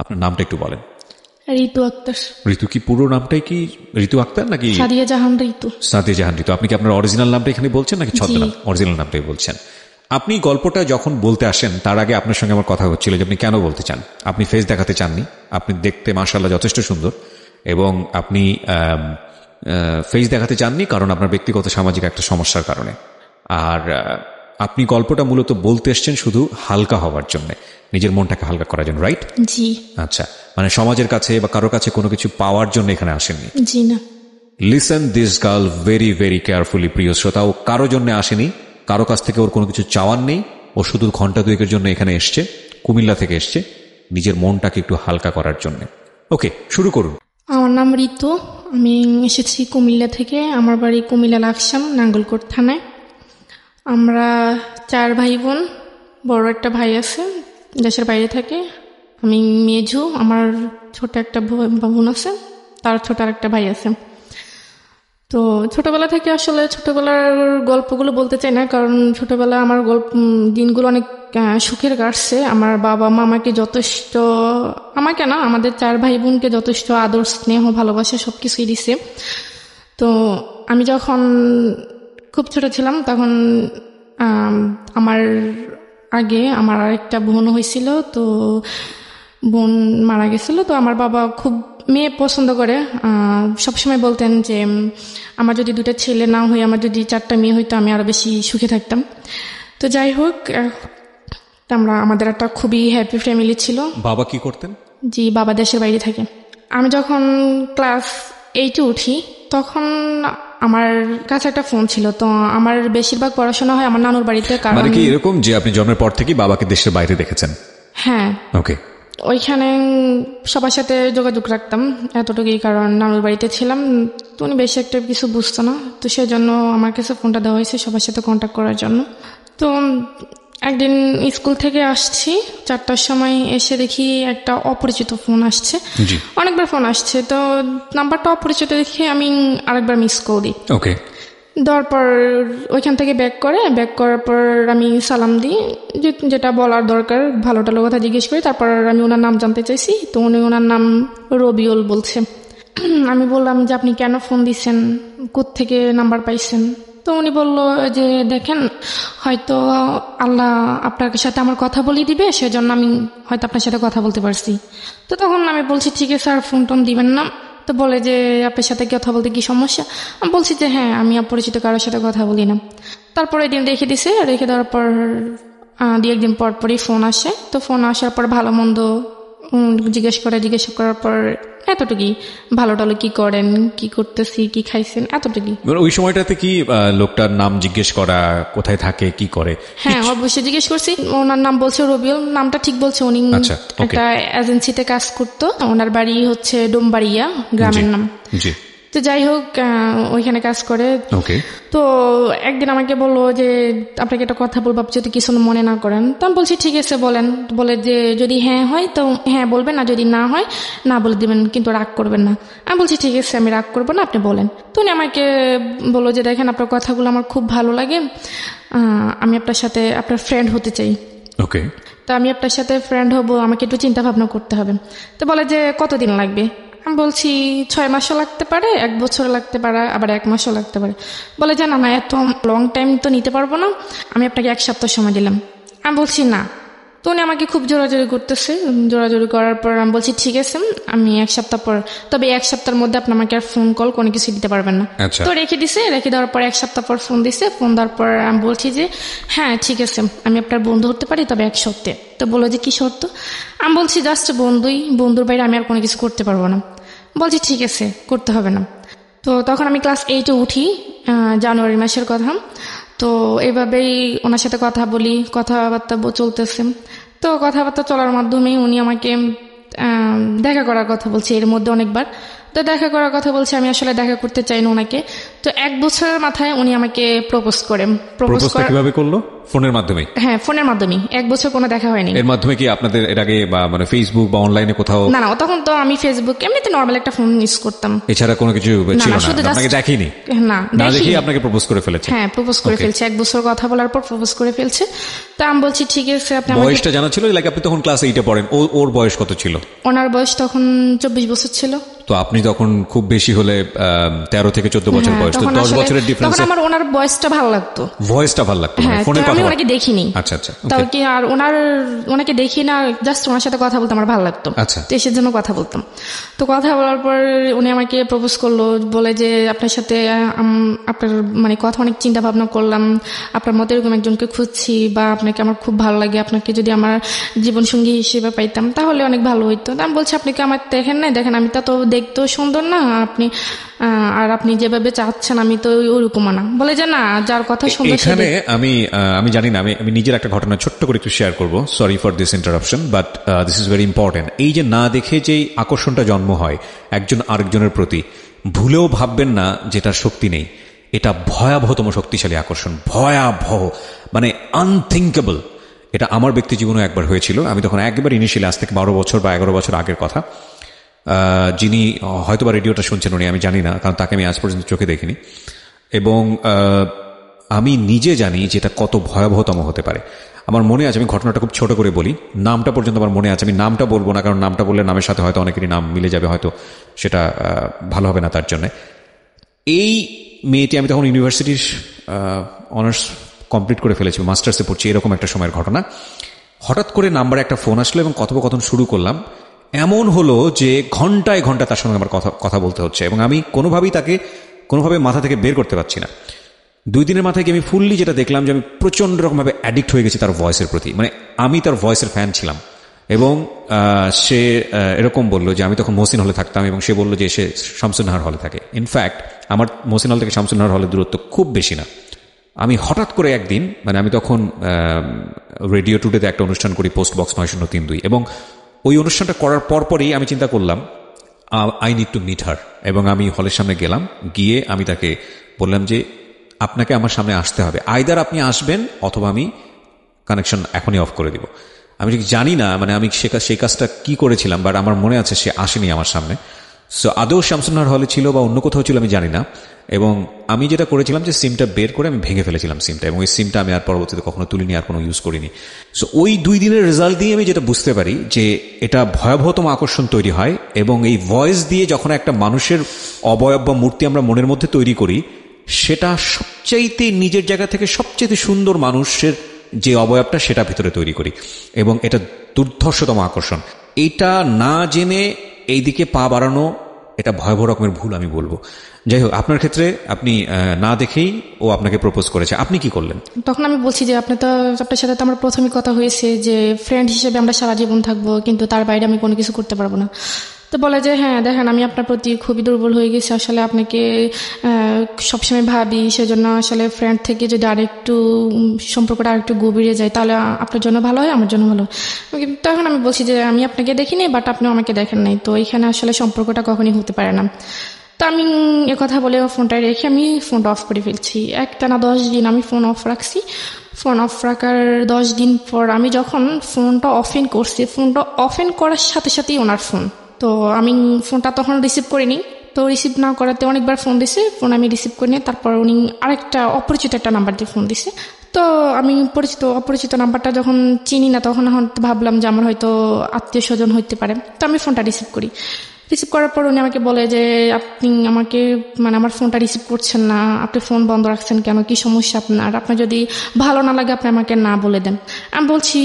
আপনার নামটা একটু বলেন। ঋতু আক্তার। ঋতু কি পুরো নামটাই কি ঋতু আক্তার নাকি সাদিয়া জাহান ঋতু? সাদিয়া জাহান ঋতু। আপনি কি আপনার অরিজিনাল নামটা এখানে বলছেন নাকি ছদ্মনাম? অরিজিনাল নামটাই বলছেন। আপনি গল্পটা যখন বলতে আসেন তার আগে আপনার সঙ্গে আমার কথা হচ্ছিল যে আপনি কেন বলতে চান। আপনি ফেস দেখাতে চাননি, আপনি দেখতে মাশাআল্লাহ যথেষ্ট সুন্দর, এবং আপনি ফেস দেখাতে চাননি কারণ আপনার ব্যক্তিগত সামাজিক একটা সমস্যার কারণে। আর আপনি গল্পটা মূলত বলতে এসছেন শুধু হালকা হওয়ার জন্য, নিজের মনটাকে হালকা করার জন্য, রাইট? জি। আচ্ছা, মানে সমাজের কাছে বা কারো কাছে কোনো কিছু পাওয়ার জন্য এখানে আসেননি? জি না। Listen this girl very very carefully প্রিয় শ্রোতা। ও কারো জন্য আসেনি, কারো কাছ থেকে ওর কোনো কিছু চাওয়ার নেই। ও শুধু ঘন্টা দুয়েকের জন্য এখানে এসছে, কুমিল্লা থেকে এসছে নিজের মনটাকে একটু হালকা করার জন্য। ওকে, শুরু করুন। আমার নাম ঋতু, আমি এসেছি কুমিল্লা থেকে। আমার বাড়ি কুমিল্লা লাকসাম, নাঙ্গলকোট থানায়। আমরা 4 ভাই বোন। বড় একটা ভাই আছে, দেশের বাইরে থাকে। আমি মেঝু। আমার ছোট একটা বোন আছে, তার ছোট আর একটা ভাই আছে। তো ছোটবেলা থেকে আসলে ছোটবেলার গল্পগুলো বলতে চাই না, কারণ ছোটবেলা আমার দিনগুলো অনেক সুখের কাটছে। আমার বাবা মা আমাকে যথেষ্ট, আমাকে না, আমাদের 4 ভাই বোনকে যথেষ্ট আদর স্নেহ ভালোবাসা সবকিছুই দিছে। তো আমি যখন খুব ছোট ছিলাম তখন আমার আগে আমার আরেকটা বোন হয়েছিল। তো বোন মারা গেছিল। তো আমার বাবা খুব মেয়ে পছন্দ করে, সবসময় বলতেন যে আমার যদি 2টা ছেলে না হয়ে আমার যদি 4টা মেয়ে হইতো আমি আরো বেশি সুখে থাকতাম। তো যাই হোক, আমাদের একটা খুবই হ্যাপি ফ্যামিলি ছিল। বাবা কি করতেন? জি, বাবা দেশের বাইরে থাকে। আমি যখন ক্লাস 8-এ উঠি তখন আমার কাছে একটা ফোন ছিল। তো আমার বেশিরভাগ পড়াশোনা হয় আমার নানুর বাড়িতে। কারণ মানে কি এরকম যে আপনি জন্মের পর থেকে বাবাকে দেশের বাইরে দেখেছেন? হ্যাঁ। ওকে। ওইখানে সবার সাথে যোগাযোগ রাখতাম এতটুকুই, কারণ নানুর বাড়িতে ছিলাম। তো উনি বেশি একটা কিছু বুঝতো না, তো সেই জন্য আমার কাছে ফোনটা দেওয়া হয়েছে সবার সাথে কন্ট্যাক্ট করার জন্য। তো একদিন স্কুল থেকে আসছি 4টার সময়, এসে দেখি একটা অপরিচিত ফোন আসছে। অনেকবার ফোন আসছে, তো নাম্বারটা অপরিচিত দেখে আমি আরেকবার মিস কল দিই। ওকে। দেওয়ার পর ওইখান থেকে ব্যাক করার পর আমি সালাম দিই, যেটা বলার দরকার ভালো টালো কথা জিজ্ঞেস করি। তারপর আমি ওনার নাম জানতে চাইছি। তো উনি ওনার নাম রবিউল বলছে। আমি বললাম যে আপনি কেন ফোন দিচ্ছেন, কোত্থেকে নাম্বার পাইছেন? তো উনি বলল যে দেখেন, হয়তো আল্লাহ আপনার সাথে আমার কথা বলিয়ে দিবে, সেজন্য আমি হয়তো আপনার সাথে কথা বলতে পারছি। তো তখন আমি বলছি ঠিক আছে, আর ফোন টোন দিবেন না। তো বলে যে আপনার সাথে কথা বলতে কি সমস্যা? আমি বলছি যে হ্যাঁ, আমি অপরিচিত কারোর সাথে কথা বলি না। তারপর একদিন রেখে দিছে, রেখে দেওয়ার পর 2-1 দিন পর পরই ফোন আসে। তো ফোন আসার পর ভালো মন্দ জিজ্ঞেস করার পর এতটুকুই, ভালো টালো কি করেন, কি করতেছি, কি খাইছেন, এতটুকুই। ওই সময়টাতে কি লোকটার নাম জিজ্ঞেস করা, কোথায় থাকে, কি করে? হ্যাঁ, অবশ্যই জিজ্ঞেস করছি। ওনার নাম বলছে রবিউল, নামটা ঠিক বলছে। উনি একটা এজেন্সিতে কাজ করতো, ওনার বাড়ি হচ্ছে ডোমবাড়িয়া, গ্রামের নাম। জি। তো যাই হোক, ওইখানে কাজ করে। তো একদিন আমাকে বললো যে আপনাকে একটা কথা বলবো, আপনি যদি কিছু মনে না করেন। তো আমি বলছি ঠিক আছে বলেন। বলে যে যদি হ্যাঁ হয় তো হ্যাঁ বলবেন, না যদি না হয় না বলে দিবেন, কিন্তু রাগ করবেন না। আমি বলছি ঠিক আছে, আমি রাগ করবো না, আপনি বলেন। তো উনি আমাকে বললো যে দেখেন, আপনার কথাগুলো আমার খুব ভালো লাগে, আমি আপনার সাথে আপনার ফ্রেন্ড হতে চাই। ওকে। তো আমি আপনার সাথে ফ্রেন্ড হব, আমাকে একটু চিন্তা ভাবনা করতে হবে। তো বলে যে কতদিন লাগবে? আমি বলছি 6 মাসও লাগতে পারে, 1 বছর লাগতে পারে, আবার 1 মাসও লাগতে পারে। বলে যে না, এত লং টাইম তো নিতে পারবো না, আমি আপনাকে 1 সপ্তাহ সময় দিলাম। আমি বলছি না। তো উনি আমাকে খুব জোরাজোরি করতেছে। জোরাজোরি করার পর আমি বলছি ঠিক আছে, আমি 1 সপ্তাহ পর, তবে 1 সপ্তাহের মধ্যে আপনি আমাকে আর ফোন কল কোনো কিছু দিতে পারবেন না। তো রেখে দিছে। রেখে দেওয়ার পর 1 সপ্তাহ পর ফোন দিছে। ফোন দেওয়ার পর আমি বলছি যে হ্যাঁ ঠিক আছে, আমি আপনার বন্ধু হতে পারি, তবে 1 শর্তে। তো বললো যে কি শর্ত? আমি বলছি জাস্ট বন্ধুর বাইরে আমি আর কোনো কিছু করতে পারবো না। বলছি ঠিক আছে, করতে হবে না। তো তখন আমি ক্লাস 8-এ উঠি, জানুয়ারি মাসের কথা। তো এইভাবেই ওনার সাথে কথা বলি, কথাবার্তা চলতেছে। তো কথাবার্তা চলার মাধ্যমেই উনি আমাকে দেখা করার কথা বলছে এর মধ্যে অনেকবার। তো দেখা করার কথা বলছে, আমি আসলে দেখা করতে চাই না ওনাকে। তো 1 বছরের মাথায় উনি আমাকে প্রপোজ করেন। প্রপোজ কিভাবে করলো? ফোনের মাধ্যমে? হ্যাঁ, ফোনের মাধ্যমে, 1 বছর কোনো দেখা হয়নি। এর মাধ্যমে কি আপনাদের এর আগে বা মানে ফেসবুক বা অনলাইনে কোথাও? না, তখন তো আমি ফেসবুক এমনিতে নর্মাল একটা ফোন ইউজ করতাম, এছাড়া কোনো কিছু ছিল না? আপনাকে দেখিনি? না, দেখি আপনাকে প্রপোজ করে ফেলেছে? হ্যাঁ, প্রপোজ করে ফেলছে, 1 বছর কথা বলার পর প্রপোজ করে ফেলছে। তা আমি বলছি ঠিক আছে, আপনি বয়সটা জানা ছিল? লাইক আপনি তখন ক্লাস 8-এ পড়েন, ওর বয়স কত ছিল? ওনার বয়স তখন 24 বছর ছিল। তো আপনি তখন খুব বেশি হলে 13 থেকে 14 বছর বয়স, তো 10 বছরের ডিফারেন্স। তখন আমার ওনার ভয়েসটা ভালো লাগতো। ভয়েসটা ভালো লাগতো? হ্যাঁ, আমি ওনাকে দেখিনি। আচ্ছা আচ্ছা। তাও কি আর ওনাকে দেখি না, জাস্ট ওনার সাথে কথা বলতে আমার ভালো লাগতো। আচ্ছা। তো এসের জন্য কথা বলতাম। তো কথা বলার পর উনি আমাকে প্রপোজ করলো, বলে যে আপনার সাথে আপনার মানে কথা অনেক চিন্তা ভাবনা করলাম, আপনার মতো এরকম একজনকে খুঁজছি, বা আপনাকে আমার খুব ভালো লাগে, আপনাকে যদি আমার জীবনসঙ্গী হিসেবে পাইতাম তাহলে অনেক ভালো হইতো। আমি বলছি আপনি কি আমার দেখেন না? দেখেন আমি তো দেখতেও সুন্দর না, আর আপনি যেভাবে চাচ্ছেন আমি তো ওরকম না। বলে যে না, যার কথা সুন্দর। এখানে আমি জানি না, আমি নিজের একটা ঘটনা ছোট্ট করে একটু শেয়ার করবো। Sorry for this interruption, but this is very important. এই যে না দেখে যে আকর্ষণটা জন্ম হয় একজন আরেকজনের প্রতি, ভুলেও ভাববেন না যেটার শক্তি নেই। এটা ভয়াবহতম শক্তিশালী আকর্ষণ, ভয়াবহ, মানে আনথিঙ্কেবল। এটা আমার ব্যক্তি জীবনে একবার হয়েছিল। আমি তখন একবার ইনিশিয়ালি, আজ থেকে 12 বছর বা 11 বছর আগের কথা, যিনি হয়তোবা রেডিওটা শুনছেন উনি, আমি জানি না, কারণ তাকে আমি আজ পর্যন্ত চোখে দেখিনি। এবং আমি নিজে জানি যে এটা কত ভয়াবহতম হতে পারে। আমার মনে আছে, আমি ঘটনাটা খুব ছোট করে বলি, নামটা পর্যন্ত আমার মনে আছে। আমি নামটা বলবো না, কারণ নামটা বললে নামের সাথে হয়তো অনেকেরই নাম মিলে যাবে, হয়তো সেটা ভালো হবে না তার জন্য। এই মেয়েটি, আমি তখন ইউনিভার্সিটির অনার্স কমপ্লিট করে ফেলেছি, মাস্টার্সে পড়ছি, এরকম একটা সময়ের ঘটনা। হঠাৎ করে নাম্বারে একটা ফোন আসলো এবং কথোপকথন শুরু করলাম। এমন হলো যে ঘন্টায় ঘন্টা তার সঙ্গে আমার কথা বলতে হচ্ছে, এবং আমি কোনোভাবে মাথা থেকে বের করতে পারছি না। 2 দিনের মাথায় আমি ফুললি যেটা দেখলাম যে আমি প্রচন্ড রকমভাবে অ্যাডিক্ট হয়ে গেছি তার ভয়েসের প্রতি। মানে আমি তার ভয়েসের ফ্যান ছিলাম। এবং সে এরকম বলল যে, আমি তখন মহসিন হলে থাকতাম, এবং সে বলল যে সে শামসুন্নাহার হলে থাকে। ইনফ্যাক্ট আমার মহসিন হল থেকে শামসুন্নাহার হলের দূরত্ব খুব বেশি না। আমি হঠাৎ করে একদিন, মানে আমি তখন রেডিও টুডেতে একটা অনুষ্ঠান করি, পোস্ট বক্স 9032, এবং ওই অনুষ্ঠানটা করার পরপরই আমি চিন্তা করলাম I need to meet her. এবং আমি হলের সামনে গেলাম, গিয়ে আমি তাকে বললাম যে আপনাকে আমার সামনে আসতে হবে, আইদার আপনি আসবেন অথবা আমি কানেকশন এখনই অফ করে দিব। আমি ঠিক জানি না মানে আমি সেই কাজটা কি করেছিলাম, বাট আমার মনে আছে সে আসেনি আমার সামনে। সো আদৌ শামসুন্নাহার হলে ছিল বা অন্য কোথাও ছিল আমি জানি না। এবং আমি যেটা করেছিলাম যে সিমটা বের করে আমি ভেঙে ফেলেছিলাম সিমটা, এবং ওই সিমটা আমি আর পরবর্তীতে কখনো তুলিনি, আর কোনো ইউজ করিনি। সো ওই 2 দিনের রেজাল্ট দিয়ে আমি যেটা বুঝতে পারি যে এটা ভয়াবহতম আকর্ষণ তৈরি হয়। এবং এই ভয়েস দিয়ে যখন একটা মানুষের অবয়ব বা মূর্তি আমরা মনের মধ্যে তৈরি করি, সেটা সবচাইতে নিজের জায়গা থেকে সবচাইতে সুন্দর মানুষের যে অবয়বটা, সেটা ভিতরে তৈরি করি, এবং এটা দুর্ধর্ষতম আকর্ষণ। এটা না জেনে এইদিকে পা বাড়ানো, এটা ভয়াবহ রকমের ভুল আমি বলবো। যাই হোক, আপনার ক্ষেত্রে আপনি না দেখেই ও আপনাকে প্রপোজ করেছে, আপনি কি করলেন? তখন আমি বলছি যে আপনার সাথে তো আমার প্রথমে কথা হয়েছে যে ফ্রেন্ড হিসেবে আমরা সারা জীবন থাকবো, কিন্তু তার বাইরে আমি কোনো কিছু করতে পারবো না। তো বলে যে হ্যাঁ দেখেন, আমি আপনার প্রতি খুবই দুর্বল হয়ে গেছি, আসলে আপনাকে সবসময় ভাবি, সেজন্য আসলে ফ্রেন্ড থেকে যদি আরেকটু সম্পর্কটা আরেকটু গভীরে যায় তাহলে আপনার জন্য ভালো হয়, আমার জন্য ভালো হয়। তখন আমি বলছি যে আমি আপনাকে দেখিনি, বাট আপনিও আমাকে দেখেন নাই, তো এখানে আসলে সম্পর্কটা কখনই হতে পারে না। তো আমি কথা বলে ফোনটা রেখে আমি ফোনটা অফ করে ফেলছি। একটানা 10 দিন আমি ফোন অফ রাখছি। ফোন অফ রাখার 10 দিন পর আমি যখন ফোনটা অফেন করছি, ফোনটা অফেন করার সাথে সাথেই ওনার ফোন। তো আমি ফোনটা তখন রিসিভ করিনি। তো রিসিভ না করাতে অনেকবার ফোন দিছে, ফোন আমি রিসিভ করিনি। তারপর উনি আরেকটা অপরিচিত একটা নাম্বার দিয়ে ফোন দিছে। তো আমি অপরিচিত নাম্বারটা যখন চিনি না, তখন ভাবলাম যে আমার হয়তো আত্মীয় স্বজন হইতে পারে। তো আমি ফোনটা রিসিভ করি। রিসিভ করার পর উনি আমাকে বলে যে আপনি আমাকে মানে আমার ফোনটা রিসিভ করছেন না, আপনি ফোন বন্ধ রাখছেন কেন, কি সমস্যা আপনার যদি ভালো না লাগে আপনি আমাকে না বলে দেন। আমি বলছি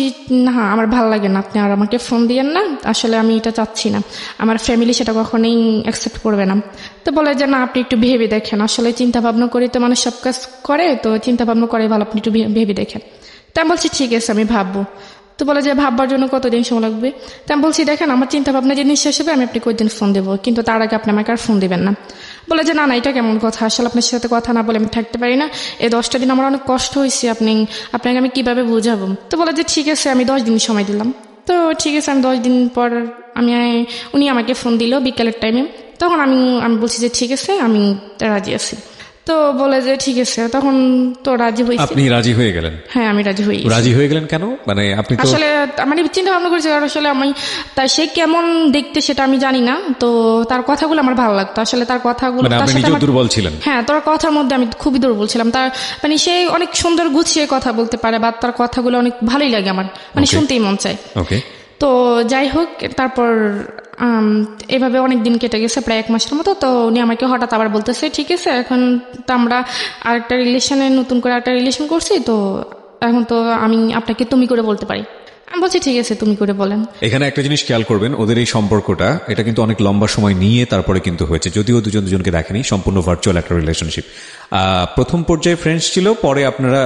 না, আমার ভালো লাগে না, আপনি আর আমাকে ফোন দিয়েন না, আসলে আমি এটা চাচ্ছি না, আমার ফ্যামিলি সেটা কখনোই অ্যাকসেপ্ট করবে না। তো বলে যে না, আপনি একটু ভেবে দেখেন, আসলে চিন্তা ভাবনা করে তো মানুষ সব কাজ করে, তো চিন্তা ভাবনা করে ভালো, আপনি একটু ভেবে দেখেন। তা আমি বলছি ঠিক আছে, আমি ভাববো। তো বলে যে ভাববার জন্য কতদিন সময় লাগবে? তা আমি বলছি দেখেন, আমার চিন্তা ভাবনা যে নিঃশ্বাস হবে আমি আপনাকে কয়েকদিন ফোন দেবো, কিন্তু তার আগে আপনি আমাকে আর ফোন দেবেন না। বলে যে না, এটা কেমন কথা, আসলে আপনার সাথে কথা না বলে আমি থাকতে পারি না, এই 10টা দিন আমার অনেক কষ্ট হয়েছে, আপনাকে আমি কিভাবে বোঝাবো। তো বলে যে ঠিক আছে, আমি 10 দিন সময় দিলাম। তো ঠিক আছে, আমি 10 দিন পর উনি আমাকে ফোন দিল বিকেলের টাইমে। তখন আমি বলছি যে ঠিক আছে, আমি রাজি আছি। তো তো বলে যে ঠিক আছে, তখন তো রাজি হয়েছি। আপনি রাজি হয়ে গেলেন? হ্যাঁ, আমি রাজি হই। রাজি হয়ে গেলেন কেন? মানে আপনি তো আসলে মানে চিন্তা ভাবনা করেছি, কারণ আসলে আমি তাই সে কেমন দেখতে সেটা আমি জানি না, তো তার কথাগুলো আমার ভালো লাগতো। আসলে তার কথাগুলো, মানে আপনি নিজেও দুর্বল ছিলেন? হ্যাঁ, তার কথার মধ্যে আমি খুবই দুর্বল ছিলাম। তার মানে সে অনেক সুন্দর গুছিয়ে কথা বলতে পারে, বা তার কথাগুলো অনেক ভালোই লাগে আমার, মানে শুনতেই মন চায়। ওকে। তো যাই হোক, তারপর এভাবে অনেক দিন কেটে গেছে, প্রায় 1 মাসের মতো। তো উনি আমাকে হঠাৎ আবার বলতেছে ঠিক আছে, এখন তো আমরা আরেকটা রিলেশনে, নতুন করে একটা রিলেশন করছি, তো এখন তো আমি আপনাকে তুমি করে বলতে পারি। আমি বলছি ঠিক আছে, তুমি করে বলেন। এখানে একটা জিনিস খেয়াল করবেন, ওদের এই সম্পর্কটা এটা কিন্তু অনেক লম্বা সময় নিয়ে তারপরে কিন্তু হয়েছে, যদিও দুজন দুজনকে দেখেনি, সম্পূর্ণ ভার্চুয়াল একটা রিলেশনশিপ। প্রথম পর্যায়ে ফ্রেন্ডস ছিল, পরে আপনারা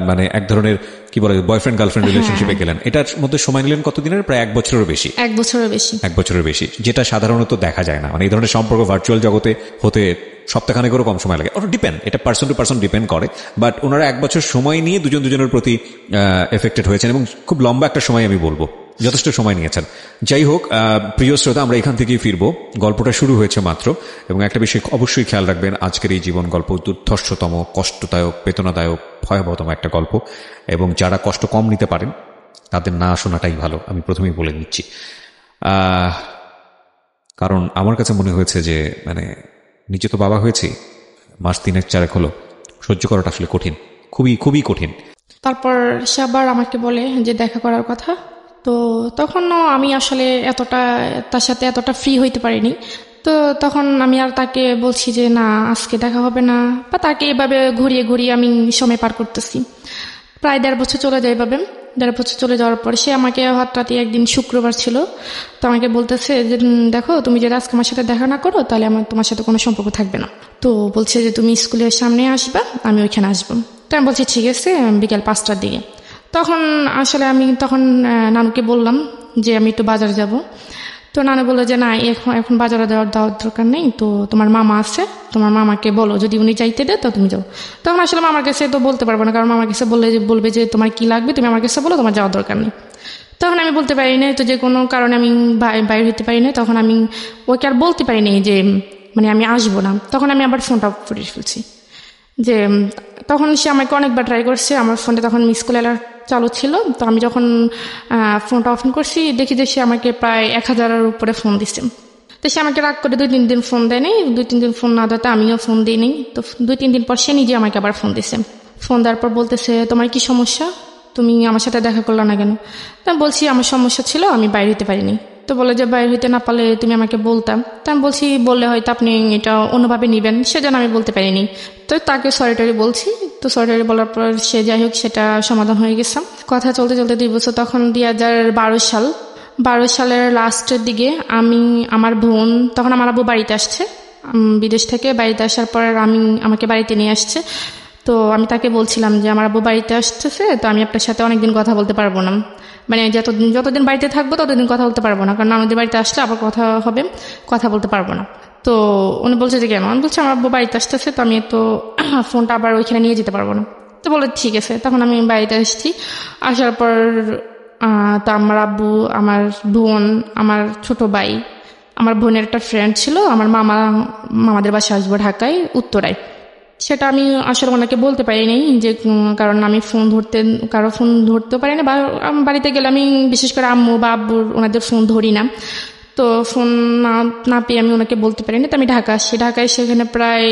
মানে এক ধরনের কি বলে বয়ফ্রেন্ড গার্লফ্রেন্ড রিলেশনশিপে গেলেন। এটার মধ্যে সময় নিলেন কতদিনের? প্রায় 1 বছরেরও বেশি। 1 বছরের বেশি। 1 বছরের বেশি, যেটা সাধারণত দেখা যায় না। মানে এই ধরনের সম্পর্ক ভার্চুয়াল জগতে হতে সপ্তাহখানেকেরও কম সময় লাগে। ডিপেন্ড, এটা পার্সন টু পার্সন ডিপেন্ড করে। বাট ওনারা 1 বছর সময় নিয়ে দুজন দুজনের প্রতি এফেক্টেড হয়েছেন, এবং খুব লম্বা একটা সময় আমি বলবো, যথেষ্ট সময় নিয়েছেন। যাই হোক, প্রিয় শ্রোতা, আমরা এখান থেকেই ফিরবো। গল্পটা শুরু হয়েছে মাত্র, এবং একটা বিষয় অবশ্যই খেয়াল রাখবেন, আজকের এই জীবন গল্প দুর্ধর্ষতম, কষ্টদায়ক, বেদনাদায়ক, ভয়াবহতম একটা গল্প, এবং যারা কষ্ট কম নিতে পারেন তাদের না শোনাটাই ভালো, আমি প্রথমেই বলে নিচ্ছি। কারণ আমার কাছে মনে হয়েছে যে মানে নিজে তো বাবা হয়েছি, মাস 3-4 হলো, সহ্য করাটা আসলে কঠিন, খুবই খুবই কঠিন। তারপর সে আবার আমাকে বলে যে দেখা করার কথা। তো তখনও আমি আসলে এতটা তার সাথে এতটা ফ্রি হইতে পারিনি। তো তখন আমি আর তাকে বলছি যে না, আজকে দেখা হবে না, বা তাকে এভাবে ঘুরিয়ে ঘুরিয়ে আমি সময় পার করতেছি। প্রায় 1.5 বছর চলে যায় এভাবে। 1.5 বছর চলে যাওয়ার পর সে আমাকে হঠাৎ একদিন শুক্রবার ছিল, তো আমাকে বলতেছে যে দেখো, তুমি যদি আজকে আমার সাথে দেখা না করো তাহলে আমার তোমার সাথে কোনো সম্পর্ক থাকবে না। তো বলছে যে তুমি স্কুলের সামনে আসবা, আমি ওইখানে আসবো। তো আমি বলছি ঠিক আছে, বিকেল 5টার দিকে। তখন আসলে আমি নানুকে বললাম যে আমি একটু বাজার যাব। তো নানু বললো যে না, এখন বাজারে দেওয়ার দরকার নেই, তো তোমার মামা আছে, তোমার মামাকে বলো, যদি উনি যাইতে দেয় তো তুমি যাও। তখন আসলে মামার কাছে তো বলতে পারবো না, কারণ মামার কাছে বলবে যে তোমার কি লাগবে, তুমি আমার কাছে বলো, তোমার যাওয়ার দরকার নেই। তখন আমি বলতে পারি না, তো যে কোনো কারণে আমি বাইরে হতে পারি না। তখন আমি ওকে আর বলতে পারিনি যে মানে আমি আসবো না। তখন আমি আবার ফোনটা অফ করে ফেলছি। যে তখন সে আমাকে অনেকবার ট্রাই করছে, আমার ফোনটা তখন মিস কল অ্যালার্ট চালু ছিল। তো আমি যখন ফোনটা অফ করছি, দেখি যে সে আমাকে প্রায় 1000-এর উপরে ফোন দিচ্ছে। তো সে আমাকে রাগ করে 2-3 দিন ফোন দেয়নি। 2-3 দিন ফোন না দেওয়াতে আমিও ফোন দিইনি। তো 2-3 দিন পর সে নিজে আমাকে আবার ফোন দিচ্ছে। ফোন দেওয়ার পর বলতেছে তোমার কি সমস্যা, তুমি আমার সাথে দেখা করলে না কেন? তা আমি বলছি আমার সমস্যা ছিল, আমি বাইরে হতে পারিনি। তো বলে যে বাইরে হইতে না পারলে তুমি আমাকে বলতাম। তা আমি বলছি বললে হয়তো আপনি এটা অন্যভাবে নেবেন, সেজন্য আমি বলতে পারিনি। তো তাকে সরি বলছি। তো সরি বলার পর সে যাই হোক, সেটা সমাধান হয়ে গেছে। কথা চলতে চলতে 2 বছর, তখন 2012 সালের লাস্টের দিকে আমি, আমার বোন, তখন আমার আব্বু বাড়িতে আসছে বিদেশ থেকে। বাড়িতে আসার পর আমাকে বাড়িতে নিয়ে আসছে। তো আমি তাকে বলছিলাম যে আমার আব্বু বাড়িতে আসতেছে, তো আমি আপনার সাথে অনেকদিন কথা বলতে পারবো না, মানে যতদিন বাড়িতে থাকবো ততদিন কথা বলতে পারবো না, কারণ আমাদের বাড়িতে আসলে আবার কথা হবে, কথা বলতে পারবো না। তো উনি বলছে যে কেন? আমি বলছি আমার আব্বু বাড়িতে আসতেছে, তো আমি তো ফোনটা আবার ওইখানে নিয়ে যেতে পারবো না। তো বলে ঠিক আছে। তখন আমি বাড়িতে আসছি। আসার পর তো আমার আব্বু, আমার বোন, আমার ছোট ভাই, আমার বোনের একটা ফ্রেন্ড ছিল, আমার মামাদের বাসায় আসবো ঢাকায়, উত্তরায়। সেটা আমি আসলে ওনাকে বলতে পারিনি, যে কারণ আমি কারো ফোন ধরতেও পারি না, বা বাড়িতে গেলে আমি বিশেষ করে আম্মু বা আব্বুর ওনাদের ফোন ধরি না। তো ফোন না পেয়ে আমি ওনাকে বলতে পারিনি। তো আমি ঢাকা আসছি। ঢাকায় সেখানে প্রায়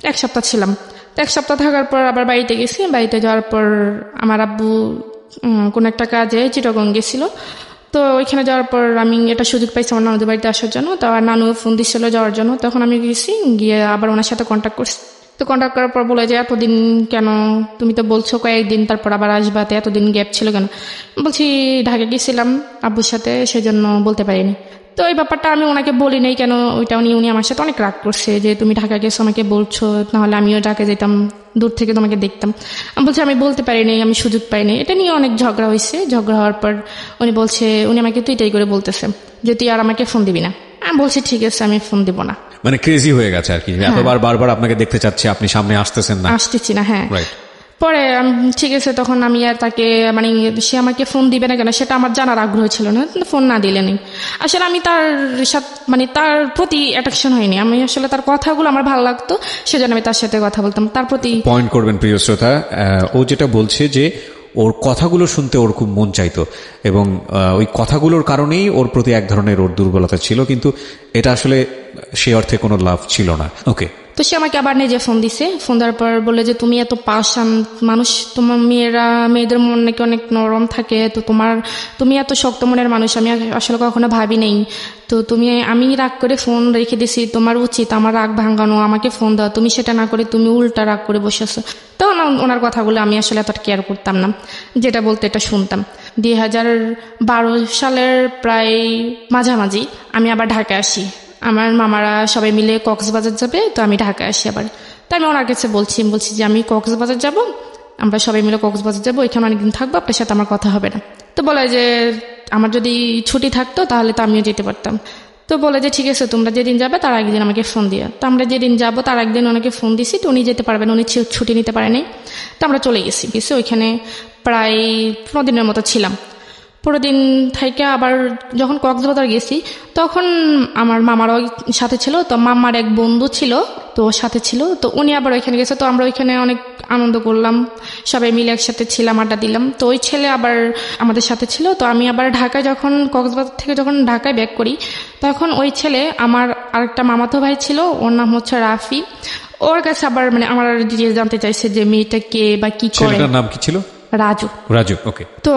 1 সপ্তাহ ছিলাম। তো 1 সপ্তাহ থাকার পর আবার বাড়িতে গেছি। বাড়িতে যাওয়ার পর আমার আব্বু কোনো একটা কাজে চিটাগং গেছিল। তো ওইখানে যাওয়ার পর আমি এটা সুযোগ পাইছি আমার নানুদের বাড়িতে আসার জন্য। তো আমার নানু ফোন দিচ্ছিল যাওয়ার জন্য। তখন আমি গেছি, গিয়ে আবার ওনার সাথে কন্ট্যাক্ট করছি। তো কন্ট্যাক্ট করার পর বলে যে এতদিন কেন, তুমি তো বলছো কয়েকদিন তারপর আবার আসবা, তো এতদিন গ্যাপ ছিল কেন? বলছি ঢাকা গেছিলাম আব্বুর সাথে, সেজন্য বলতে পারিনি। তো এই ব্যাপারটা আমি ওনাকে বলি নাই কেন, ওইটা উনি আমার সাথে অনেক রাগ করছে যে তুমি ঢাকা গেছো আমাকে বলছো, নাহলে আমিও ঢাকা যেতাম, দূর থেকে তোমাকে দেখতাম। আমি বলছি আমি বলতে পারিনি, আমি সুযোগ পাইনি। এটা নিয়ে অনেক ঝগড়া হয়েছে। ঝগড়া হওয়ার পর উনি আমাকে তুইটাই করে বলতেছে যে তুই আর আমাকে ফোন দিবি না। আমি বলছি ঠিক আছে, আমি ফোন দিব না। মানে ক্রেজি হয়ে গেছে আর কি, এতবার বারবার আপনাকে দেখতে চাচ্ছে, আপনি সামনে আসতেছেন না। আসতেছি না, হ্যাঁ। পরে ঠিক আছে, তখন আমি আর তাকে মানে সে আমাকে ফোন দিবে না কেন সেটা আমার জানার আগ্রহ ছিল না, ফোন না দিলে নেই। আসলে আমি তার সাথে মানে তার প্রতি অ্যাট্রাকশন হয়নি, আমি আসলে তার কথাগুলো আমার ভালো লাগতো, সেজন্য আমি তার সাথে কথা বলতাম। তার প্রতি পয়েন্ট করবেন প্রিয় শ্রোতা, ও যেটা বলছে যে ওর কথাগুলো শুনতে ওর খুব মন চাইতো এবং ওই কথাগুলোর কারণেই ওর প্রতি এক ধরনের ওর দুর্বলতা ছিল, কিন্তু এটা আসলে সে অর্থে কোনো লাভ ছিল না। ওকে, তো সে আমাকে আবার নিজে ফোন দিছে, ফোন দেওয়ার পর বললে যে তুমি এত পাষাণ মানুষ, তোমার মেয়েদের মন নাকি অনেক নরম থাকে, তো তুমি এত শক্ত মনের মানুষ, আমি আসলে কখনো ভাবি নেই। তো আমি রাগ করে ফোন রেখে দিছি, তোমার উচিত আমার রাগ ভাঙানো, আমাকে ফোন দাও, তুমি সেটা না করে তুমি উল্টা রাগ করে বসেছো। তখন ওনার কথাগুলো আমি আসলে এতটা কেয়ার করতাম না, যেটা বলতে এটা শুনতাম। 2012 সালের প্রায় মাঝামাঝি আমি আবার ঢাকা আসি, আমার মামারা সবাই মিলে কক্সবাজার যাবে, তো আমি ঢাকা আসি আবার। তাই আমি ওনার কাছে বলছি যে আমি কক্সবাজার যাব, আমরা সবাই মিলে কক্সবাজার যাবো, ওইখানে অনেকদিন থাকবো, আপনার সাথে আমার কথা হবে না। তো বলে যে আমার যদি ছুটি থাকতো তাহলে তো আমিও যেতে পারতাম। তো বলে যে ঠিক আছে, তোমরা যেদিন যাবে তার একদিন আমাকে ফোন দিও। তো আমরা যেদিন যাবো তার একদিন ওনাকে ফোন দিছি, তো উনি যেতে পারবেন, উনি ছুটি নিতে পারেনি। তো আমরা চলে গেছি, ওইখানে প্রায় 15 দিনের মতো ছিলাম। পুরো দিন থেকে আবার যখন কক্সবাজার গেছি তখন আমার মামারও সাথে ছিল, তো মামার এক বন্ধু ছিল, তো ওর সাথে ছিল, তো উনি আবার ওইখানে গেছে। তো আমরা ওইখানে অনেক আনন্দ করলাম, সবাই মিলে একসাথে ছিলাম, আড্ডা দিলাম। তো ওই ছেলে আবার আমাদের সাথে ছিল। তো আমি আবার ঢাকায় যখন কক্সবাজার থেকে যখন ঢাকায় ব্যাক করি, তখন ওই ছেলে আমার আরেকটা মামাতো ভাই ছিল, ওর নাম হচ্ছে রাফি। ওর কাছে আবার মানে আমার ডিটেইলস জানতে চাইছে যে মেয়েটা কে বা কি করে। ছেলেটার নাম কি ছিল? রাজু। ওকে। তো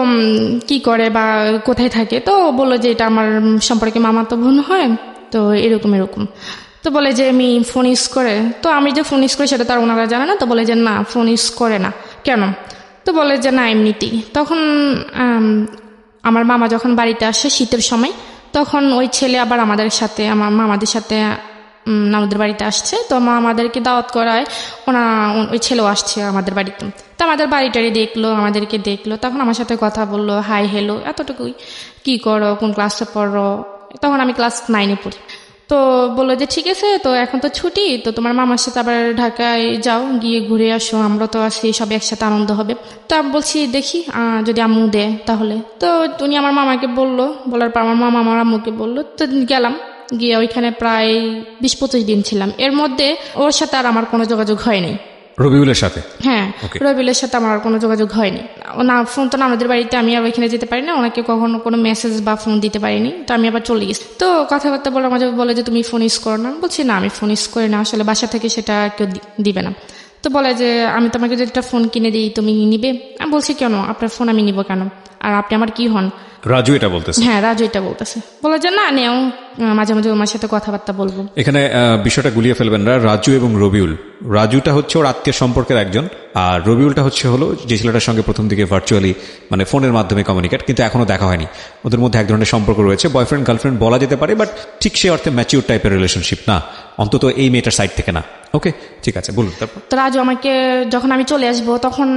কি করে বা কোথায় থাকে, তো বললো যে এটা আমার সম্পর্কে মামাতো বোন হয়, তো এরকম। তো বলে যে আমি ফোন ইউজ করে, তো আমি যে ফোন ইউজ করি সেটা তার ওনারা জানে না। তো বলে যে না, ফোন ইউজ করে না কেন? তো বলে যে না, এমনিতেই। তখন আমার মামা যখন বাড়িতে আসে শীতের সময়, তখন ওই ছেলে আবার আমার মামাদের সাথে আমাদের বাড়িতে আসছে। তো আমাদেরকে দাওয়াত করায়, ওই ছেলেও আসছে আমাদের বাড়িতে। তো আমাদের বাড়িটারি দেখলো, আমাদেরকে দেখলো, তখন আমার সাথে কথা বললো, হাই হ্যালো, এতটুকুই। কি করো, কোন ক্লাসে পড়ো? তখন আমি ক্লাস 9-এ পড়ি। তো বললো যে ঠিক আছে, তো এখন তো ছুটি, তো তোমার মামার সাথে আবার ঢাকায় যাও, গিয়ে ঘুরে আসো, আমরা তো আছি, সব একসাথে আনন্দ হবে। তো আমি বলছি দেখি যদি আম্মু দেয় তাহলে। তো উনি আমার মামাকে বলার পর আমার মামা আমার আম্মুকে বললো। তো গেলাম, গিয়ে ওইখানে প্রায় 20-25 দিন ছিলাম। এর মধ্যে ওর সাথে আর আমার কোনো যোগাযোগ হয়নি। রবিউলের সাথে? হ্যাঁ, রবিউলের সাথে আমার কোনো যোগাযোগ হয়নি। না, ফোন তো না আমাদের বাড়িতে, আমি আর ওইখানে যেতে পারি না, ওনাকে কখনো কোনো মেসেজ বা ফোন দিতে পারিনি। তো আমি আবার চলে গেছি। তো কথাবার্তা বলে মাঝে বলে যে তুমি ফোন ইউজ করো না, বলছি না আমি ফোন ইউজ করি না, আসলে বাসা থেকে সেটা কেউ দিবে না। তো বলে যে আমি তোমাকে যদি একটা ফোন কিনে দিই তুমি নিবে? আমি বলছি কেন, আপনার ফোন আমি নিব কেন, আর আপনি আমার কি হন? রাজু এটা বলতেছে? হ্যাঁ, রাজু এটা বলতেছে। বলে যে না নেও, মাঝে মাঝে আমার সাথে কথাবার্তা বলবো। এখানে বিষয়টা গুলিয়ে ফেলবেন না, রাজু এবং রবিউল। রাজুটা হচ্ছে ওর আত্মীয় সম্পর্কের একজন, আর রবিউলটা হলো যে ছেলেটার সঙ্গে প্রথম দিকে ভার্চুয়ালি মানে ফোনের মাধ্যমে কমিউনিকেট, কিন্তু এখনো দেখা হয়নি। ওদের মধ্যে এক ধরনের সম্পর্ক রয়েছে, বয়ফ্রেন্ড গার্লফ্রেন্ড বলা যেতে পারে, বাট ঠিক সে অর্থে ম্যাচিউর টাইপের রিলেশনশিপ না, অন্তত এই মেয়েটার সাইড থেকে না। ওকে, ঠিক আছে, বলুন তারপর। তো রাজু আমাকে, যখন আমি চলে আসবো তখন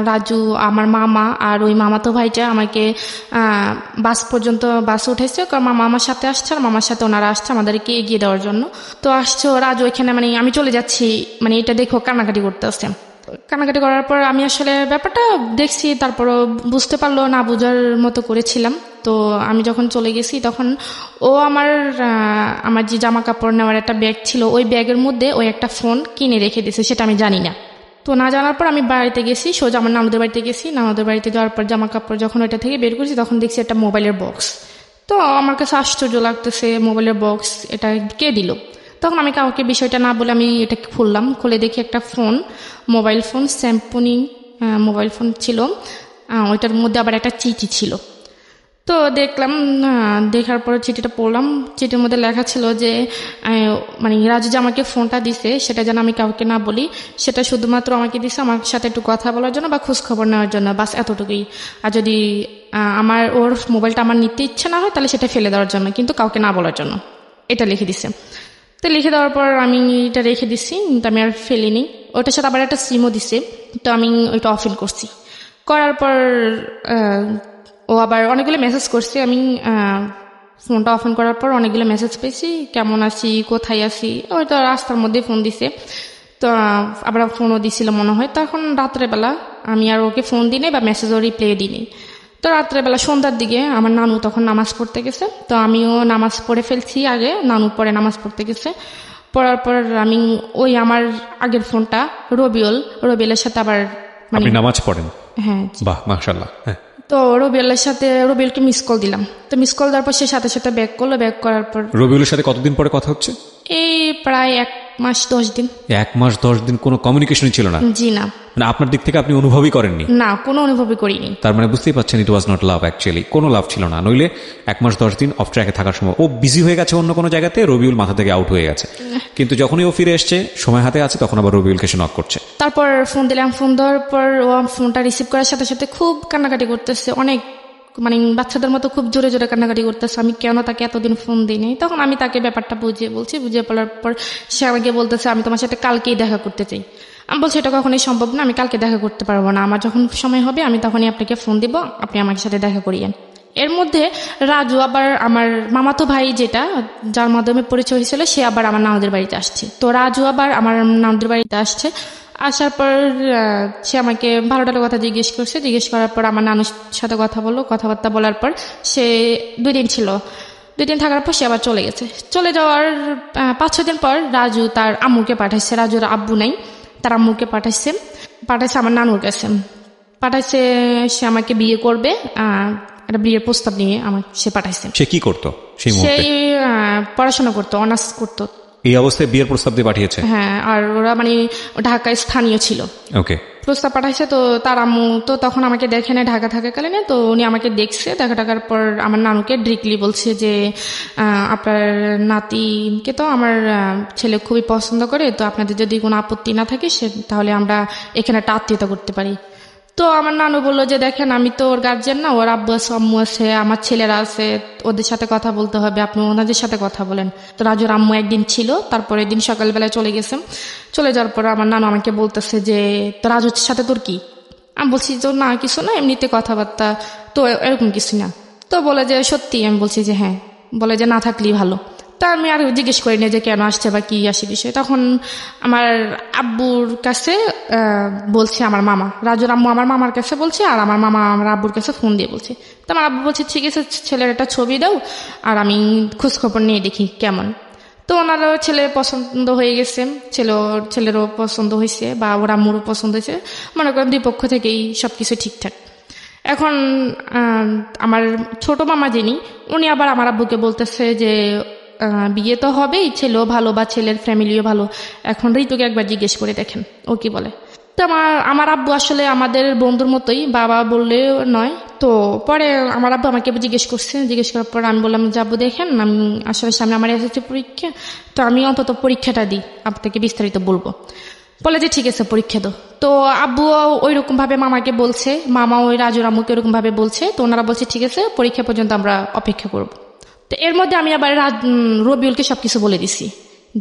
রাজু, আমার মামা আর ওই মামাতো ভাইটা আমাকে বাস পর্যন্ত বাসে উঠেছে, কারণ মামা আমার সাথে আসছে আর মামার সাথে ওনারা আসছে আমাদেরকে এগিয়ে দেওয়ার জন্য। তো আসছে রাজু ওইখানে, মানে আমি চলে যাচ্ছি, মানে এটা দেখো কান্নাকাটি করতে আসছে। কান্নাকাটি করার পর আমি আসলে ব্যাপারটা দেখছি, তারপরও বুঝতে পারলো না, বোঝার মতো করেছিলাম। তো আমি যখন চলে গেছি তখন ও আমার যে জামা কাপড় নেওয়ার একটা ব্যাগ ছিল, ওই ব্যাগের মধ্যে ওই একটা ফোন কিনে রেখে দিয়েছে, সেটা আমি জানি না। তো না জানার পর আমি বাড়িতে গেছি, সোজা আমার নানুদের বাড়িতে গেছি। নানুদের বাড়িতে যাওয়ার পর জামা কাপড় যখন ওইটা থেকে বের করছি তখন দেখছি একটা মোবাইলের বক্স। তো আমার কাছে আশ্চর্য লাগতেছে, মোবাইলের বক্স এটা কে দিল? তখন আমি কাউকে বিষয়টা না বলে আমি এটা খুললাম, খুলে দেখি একটা phone, mobile phone, Samsung mobile phone ছিল। ওইটার মধ্যে আবার একটা চিঠি ছিল। তো দেখলাম, দেখার পরে চিঠিটা পড়লাম। চিঠির মধ্যে লেখা ছিল যে মানে রাজু যে আমাকে ফোনটা দিছে সেটা যেন আমি কাউকে না বলি, সেটা শুধুমাত্র আমাকে দিছে আমার সাথে একটু কথা বলার জন্য বা খোঁজ খবর নেওয়ার জন্য, বাস এতটুকুই। আর যদি ওর মোবাইলটা আমার নিতে ইচ্ছে না হয় তাহলে সেটা ফেলে দেওয়ার জন্য, কিন্তু কাউকে না বলার জন্য, এটা লিখে দিছে। তো লিখে দেওয়ার পর আমি এটা রেখে দিচ্ছি, কিন্তু আমি আর ফেলিনি। ওটার সাথে আবার একটা সিমও দিছে, তো আমি ওইটা অফ করছি। করার পর ও আবার অনেকগুলো মেসেজ করছে। আমি ফোনটা অফ করার পর অনেকগুলো মেসেজ পেয়েছি, কেমন আছি, কোথায় আছি, ওই তো রাস্তার মধ্যে ফোন দিছে। তো আবার ফোনও দিছিল মনে হয়। তখন রাত্রেবেলা আমি আর ওকে ফোন দিই নাই বা মেসেজও রিপ্লাই দিই নাই। তো রাত্রেবেলা সন্ধ্যার দিকে আমার নানু তখন নামাজ পড়তে গেছে, তো আমিও নামাজ পড়ে ফেলছি আগে, নানু পরে নামাজ পড়তে গেছে। পড়ার পর আমি ওই আমার আগের ফোনটা রবিউলের সাথে আবার আপনি নামাজ পড়েন? হ্যাঁ। বাহ, মাশাআল্লাহ। হ্যাঁ। তো রবিউলকে মিস কল দিলাম। তো মিস কল দেওয়ার পর সে সাথে সাথে ব্যাক করলো। ব্যাক করার পর রবিউলের সাথে কতদিন পরে কথা হচ্ছে? এই প্রায় 1 মাস 10 দিন। 1 মাস 10 দিন কোনো কমিউনিকেশনই ছিল না? জি না। মানে আপনার দিক থেকে আপনি অনুভবই করেননি? না, কোনো অনুভবই করিনি। তার মানে বুঝতেই পারছেন ইট ওয়াজ নট লাভ, অ্যাকচুয়ালি কোনো লাভ ছিল না। নইলে 1 মাস 10 দিন অফ ট্র্যাকে থাকার সময় ও বিজি হয়ে গেছে অন্য কোনো জায়গাতে, রবিউল মাথা থেকে আউট হয়ে গেছে। কিন্তু যখনই ও ফিরে এসছে, সময় হাতে আছে, তখন আবার রবিউলকে সে নক করছে। তারপর ফোন দিলাম, ফোন দেওয়ার পর ও ফোনটা রিসিভ করার সাথে সাথে খুব কান্নাকাটি করতেছে, অনেক মানে বাচ্চাদের মতো খুব জোরে জোরে কান্নাকাটি করতেছে। আমি কেন তাকে এতদিন ফোন দিই। তখন আমি তাকে ব্যাপারটা বুঝিয়ে পড়ার পর সে আমাকে বলতেছে আমি তোমার সাথে কালকেই দেখা করতে চাই। আমি বলছি এটা কখনোই সম্ভব না, আমি কালকে দেখা করতে পারবো না, আমার যখন সময় হবে আমি তখনই আপনাকে ফোন দিব, আপনি আমার সাথে দেখা করিয়েন। এর মধ্যে রাজু আবার আমার মামাতো ভাই যার মাধ্যমে পরিচয় হয়েছিল, সে আবার আমার নানুদের বাড়িতে আসছে। তো রাজু আবার আমার নানুদের বাড়িতে আসছে। আসার পর সে আমাকে ভালোটার কথা জিজ্ঞেস করার পর আমার নানুর সাথে কথাবার্তা বলার পর সে 2 দিন ছিল। 2 দিন থাকার পর সে আবার চলে গেছে। চলে যাওয়ার 5-6 দিন পর রাজু তার আম্মুকে পাঠাইছে, রাজুর আব্বু নাই, তার আম্মুকে পাঠাইছে আমার নানুর কাছে। পাঠাইছে সে আমাকে বিয়ে করবে, একটা বিয়ের প্রস্তাব নিয়ে সে পাঠাইছে। সে কি করতো সেই মুহূর্তে? সেই পড়াশোনা করতো, অনার্স করতো। এই অবস্থায় বিয়ের প্রস্তাব দিয়ে পাঠিয়েছে? হ্যাঁ, আর ওরা মানে ঢাকায় স্থানীয় ছিল। ওকে। প্রস্তাব পাঠাইছে। তো তার আম্মু তো তখন আমাকে দেখে না, ঢাকা থাকাকালীন। তো উনি আমাকে দেখছে, দেখার পর আমার নানুকে ডিরেক্টলি বলছে যে আপনার নাতিকে তো আমার ছেলে খুবই পছন্দ করে, তো আপনাদের যদি কোনো আপত্তি না থাকে তাহলে আমরা এখানে একটা আত্মীয়তা করতে পারি। তো আমার নানু বললো যে দেখেন আমি তো ওর গার্জেন না, ওর আব্বু আছে, আম্মু আছে, আমার ছেলেরা আছে, ওদের সাথে কথা বলতে হবে, আপনি ওনাদের সাথে কথা বলেন। তো রাজুর আম্মু একদিন ছিল, তারপরে দিন সকালবেলায় চলে গেছে। চলে যাওয়ার পর আমার নানু আমাকে বলতেছে যে তো রাজুর সাথে তোর কি? আমি বলছি তো না কিছু না, এমনিতে কথাবার্তা, তো এরকম কিছু না। তো বলে যে সত্যি? আমি বলছি যে হ্যাঁ। বলে যে না থাকলেই ভালো। তা আমি আর জিজ্ঞেস করি না যে কেন আসছে বা কি আসে বিষয়। তখন আমার আব্বুর কাছে বলছে আমার মামা, রাজুর আম্মু আমার মামার কাছে বলছে, আর আমার মামা আমার আব্বুর কাছে ফোন দিয়ে বলছে। তো আমার আব্বু বলছে ঠিক আছে, ছেলের একটা ছবি দাও আর আমি খোঁজখবর নিয়ে দেখি কেমন। তো ওনারও ছেলে পছন্দ হয়ে গেছে, ছেলেরও পছন্দ হয়েছে বা ওর আম্মুরও পছন্দ হয়েছে। মনে করেন 2 পক্ষ থেকেই সবকিছু ঠিকঠাক। এখন আমার ছোট মামা যিনি, উনি আবার আমার আব্বুকে বলতেছে যে বিয়ে তো হবেই, ছেলেও ভালো বা ছেলের ফ্যামিলিও ভালো, এখন ঋতুকে একবার জিজ্ঞেস করে দেখেন ও কি বলে। তো আমার আব্বু আসলে আমাদের বন্ধুর মতোই, বাবা বললেও নয়। তো পরে আমার আব্বু আমাকে জিজ্ঞেস করার পর আমি বললাম যে আব্বু দেখেন আমি আসলে সামনে আমার এসেছে পরীক্ষা, তো আমি অন্তত পরীক্ষাটা দিই, আপনাকে বিস্তারিত বলবো। বলে যে ঠিক আছে পরীক্ষা দাও। তো আব্বু ওই রকম ভাবে মামাকে বলছে, মামা ওই রাজুর আম্মুকে ওরকম ভাবে বলছে। তো ওনারা বলছে ঠিক আছে পরীক্ষা পর্যন্ত আমরা অপেক্ষা করব। তো এর মধ্যে আমি আবার রবিউলকে সবকিছু বলে দিছি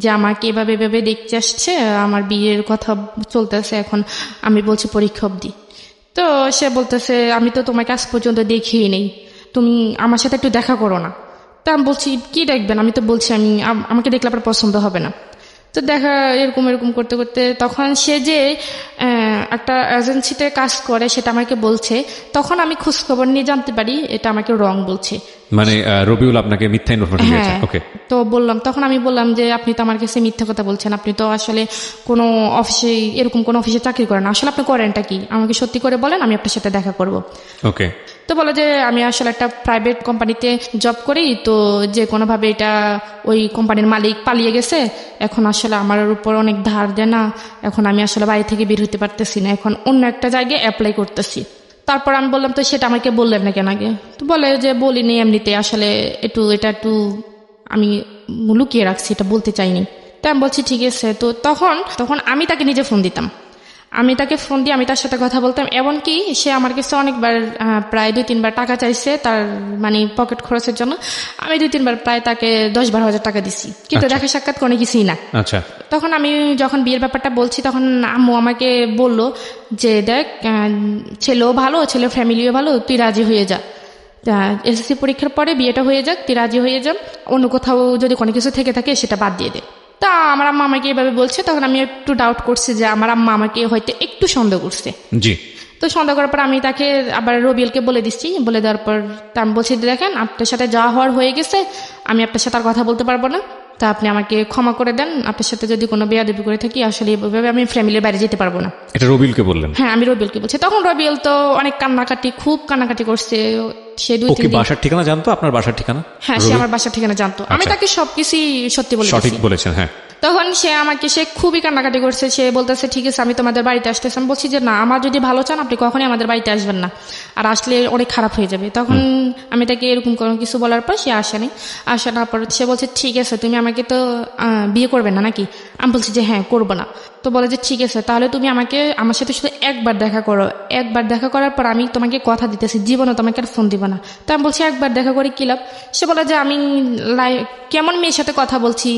যে আমাকে এভাবে দেখতে আসছে, আমার বিয়ের কথা চলতেছে, এখন আমি বলছি পরীক্ষা অবধি। তো সে বলতেছে আমি তো তোমাকে আজ পর্যন্ত দেখিই নেই, তুমি আমার সাথে একটু দেখা করো না। তা আমি বলছি কি দেখবেন, আমি তো বলছি আমাকে দেখলে আপনার পছন্দ হবে না। তো দেখা এরকম করতে করতে তখন সে যে একটা এজেন্সিতে কাজ করে সেটা আমাকে বলছে। তখন আমি খোঁজখবর নিয়ে জানতে পারি এটা আমাকে রং বলছে, মানে রবিউল আপনাকে মিথ্যা ইনফরমেশন দিয়েছে। ওকে। তো তখন আমি বললাম যে আপনি তো আমার কাছে মিথ্যা কথা বলছেন, আপনি তো আসলে কোনো অফিসে কোনো অফিসে চাকরি করেন না, আসলে আপনি করেনটা কি আমাকে সত্যি করে বলেন, আমি আপনার সাথে দেখা করব। ওকে। তো বলে যে আমি আসলে একটা প্রাইভেট কোম্পানিতে জব করি, তো যে কোনোভাবে এটা ওই কোম্পানির মালিক পালিয়ে গেছে, এখন আসলে আমার উপর অনেক ধার দেনা, এখন আমি আসলে বাড়ি থেকে বের হতে পারতেছি না, এখন অন্য একটা জায়গায় অ্যাপ্লাই করতেছি। তারপর আমি বললাম তো সেটা আমাকে বললেন না কেন আগে? তো বলে যে বলিনি, এমনিতে আসলে এটা একটু আমি লুকিয়ে রাখছি, এটা বলতে চাইনি। তাই আমি বলছি ঠিক আছে। তো তখন আমি তাকে নিজে ফোন দিতাম, আমি তাকে ফোন দিয়ে আমি তার সাথে কথা বলতাম। এমনকি সে আমার কাছে অনেকবার প্রায় 2-3 বার টাকা চাইছে তার মানে পকেট খরচের জন্য। আমি 2-3 বার প্রায় তাকে 10-12 হাজার টাকা দিছি, কিন্তু দেখা সাক্ষাৎ কোনো কিছুই না। আচ্ছা। তখন আমি যখন বিয়ের ব্যাপারটা বলছি তখন আম্মু আমাকে বলল যে দেখ ছেলেও ভালো, ছেলের ফ্যামিলিও ভালো, তুই রাজি হয়ে যা, এসএসসি পরীক্ষার পরে বিয়েটা হয়ে যাক, তুই রাজি হয়ে যা, অন্য কোথাও যদি কোনো কিছু থেকে থাকে সেটা বাদ দিয়ে দে। তা আমার আম্মা আমাকে এভাবে বলছে, তখন আমি একটু ডাউট করছি যে আমার আম্মা আমাকে হয়তো একটু সন্দেহ করছে। জি। তো সন্দেহ করার পর আমি তাকে আবার রবিউলকে বলে দিচ্ছি, বলে দেওয়ার পর তা আমি বলছি, দেখেন আপনার সাথে যা হওয়ার হয়ে গেছে, আমি আপনার সাথে আর কথা বলতে পারবো না, তা আপনি আমাকে ক্ষমা করে দেন, আপনার সাথে যদি কোনো বেয়াদবি করে থাকি আসলে এভাবে আমি ফ্যামিলির বাইরে যেতে পারবো না। এটা রবিউলকে বললেন? হ্যাঁ, আমি রবিউলকে বলছি। তখন রবিউল তো অনেক খুব কান্নাকাটি করছে। সে 2-3 দিন বাসার ঠিকানা জানতো, আপনার বাসার ঠিকানা? হ্যাঁ, সে আমার বাসার ঠিকানা জানতো। আমি তাকে সবকিছু সত্যি বলেছি। সঠিক বলেছেন, হ্যাঁ। তখন সে খুবই কান্নাকাটি করছে। সে বলতেছে ঠিক আছে আমি তোমাদের বাড়িতে আসতেছি। আমি বলছি যে না, আমার যদি ভালো চান আপনি কখনই আমাদের বাড়িতে আসবেন না, আর আসলে অনেক খারাপ হয়ে যাবে। তখন আমি তাকে এরকম কোনো কিছু বলার পর সে আসেনি। আসার পর সে বলছে ঠিক আছে তুমি আমাকে তো বিয়ে করবে না নাকি? আমি বলছি যে হ্যাঁ করবো না। তো বলে যে ঠিক আছে তাহলে তুমি আমার সাথে শুধু একবার দেখা করো, একবার দেখা করার পর আমি তোমাকে কথা দিতেছি জীবনে তোমাকে আর ফোন দিব না। তো আমি বলছি একবার দেখা করে কি লাভ? সে বলে যে আমি কেমন মেয়ের সাথে কথা বলছি,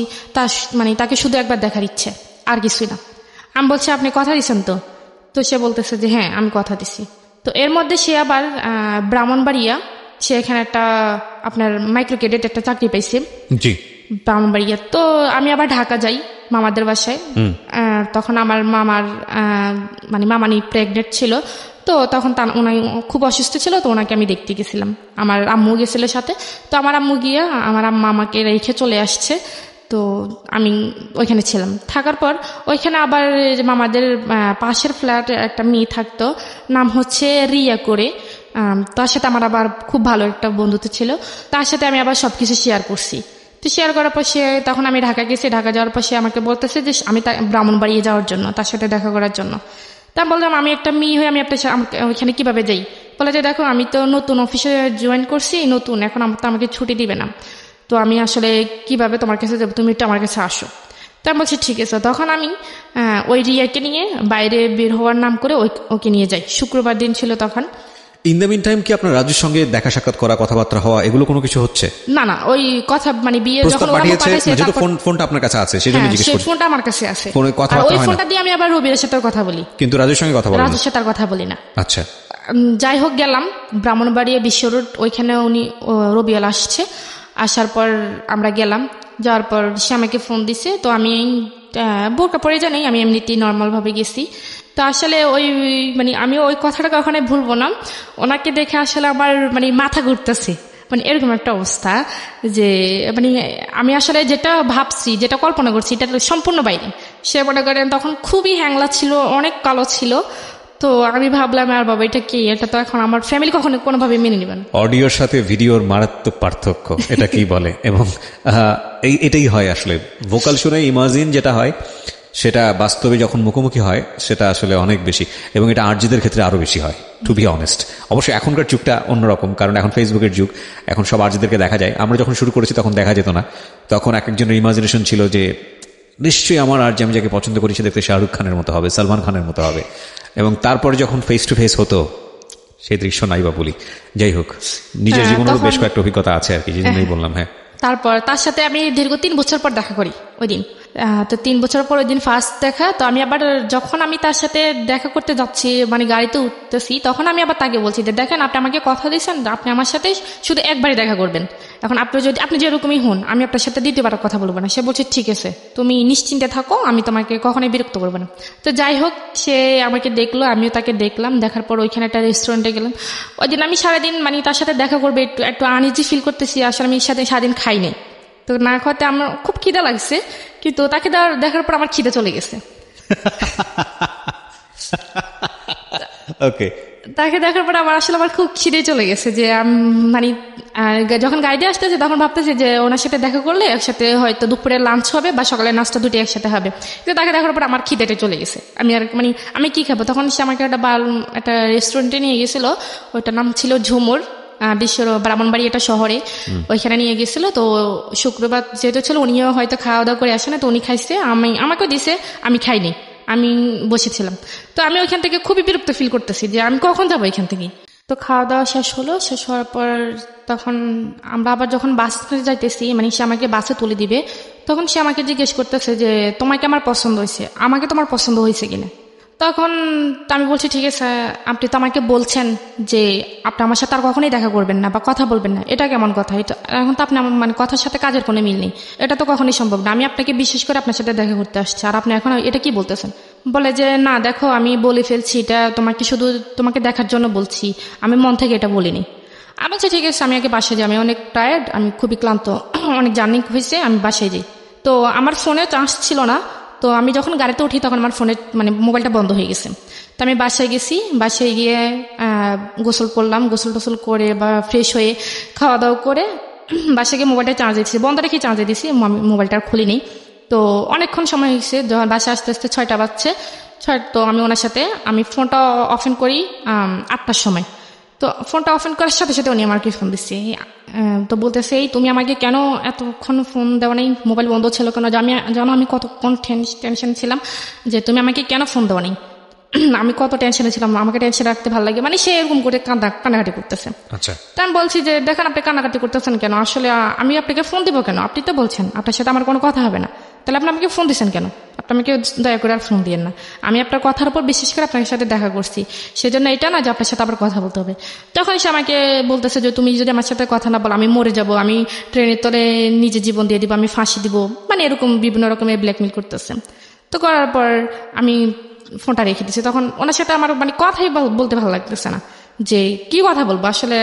তাকে শুধু একবার দেখার ইচ্ছে, আর কিছুই না। আমি বলছি আপনি কথা দিচ্ছেন তো? তো সে বলতেছে যে হ্যাঁ আমি কথা দিছি। তো এর মধ্যে সে আবার ব্রাহ্মণবাড়িয়া, সে এখানে একটা আপনার মাইক্রো ক্রেডিট একটা চাকরি পাইছে। জি। ব্রাহ্মণবাড়িয়া। তো আমি আবার ঢাকা যাই মামাদের বাসায়। তখন আমার মামানি প্রেগনেন্ট ছিল। তো তখন উনি খুব অসুস্থ ছিল, তো ওনাকে আমি দেখতে গেছিলাম। আমার আম্মু গেছিল সাথে। তো আমার আম্মু গিয়ে আমার আম্মা আমাকে রেখে চলে আসছে। তো আমি ওইখানে ছিলাম। থাকার পর ওইখানে আবার মামাদের পাশের ফ্ল্যাটে একটা মেয়ে থাকতো, নাম হচ্ছে রিয়া করে। তার সাথে আমার আবার খুব ভালো একটা বন্ধুত্ব ছিল। তার সাথে আমি আবার সবকিছু শেয়ার করছি। তো শেয়ার করার পর তখন আমি ঢাকা গেছি। ঢাকা যাওয়ার পর সে আমাকে বলতেছে যে আমি ব্রাহ্মণবাড়িয়ে যাওয়ার জন্য, তার সাথে দেখা করার জন্য। তা বললাম আমি একটা মেয়ে হয়ে আমি ওইখানে কিভাবে যাই? বলে যে দেখো আমি তো নতুন অফিসে জয়েন করছি, নতুন, এখন আমাকে ছুটি দিবে না, তো আমি আসলে কিভাবে তোমার কাছে যাবো, তুমি একটু আমার কাছে আসো। তা বলছি ঠিক আছে। তখন আমি ওই রিয়াকে নিয়ে বাইরে বের হওয়ার নাম করে ওকে নিয়ে যাই। শুক্রবার দিন ছিল তখন। ইন দ্য মিন টাইম কি আপনার রাজুর সঙ্গে দেখা সাক্ষাৎ করা, কথাবার্তা হওয়া, এগুলো কোনো কিছু হচ্ছে? না, ওই কথা বিয়ে যখন ফোনটা আপনার কাছে আছে সেজন্য জিজ্ঞেস করছি। ফোনটা আমার কাছে আছে, ফোনে কথাবার্তা হয় না? ওই ফোনটা দিয়ে আমি আবার রবির সাথে কথা বলি, কিন্তু রাজুর সঙ্গে কথা বলি না। রাজুর সাথে আর কথা বলি না। আচ্ছা। যাই হোক, গেলাম ব্রাহ্মণবাড়িয়া বিশ্ব রোড, ওইখানে রবিয়াল আসছে। আসার পর আমরা গেলাম। যাওয়ার পর সে আমাকে ফোন দিছে। তো আমি বোরকা পরে জানি, আমি এমনিতেই নর্মাল ভাবে গেছি। তো আসলে আমি ওই কথাটা কখনোই ভুলবো না। ওনাকে দেখে আসলে আমার মাথা ঘুরতেছে, এরকম একটা অবস্থা যে আমি আসলে যেটা ভাবছি, যেটা কল্পনা করছি, এটা সম্পূর্ণ বাইরে। সে মনে করেন তখন খুবই হ্যাংলা ছিল, অনেক কালো ছিল। তো আমি ভাবলাম আর বাবা এটা কি, এটা তো এখন আমার ফ্যামিলি কখনো কোনোভাবে মেনে নেবেন। অডিওর সাথে ভিডিওর মারাত্মক পার্থক্য, এটা কি বলে? এবং এটাই হয় আসলে, ভোকাল শুনে ইমাজিন যেটা হয় সেটা বাস্তবে যখন মুখোমুখি হয় সেটা আসলে অনেক বেশি, এবং এটা আরজিদের ক্ষেত্রে আরো বেশি হয়, টু বি অনেস্ট। অবশ্যই এখনকার যুগটা অন্যরকম, কারণ এখন ফেসবুকের যুগ, এখন সব আরজিদেরকে দেখা যায়। আমরা যখন শুরু করেছি তখন দেখা যেত না। তখন এক একজনের ইমাজিনেশন ছিল যে নিশ্চয়ই আমার আরজি, আমি যাকে পছন্দ করি সে দেখতে শাহরুখ খানের মতো হবে, সালমান খানের মতো হবে। এবং তারপরে যখন ফেস টু ফেস হতো সেই দৃশ্য নাই বা বলি। যাই হোক, নিজের জীবনেরও বেশ কয়েকটা অভিজ্ঞতা আছে আর কি, যে জন্যই বললাম। হ্যাঁ, তারপর তার সাথে আমি দীর্ঘ 3 বছর পর দেখা করি ওই দিন। তো 3 বছর পর ওই দিন ফার্স্ট দেখা। তো আমি আবার যখন আমি তার সাথে দেখা করতে যাচ্ছি, গাড়িতে উঠতেছি, তখন আমি আবার তাকে বলছি যে দেখেন আপনি আমাকে কথা দিয়েছেন আপনি আমার সাথে শুধু একবারই দেখা করবেন, এখন আপনি যেরকমই হন আমি আপনার সাথে দ্বিতীয়বার কথা বলবো না। সে বলছে ঠিক আছে তুমি নিশ্চিন্তে থাকো, আমি তোমাকে কখনোই বিরক্ত করবো না। তো যাই হোক, সে আমাকে দেখলো, আমিও তাকে দেখলাম। দেখার পর ওইখানে একটা রেস্টুরেন্টে গেলাম। ওই দিন আমি সারাদিন তার সাথে দেখা করবে একটু আনইজি ফিল করতেছি। আসলে আমি সারাদিন খাই নাই। তো না খাওয়াতে আমার খুব খিদে লাগছে, কিন্তু তাকে দেখার পর আমার খিদে চলে গেছে। ওকে, তাকে দেখার পর আমার খুব খিদে চলে গেছে, যে যখন গাড়িতে আসতেছে তখন ভাবতেছে যে ওনার সাথে দেখা করলে একসাথে হয়তো দুপুরে লাঞ্চ হবে বা সকালে নাস্তা দুটি একসাথে হবে। কিন্তু তাকে দেখার পর আমার খিদেটা চলে গেছে। আমি কি খাবো? তখন সে আমাকে একটা রেস্টুরেন্টে নিয়ে গেছিল, ওইটার নাম ছিল ঝুমুর, ব্রাহ্মণবাড়ি একটা শহরে। ওইখানে নিয়ে গেছিল। তো শুক্রবার যেহেতু ছিল, উনিও হয়তো খাওয়া দাওয়া করে আসে না, তো উনি খাইছে, আমাকেও দিছে, আমি খাইনি, আমি বসেছিলাম। তো আমি ওইখান থেকে খুবই বিরক্ত ফিল করতেছি যে আমি কখন যাবো এখান থেকে। তো খাওয়া দাওয়া শেষ হলো। শেষ হওয়ার পর তখন আমরা আবার যখন বাসে যাইতেছি, সে আমাকে বাসে তুলে দিবে, তখন সে আমাকে জিজ্ঞেস করতেছে যে তোমাকে আমার পছন্দ হয়েছে, আমাকে তোমার পছন্দ হয়েছে কিনা। তখন আমি বলছি ঠিক আছে, আপনি তো আমাকে বলছেন যে আপনি আমার সাথে আর কখনোই দেখা করবেন না বা কথা বলবেন না, এটা কেমন কথা? এটা এখন তো আপনি আমার মানে কথার সাথে কাজের কোনো মিল নেই, এটা তো কখনোই সম্ভব না। আমি আপনাকে বিশ্বাস করে আপনার সাথে দেখা করতে আসছি, আর আপনি এখন এটা কি বলতেছেন? বলে যে না দেখো, আমি বলে ফেলছি, এটা তোমাকে শুধু তোমাকে দেখার জন্য বলছি, আমি মন থেকে এটা বলিনি। আমি বলছি ঠিক আছে, আমি আগে বাসায় যাই, আমি অনেক টায়ার্ড, আমি খুবই ক্লান্ত, অনেক জার্নি হয়েছে, আমি বাসায় যাই। তো আমার ফোনে চার্জ ছিল না, তো আমি যখন গাড়িতে উঠি তখন আমার ফোনে মানে মোবাইলটা বন্ধ হয়ে গেছে। তো আমি বাসায় গেছি, বাসায় গিয়ে গোসল করলাম, গোসল টোসল করে বা ফ্রেশ হয়ে খাওয়া দাওয়া করে বাসায় গিয়ে মোবাইলটা চার্জে দিয়েছি, বন্ধ রেখে চার্জে দিয়েছি, আমি মোবাইলটা আর খুলিনি। তো অনেকক্ষণ সময় হয়েছে, যখন বাসায় আস্তে আস্তে 6টা বাজছে, তো আমি ওনার সাথে আমি ফোনটা অফেন করি 8টার সময়। তো ফোনটা অফেন করার সাথে সাথে উনি আমাকে ফোন দিচ্ছে। তো বলতেছে এই তুমি আমাকে কেন এতক্ষণ ফোন দেওয়া নেই, মোবাইল বন্ধ ছিল কেন? জানো আমি কতক্ষণ টেনশন ছিলাম যে তুমি আমাকে কেন ফোন দেওয়া নেই, আমি কত টেনশনে ছিলাম, আমাকে টেনশন রাখতে ভালো লাগে, মানে সে এরকম করে কান্নাকাটি করতেছে। আচ্ছা, তা আমি বলছি যে দেখেন আপনি কান্নাকাটি করতেছেন কেন, আসলে আমি আপনাকে ফোন দিব কেন? আপনি তো বলছেন আপনার সাথে আমার কোনো কথা হবে না, তাহলে আপনি আমাকে ফোন দিচ্ছেন কেন? আপনি আমাকে দয়া করে আর ফোন দিয়েন না, আমি আপনার কথার উপর বিশেষ করে আপনার সাথে দেখা করছি, সেজন্য এটা না যে আপনার সাথে আবার কথা বলতে হবে। তখন সে আমাকে বলতেছে যে তুমি যদি আমার সাথে কথা না বলো আমি মরে যাব, আমি ট্রেনের তলে নিজে জীবন দিয়ে দিব, আমি ফাঁসি দিব, মানে এরকম বিভিন্ন রকমের ব্ল্যাকমেল করতেছে। তো করার পর আমি ফোনটা রেখে দিচ্ছি। তখন ওনার সাথে আমার মানে কথাই বলতে ভালো লাগতেছে না, যে কি কথা বলবো আসলে।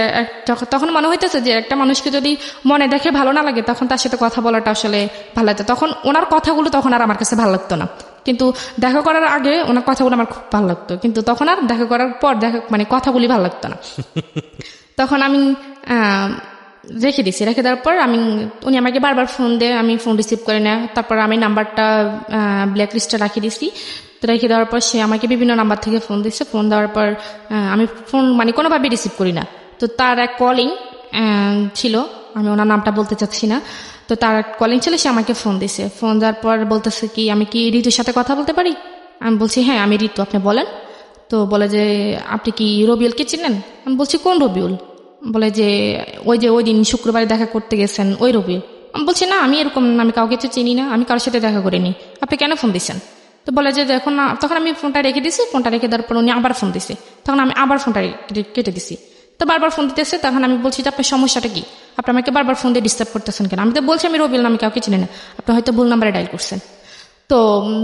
তখন মনে হইতেছে যে একটা মানুষকে যদি মনে দেখে ভালো না লাগে তখন তার সাথে কথা বলাটা আসলে ভালো লাগতো। তখন ওনার কথাগুলো তখন আর আমার কাছে ভালো লাগতো না, কিন্তু দেখা করার আগে ওনার কথাগুলো আমার খুব ভালো লাগতো, কিন্তু তখন আর দেখা করার পর মানে কথাগুলি ভালো লাগতো না। তখন আমি রেখে দিছি, রেখে দেওয়ার পর উনি আমাকে বারবার ফোন দেয়, আমি ফোন রিসিভ করে নেয়, তারপর আমি নাম্বারটা ব্ল্যাক লিস্টে রাখিয়ে দিছি। তো রেখে দেওয়ার পর সে আমাকে বিভিন্ন নাম্বার থেকে ফোন দিচ্ছে, ফোন দেওয়ার পর আমি ফোন মানে কোনোভাবে রিসিভ করি না। তো তার এক কলিং ছিল, আমি ওনার নামটা বলতে চাচ্ছি না, তো তার কলিং ছিল, সে আমাকে ফোন দিছে। ফোন দেওয়ার পর বলতেছে কি আমি কি ঋতুর সাথে কথা বলতে পারি? আমি বলছি হ্যাঁ আমি ঋতু, আপনি বলেন। তো বলে যে আপনি কি রবিউলকে চিনেন? আমি বলছি কোন রবিউল? বলে যে ওই দিন শুক্রবারে দেখা করতে গেছেন ওই রবিউল। আমি বলছি না, আমি এরকম আমি কাউকে তো চিনি না, আমি কারোর সাথে দেখা করিনি, আপনি কেন ফোন দিচ্ছেন? তো বলে যে দেখুন না, তখন আমি ফোনটা রেখে দিছি, ফোনটা রেখে দেওয়ার পর উনি আবার ফোন দিছে, তখন আমি আবার ফোনটা কেটে দিছি। তো বারবার ফোন দিতেছে, তখন আমি বলছি যে আপনার সমস্যাটা কি, আপনি আমাকে বারবার ফোন দিয়ে ডিস্টার্ব করতেছেন কেন? আমি তো বলছি আমি রবিউল না, আমি কাউকে চিনি না, আপনি হয়তো ভুল নাম্বারে ডায়াল করছেন। তো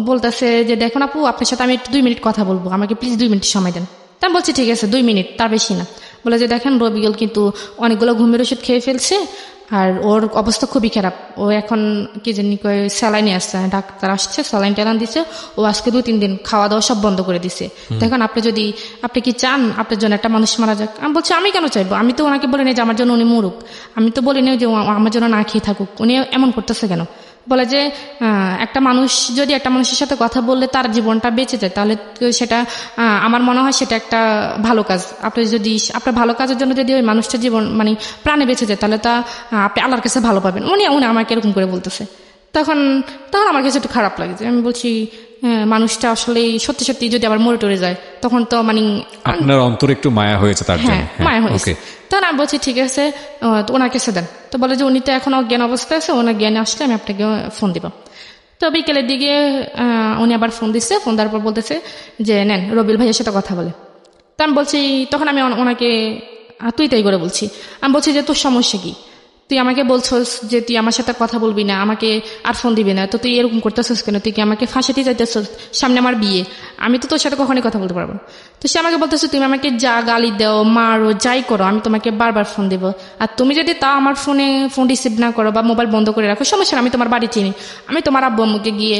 বলতেছে যে দেখুন আপু, আপনার সাথে আমি একটু 2 মিনিট কথা বলবো, আমাকে প্লিজ 2 মিনিট সময় দেন। তা আমি বলছি ঠিক আছে 2 মিনিট, তার বেশি না। বলে যে দেখেন রবিউল কিন্তু অনেকগুলো ঘুমের ওষুধ খেয়ে ফেলছে, আর ওর অবস্থা খুবই খারাপ, ও এখন কি জানি স্যালাইনে আসছে, ডাক্তার আসছে স্যালাইন ট্যালাইন দিছে, ও আজকে 2-3 দিন খাওয়া দাওয়া সব বন্ধ করে দিছে। দেখুন আপনি কি চান আপনার জন্য একটা মানুষ মারা যাক? আমি বলছি আমি কেন চাইবো, আমি তো ওনাকে বলি না যে আমার জন্য উনি মরুক, আমি তো বলি না যে আমার জন্য না খেয়ে থাকুক, উনি এমন করতেছে কেন? বলে যে একটা মানুষ যদি একটা মানুষের সাথে কথা বললে তার জীবনটা বেঁচে যায়, তাহলে সেটা আমার মনে হয় সেটা একটা ভালো কাজ। আপনি যদি আপনার ভালো কাজের জন্য যদি ওই মানুষটার জীবন মানে প্রাণে বেঁচে যায়, তাহলে তা আপনি আল্লাহর কাছে ভালো পাবেন। উনি আমাকে এরকম করে বলতেছে। তখন আমার কাছে একটু খারাপ লাগছে। আমি বলছি মানুষটা আসলে সত্যি সত্যি যদি আবার মরে টরে যায় তখন তো মানে আপনার অন্তরে একটু মায়া হয়েছে তার জন্য। মায়া হয়েছে। তখন আমি বলছি ঠিক আছে ওনার কাছে দেন। তো বলে যে উনি তো এখন অজ্ঞান অবস্থায় আছে, ওনার জ্ঞানে আসলে আমি আপনাকে ফোন দিব। তো বিকেলের দিকে উনি আবার ফোন দিচ্ছে, ফোন দেওয়ার পর বলতেছে যে নেন রবিউল ভাইয়ের সাথে কথা বলে। তো আমি বলছি, তখন আমি ওনাকে তুই তাই করে বলছি। আমি বলছি যে তোর সমস্যা কি, তুই আমাকে বলছস যে তুই আমার সাথে কথা বলবি না, আমাকে আর ফোন দিবি না, তো তুই এরকম করতেছিস কেন? তুই কি আমাকে ফাঁসাতে চাইতেছিস? সামনে আমার বিয়ে, আমি তো তোর সাথে কখনই কথা বলতে পারবো না। তো সে আমাকে বলতেছে তুমি আমাকে যা গালি দাও মারো যাই করো, আমি তোমাকে বারবার ফোন দেবো, আর তুমি যদি তা আমার ফোন রিসিভ না করো বা মোবাইল বন্ধ করে রাখো সমস্যা, আমি তোমার বাড়ি চিনি, আমি তোমার আব্বু আম্মুকে গিয়ে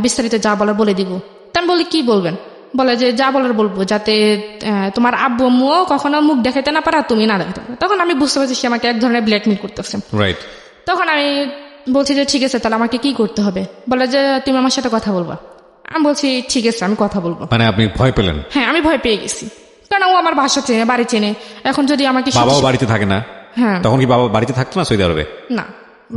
বিস্তারিত যা বলার বলে দিব। তা আমি বলি কি বলবেন? বলে যে যা বলার বলবো, যাতে তোমার আব্বু আম্মুও কখনো মুখ দেখাইতে না পারে, তুমি না দেখাতে পারো। তখন আমি বুঝতে পারছি সে আমাকে এক ধরনের ব্ল্যাকমেল করতেছে। রাইট। তখন আমি বলছি যে ঠিক আছে তাহলে আমাকে কি করতে হবে? বলে যে তুমি আমার সাথে কথা বলবা। আমি বলছি ঠিক আছে আমি কথা বলবো। মানে আপনি ভয় পেলেন? হ্যাঁ আমি ভয় পেয়ে গেছি, কারণ ও আমার বাসা চেনে, বাড়ি চেনে। এখন যদি আমাকে বাবাও বাড়িতে থাকে না? হ্যাঁ। তখন কি বাবা বাড়িতে থাকতো না সৌদি আরবে? না,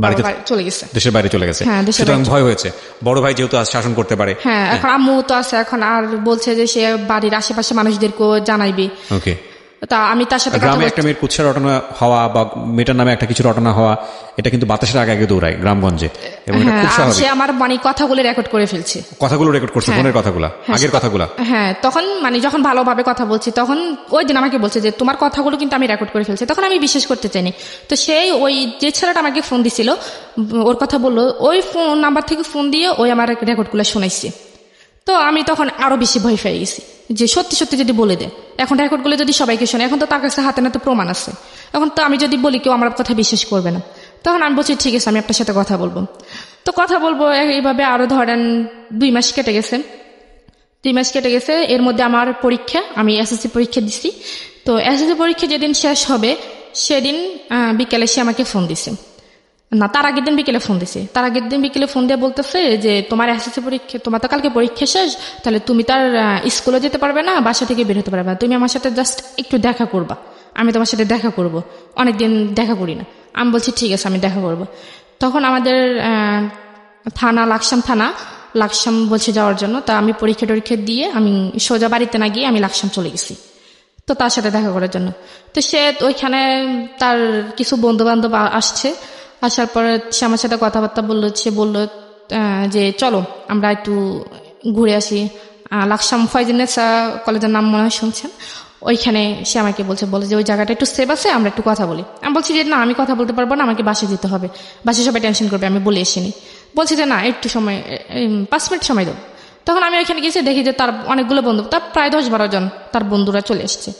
বাড়িতে চলে গেছে, দেশের বাইরে চলে গেছে। হ্যাঁ, সুতরাং ভয় হয়েছে, বড় ভাই যেহেতু শাসন করতে পারে। হ্যাঁ, এখন আম্মু তো আছে, এখন আর বলছে যে সে বাড়ির আশেপাশে মানুষদেরকেও জানাইবে। ওকে। তা আমি তার সাথে কথা গ্রামে বলছি। একটা মেয়ের কুৎসা রটনা হওয়া বা মেয়েটার নামে একটা কিছু রটনা হওয়া, এটা কিন্তু বাতাসের আগে আগে দৌড়ায় গ্রামগঞ্জে, এবং এটা খুব হ্যাঁ, আর স্বাভাবিক। সে আমার মানে কথাগুলো রেকর্ড করে ফেলছে। কথাগুলো রেকর্ড করছে, হ্যাঁ। ফোনের কথাগুলা, আগের কথাগুলা। হ্যাঁ, তখন মানে যখন ভালোভাবে কথা বলছি তখন ওই দিন আমাকে বলছে যে তোমার কথাগুলো কিন্তু আমি রেকর্ড করে ফেলছি। তখন আমি বিশ্বাস করতে চাইনি। তো সেই ওই যে ছেলেটা আমাকে ফোন দিছিল, ওর কথা বললো, ওই ফোন নাম্বার থেকে ফোন দিয়ে ওই আমার রেকর্ডগুলো শোনাইছে। তো আমি তখন আরো বেশি ভয় পেয়ে গেছি যে সত্যি সত্যি যদি বলে দেয়, এখন রেকর্ডগুলো যদি সবাইকে শোনে, এখন তো তার কাছে হাতে নাতে প্রমাণ আছে, এখন তো আমি যদি বলি কেউ আমার কথা বিশ্বাস করবে না। তখন আমি বলছি ঠিক আছে, আমি আপনার সাথে কথা বলবো। তো কথা বলবো এইভাবে আরো ধরেন 2 মাস কেটে গেছে। 2 মাস কেটে গেছে, এর মধ্যে আমার পরীক্ষা, আমি এসএসসি পরীক্ষা দিছি। তো এসএসসি পরীক্ষা যেদিন শেষ হবে সেদিন বিকেলে সে আমাকে ফোন দিছে, না তার আগের দিন বিকেলে ফোন দিছে। তার আগের দিন বিকেলে ফোন দিয়ে বলতেছে যে তোমার এসএসসি পরীক্ষা, তোমার তো কালকে পরীক্ষা শেষ, তাহলে তুমি তার স্কুলে যেতে পারবে না, বাসা থেকে বের হতে পারবে না, তুমি আমার সাথে জাস্ট একটু দেখা করবা, আমি তোমার সাথে দেখা করব, অনেকদিন দেখা করি না। আমি বলছি ঠিক আছে, আমি দেখা করব। তখন আমাদের থানা লাকসাম বলছে যাওয়ার জন্য। তা আমি পরীক্ষা টরীক্ষা দিয়ে আমি সোজা বাড়িতে না গিয়ে আমি লাকসাম চলে গেছি তো তার সাথে দেখা করার জন্য। তো সে ওইখানে তার কিছু বন্ধু বান্ধব আসছে, আসার পরে সে আমার সাথে কথাবার্তা বললো। সে বললো যে চলো আমরা একটু ঘুরে আসি, লাকসাম ফয়জিনেসা কলেজের নাম মনে হয় শুনছেন, ওইখানে সে আমাকে বলে যে ওই জায়গাটা একটু সেভ আছে, আমরা একটু কথা বলি। আমি বলছি যে না, আমি কথা বলতে পারবো না, আমাকে বাসে যেতে হবে, বাসে সবাই টেনশন করবে, আমি বলে এসিনি। বলছি যে না, একটু সময়, 5 মিনিট সময় দাও। তখন আমি ওইখানে গেছি, দেখি যে তার অনেকগুলো বন্ধু, তার প্রায় 10-12 জন তার বন্ধুরা চলে এসছে।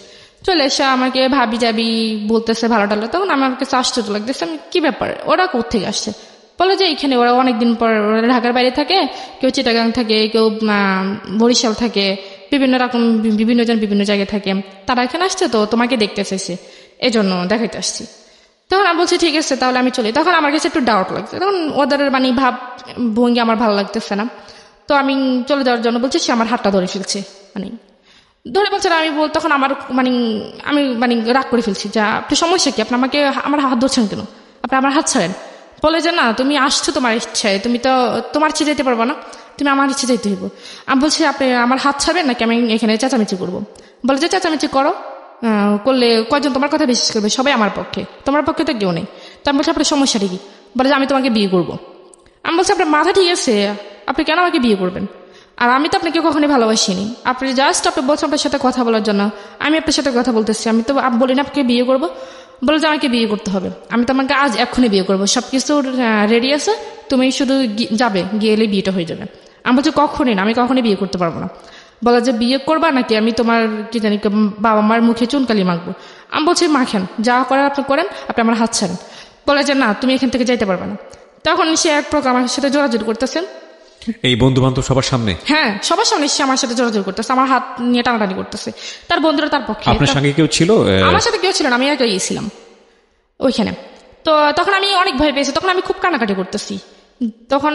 চলে এসে আমাকে ভাবি যাবি বলতেছে, ভালো টালো। তখন আমার কাছে আশ্চর্য লাগতেছে, আমি কি ব্যাপার, ওরা কোত্থেকে আসছে? বলে যে এখানে ওরা অনেকদিন পর, ওরা ঢাকার বাইরে থাকে, কেউ চিটাগাং থাকে, কেউ বরিশাল থাকে, বিভিন্ন রকম বিভিন্ন জন বিভিন্ন জায়গায় থাকে, তারা এখানে আসছে, তো তোমাকে দেখতে চাইছে, এই জন্য দেখাইতে আসছি। তখন আমি বলছি ঠিক আছে তাহলে আমি চলি। তখন আমার কাছে একটু ডাউট লাগছে, তখন ওদের মানে ভাব ভঙ্গি আমার ভালো লাগতেছে না। তো আমি চলে যাওয়ার জন্য বলছি, সে আমার হাতটা ধরে ফেলছে, মানে ধরে বলছে না। তখন আমার আমি রাগ করে ফেলছি, যা আপনি সমস্যা কি, আপনি আমাকে আমার হাত ধরছেন কেন, আপনি আমার হাত ছাড়েন। বলে যে না, তুমি আসছো তোমার ইচ্ছায়, তুমি তো তোমার ইচ্ছে যেতে পারবো না, তুমি আমার ইচ্ছে যেতে হইব। আমি বলছি আপনি আমার হাত ছাড়বেন নাকি আমি এখানে চেঁচামেচি করবো? বলে যে চেঁচামেচি করো, করলে কয়জন তোমার কথা বিশ্বাস করবে? সবাই আমার পক্ষে, তোমার পক্ষে তো কেউ নেই। তো আমি বলছি আপনার সমস্যাটা কি? বলে যে আমি তোমাকে বিয়ে করবো। আমি বলছি আপনার মাথা ঠিক আছে, আপনি কেন আমাকে বিয়ে করবেন? আর আমি তো আপনাকে কখনোই ভালোবাসিনি, আপনি জাস্ট আপনি বলছেন আপনার সাথে কথা বলার জন্য, আমি আপনার সাথে কথা বলতেছি, আমি তো বলি না আপনাকে বিয়ে করবো। বলে যে আমাকে বিয়ে করতে হবে, আমি তো আমাকে আজ এক্ষুনি বিয়ে করবো, সবকিছু রেডি আছে, তুমি শুধু যাবে, গেলে বিয়েটা হয়ে যাবে। আমি বলছি কখনই না, আমি কখনই বিয়ে করতে পারবো না। বলে যে বিয়ে করবা নাকি আমি তোমার কি জানি বাবা মার মুখে চুনকালি মাখবো? আমি বলছি মাখেন, যা করার আপনি করেন, আপনি আমার হাত ছাড়েন। বলে যে না, তুমি এখান থেকে যাইতে পারবে না। তখন সে এক প্রকার আমার সাথে জোরাজোরি করতেছেন, এই বন্ধু বান্ধব সবার সামনে? হ্যাঁ, সবার সামনে সে আমার সাথে জোরাজোরি করতেছে, আমার হাত নিয়ে টানাটানি করতেছে। তার বন্ধুরা তার পক্ষে। আপনার সঙ্গে কেউ ছিল? আমার সাথে কেউ ছিল না, আমি একাই গিয়েছিলাম ওইখানে। তো তখন আমি অনেক ভয় পেয়েছি, তখন আমি খুব কানাকাটি করতেছি। তখন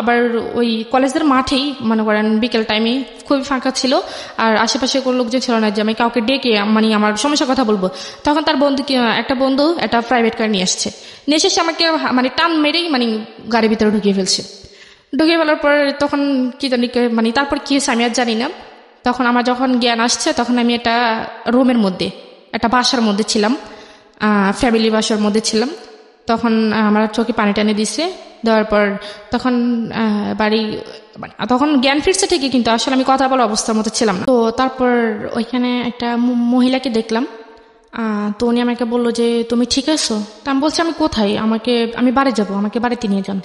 আবার ওই কলেজের মাঠেই মনে করেন বিকেল টাইমে খুবই ফাঁকা ছিল, আর আশেপাশে কোনো লোকজন ছিল না যে আমি কাউকে ডেকে আমার সমস্যার কথা বলবো। তখন তার একটা বন্ধু একটা প্রাইভেট কার নিয়ে এসছে, নিয়ে এসে আমাকে টান মেরেই গাড়ির ভিতরে ঢুকিয়ে ফেলছে। ঢুকিয়ে ফেলার পর তখন কি জানি তারপর কি হয়েছে আমি আর জানি না। তখন আমার যখন জ্ঞান আসছে, তখন আমি একটা রুমের মধ্যে, একটা বাসার মধ্যে ছিলাম, ফ্যামিলি বাসার মধ্যে ছিলাম। তখন আমার চোখে পানি টানি দিছে, দেওয়ার পর তখন তখন জ্ঞান ফিরছে ঠিকই, কিন্তু আসলে আমি কথা বলার অবস্থার মতো ছিলাম না। তো তারপর ওইখানে একটা মহিলাকে দেখলাম, তো উনি আমাকে বললো যে তুমি ঠিক আছো? তা আমি বলছি আমি কোথায়, আমি বাড়ি যাব, আমাকে বাড়িতে নিয়ে যান।